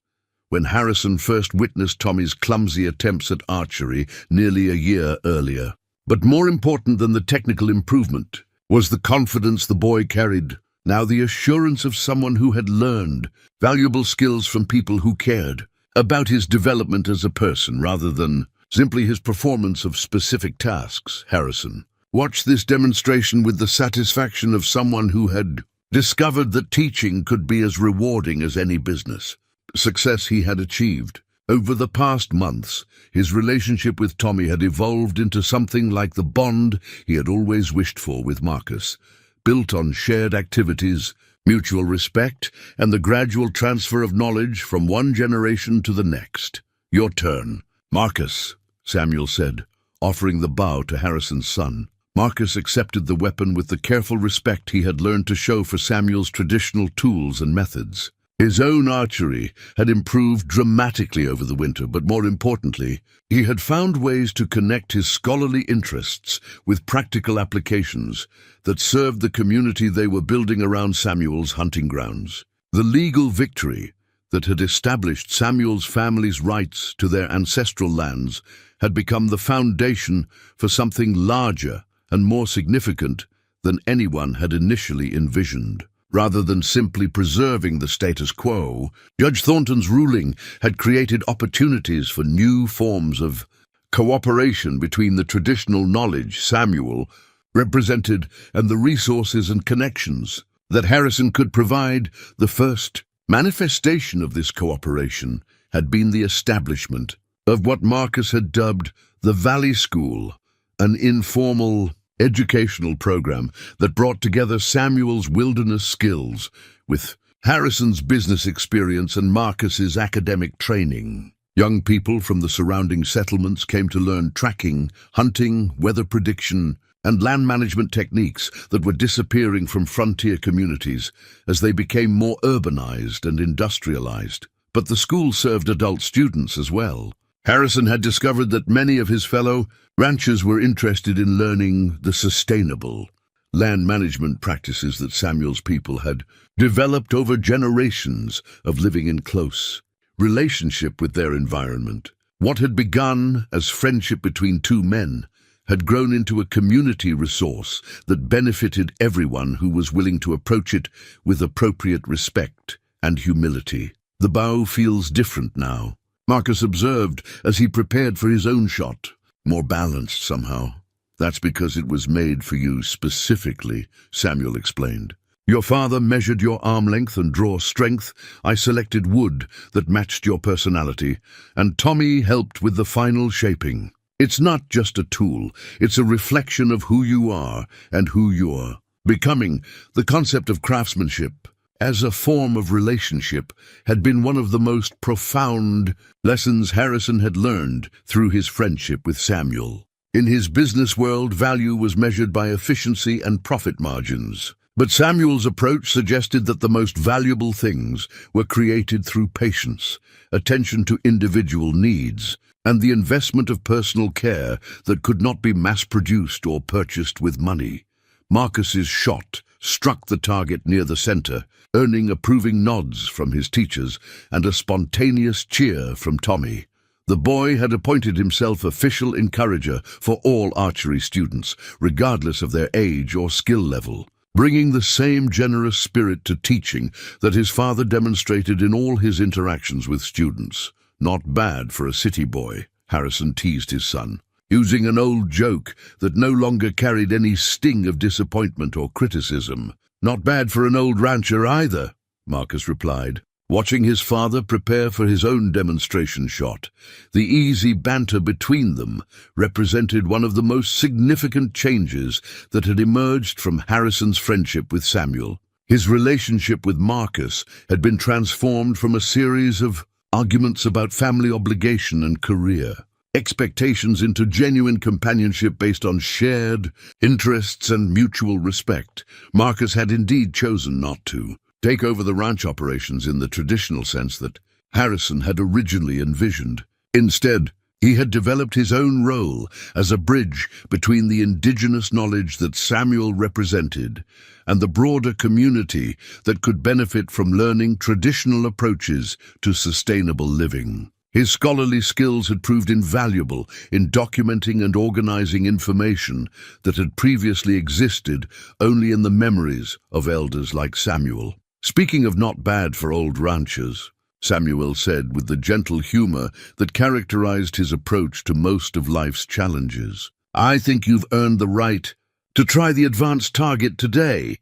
when Harrison first witnessed Tommy's clumsy attempts at archery nearly a year earlier. But more important than the technical improvement was the confidence the boy carried Now the assurance of someone who had learned valuable skills from people who cared about his development as a person rather than simply his performance of specific tasks. Harrison watched this demonstration with the satisfaction of someone who had discovered that teaching could be as rewarding as any business success he had achieved. Over the past months, his relationship with Tommy had evolved into something like the bond he had always wished for with Marcus, built on shared activities, mutual respect, and the gradual transfer of knowledge from one generation to the next. "Your turn, Marcus," Samuel said, offering the bow to Harrison's son. Marcus accepted the weapon with the careful respect he had learned to show for Samuel's traditional tools and methods. His own archery had improved dramatically over the winter, but more importantly, he had found ways to connect his scholarly interests with practical applications that served the community they were building around Samuel's hunting grounds. The legal victory that had established Samuel's family's rights to their ancestral lands had become the foundation for something larger and more significant than anyone had initially envisioned. Rather than simply preserving the status quo, Judge Thornton's ruling had created opportunities for new forms of cooperation between the traditional knowledge Samuel represented and the resources and connections that Harrison could provide. The first manifestation of this cooperation had been the establishment of what Marcus had dubbed the Valley School, an informal educational program that brought together Samuel's wilderness skills with Harrison's business experience and Marcus's academic training. Young people from the surrounding settlements came to learn tracking, hunting, weather prediction, and land management techniques that were disappearing from frontier communities as they became more urbanized and industrialized. But the school served adult students as well. Harrison had discovered that many of his fellow ranchers were interested in learning the sustainable land management practices that Samuel's people had developed over generations of living in close relationship with their environment. What had begun as friendship between two men had grown into a community resource that benefited everyone who was willing to approach it with appropriate respect and humility. "The bow feels different now," Marcus observed as he prepared for his own shot. "More balanced somehow." "That's because it was made for you specifically," Samuel explained. "Your father measured your arm length and draw strength. I selected wood that matched your personality, and Tommy helped with the final shaping. It's not just a tool, it's a reflection of who you are and who you're becoming." The concept of craftsmanship as a form of relationship had been one of the most profound lessons Harrison had learned through his friendship with Samuel. In his business world, value was measured by efficiency and profit margins. But Samuel's approach suggested that the most valuable things were created through patience, attention to individual needs, and the investment of personal care that could not be mass-produced or purchased with money. Marcus's shot struck the target near the center, earning approving nods from his teachers and a spontaneous cheer from Tommy. The boy had appointed himself official encourager for all archery students, regardless of their age or skill level, bringing the same generous spirit to teaching that his father demonstrated in all his interactions with students. "Not bad for a city boy," Harrison teased his son, using an old joke that no longer carried any sting of disappointment or criticism. "Not bad for an old rancher either," Marcus replied, watching his father prepare for his own demonstration shot. The easy banter between them represented one of the most significant changes that had emerged from Harrison's friendship with Samuel. His relationship with Marcus had been transformed from a series of arguments about family obligation and career expectations into genuine companionship based on shared interests and mutual respect. Marcus had indeed chosen not to take over the ranch operations in the traditional sense that Harrison had originally envisioned. Instead, he had developed his own role as a bridge between the indigenous knowledge that Samuel represented and the broader community that could benefit from learning traditional approaches to sustainable living. His scholarly skills had proved invaluable in documenting and organizing information that had previously existed only in the memories of elders like Samuel. "Speaking of not bad for old ranchers," Samuel said with the gentle humor that characterized his approach to most of life's challenges, "I think you've earned the right to try the advanced target today."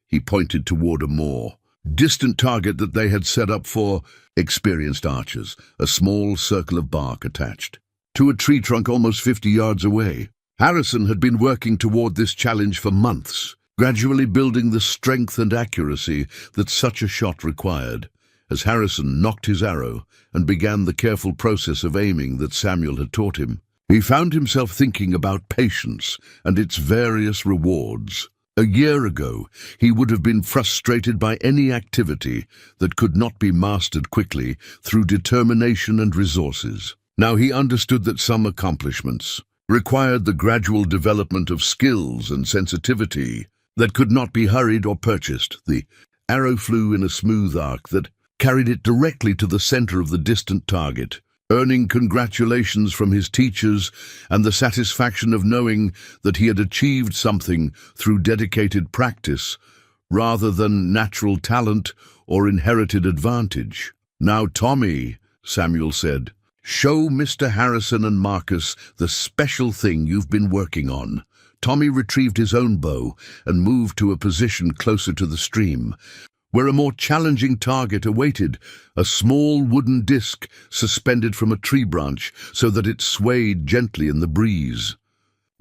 He pointed toward a more distant target that they had set up for experienced archers, a small circle of bark attached to a tree trunk almost 50 yards away. Harrison had been working toward this challenge for months, gradually building the strength and accuracy that such a shot required. As Harrison nocked his arrow and began the careful process of aiming that Samuel had taught him, he found himself thinking about patience and its various rewards. A year ago, he would have been frustrated by any activity that could not be mastered quickly through determination and resources. Now he understood that some accomplishments required the gradual development of skills and sensitivity that could not be hurried or purchased. The arrow flew in a smooth arc that carried it directly to the center of the distant target, earning congratulations from his teachers and the satisfaction of knowing that he had achieved something through dedicated practice rather than natural talent or inherited advantage. "Now, Tommy," Samuel said, "show Mr. Harrison and Marcus the special thing you've been working on." Tommy retrieved his own bow and moved to a position closer to the stream, where a more challenging target awaited, a small wooden disc suspended from a tree branch so that it swayed gently in the breeze.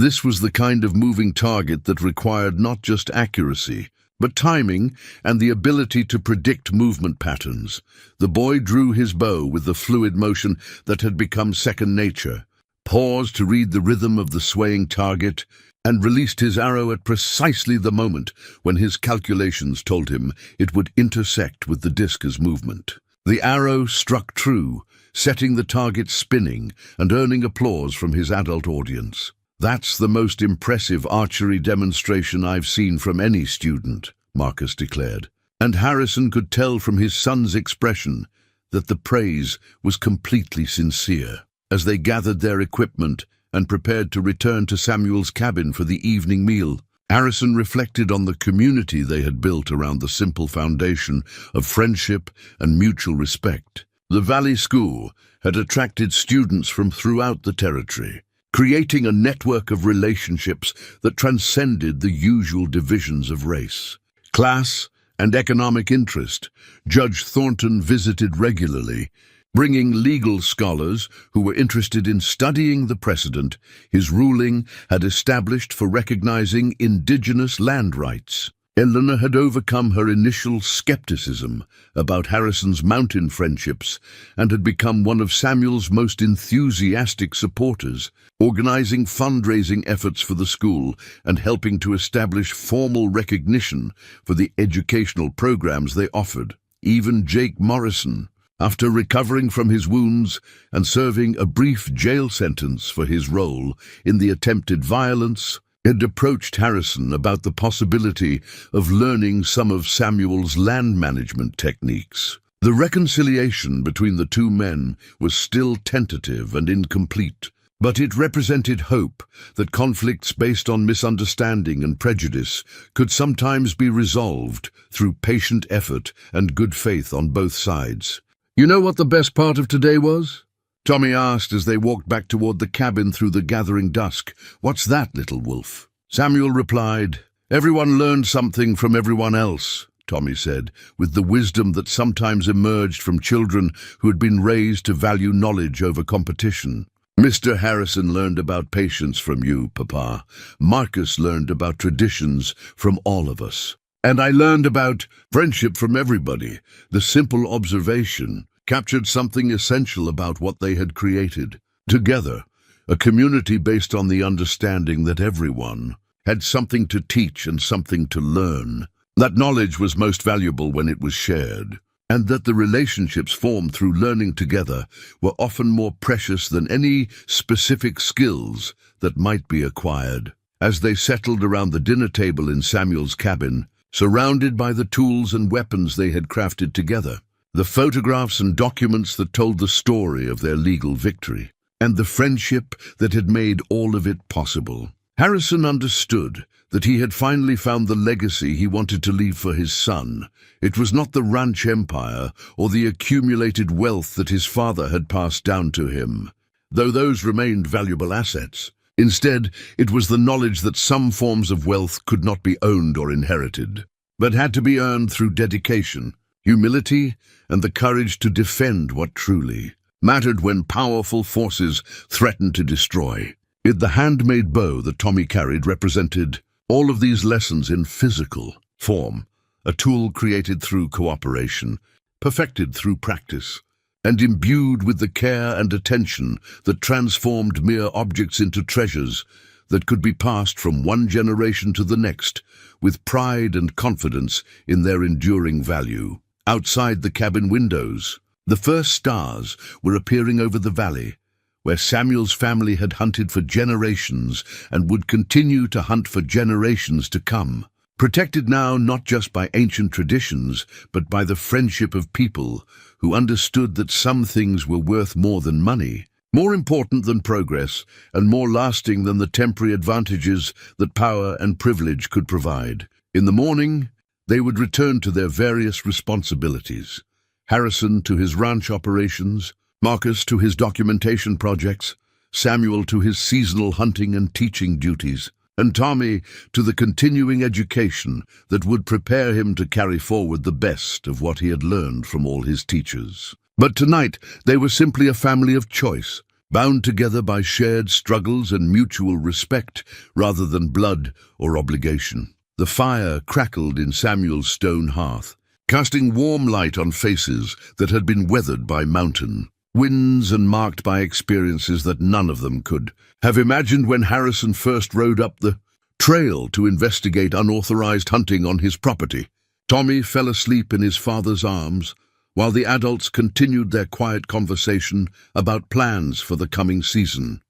This was the kind of moving target that required not just accuracy, but timing and the ability to predict movement patterns. The boy drew his bow with the fluid motion that had become second nature, paused to read the rhythm of the swaying target, and released his arrow at precisely the moment when his calculations told him it would intersect with the disc's movement. The arrow struck true, setting the target spinning and earning applause from his adult audience. "That's the most impressive archery demonstration I've seen from any student," Marcus declared, and Harrison could tell from his son's expression that the praise was completely sincere. As they gathered their equipment and prepared to return to Samuel's cabin for the evening meal, Harrison reflected on the community they had built around the simple foundation of friendship and mutual respect. The Valley School had attracted students from throughout the territory, creating a network of relationships that transcended the usual divisions of race, class, and economic interest. Judge Thornton visited regularly, bringing legal scholars who were interested in studying the precedent his ruling had established for recognizing indigenous land rights. Eleanor had overcome her initial skepticism about Harrison's mountain friendships and had become one of Samuel's most enthusiastic supporters, organizing fundraising efforts for the school and helping to establish formal recognition for the educational programs they offered. Even Jake Morrison, after recovering from his wounds and serving a brief jail sentence for his role in the attempted violence, had approached Harrison about the possibility of learning some of Samuel's land management techniques. The reconciliation between the two men was still tentative and incomplete, but it represented hope that conflicts based on misunderstanding and prejudice could sometimes be resolved through patient effort and good faith on both sides. "You know what the best part of today was?" Tommy asked as they walked back toward the cabin through the gathering dusk. "What's that, little wolf?" Samuel replied, "Everyone learned something from everyone else," Tommy said, with the wisdom that sometimes emerged from children who had been raised to value knowledge over competition. "Mr. Harrison learned about patience from you, Papa. Marcus learned about traditions from all of us. And I learned about friendship from everybody." The simple observation captured something essential about what they had created. Together, a community based on the understanding that everyone had something to teach and something to learn. That knowledge was most valuable when it was shared, and that the relationships formed through learning together were often more precious than any specific skills that might be acquired. As they settled around the dinner table in Samuel's cabin, surrounded by the tools and weapons they had crafted together, the photographs and documents that told the story of their legal victory, and the friendship that had made all of it possible. Harrison understood that he had finally found the legacy he wanted to leave for his son. It was not the ranch empire or the accumulated wealth that his father had passed down to him, though those remained valuable assets. Instead, it was the knowledge that some forms of wealth could not be owned or inherited, but had to be earned through dedication, humility, and the courage to defend what truly mattered when powerful forces threatened to destroy. The handmade bow that Tommy carried represented all of these lessons in physical form, a tool created through cooperation, perfected through practice, and imbued with the care and attention that transformed mere objects into treasures that could be passed from one generation to the next with pride and confidence in their enduring value. Outside the cabin windows, the first stars were appearing over the valley, where Samuel's family had hunted for generations and would continue to hunt for generations to come. Protected now not just by ancient traditions, but by the friendship of people who understood that some things were worth more than money, more important than progress, and more lasting than the temporary advantages that power and privilege could provide. In the morning, they would return to their various responsibilities. Harrison to his ranch operations, Marcus to his documentation projects, Samuel to his seasonal hunting and teaching duties, and Tommy to the continuing education that would prepare him to carry forward the best of what he had learned from all his teachers. But tonight they were simply a family of choice, bound together by shared struggles and mutual respect rather than blood or obligation. The fire crackled in Samuel's stone hearth, casting warm light on faces that had been weathered by mountain winds and marked by experiences that none of them could have imagined when Harrison first rode up the trail to investigate unauthorized hunting on his property. Tommy fell asleep in his father's arms, while the adults continued their quiet conversation about plans for the coming season,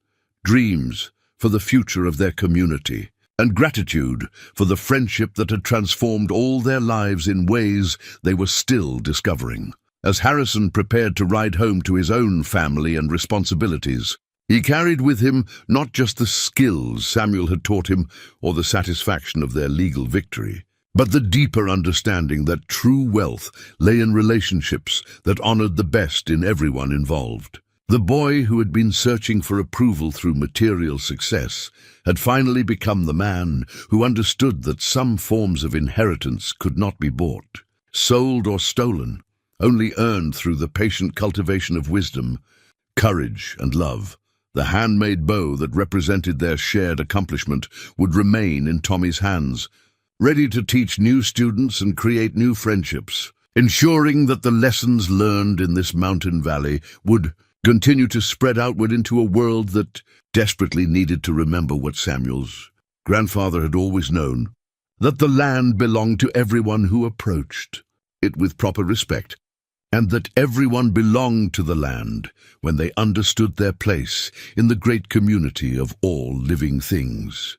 dreams for the future of their community, and gratitude for the friendship that had transformed all their lives in ways they were still discovering. As Harrison prepared to ride home to his own family and responsibilities, he carried with him not just the skills Samuel had taught him or the satisfaction of their legal victory, but the deeper understanding that true wealth lay in relationships that honored the best in everyone involved. The boy who had been searching for approval through material success had finally become the man who understood that some forms of inheritance could not be bought, sold, or stolen, only earned through the patient cultivation of wisdom, courage, and love. The handmade bow that represented their shared accomplishment would remain in Tommy's hands, ready to teach new students and create new friendships, ensuring that the lessons learned in this mountain valley would continue to spread outward into a world that desperately needed to remember what Samuel's grandfather had always known, that the land belonged to everyone who approached it with proper respect, and that everyone belonged to the land when they understood their place in the great community of all living things.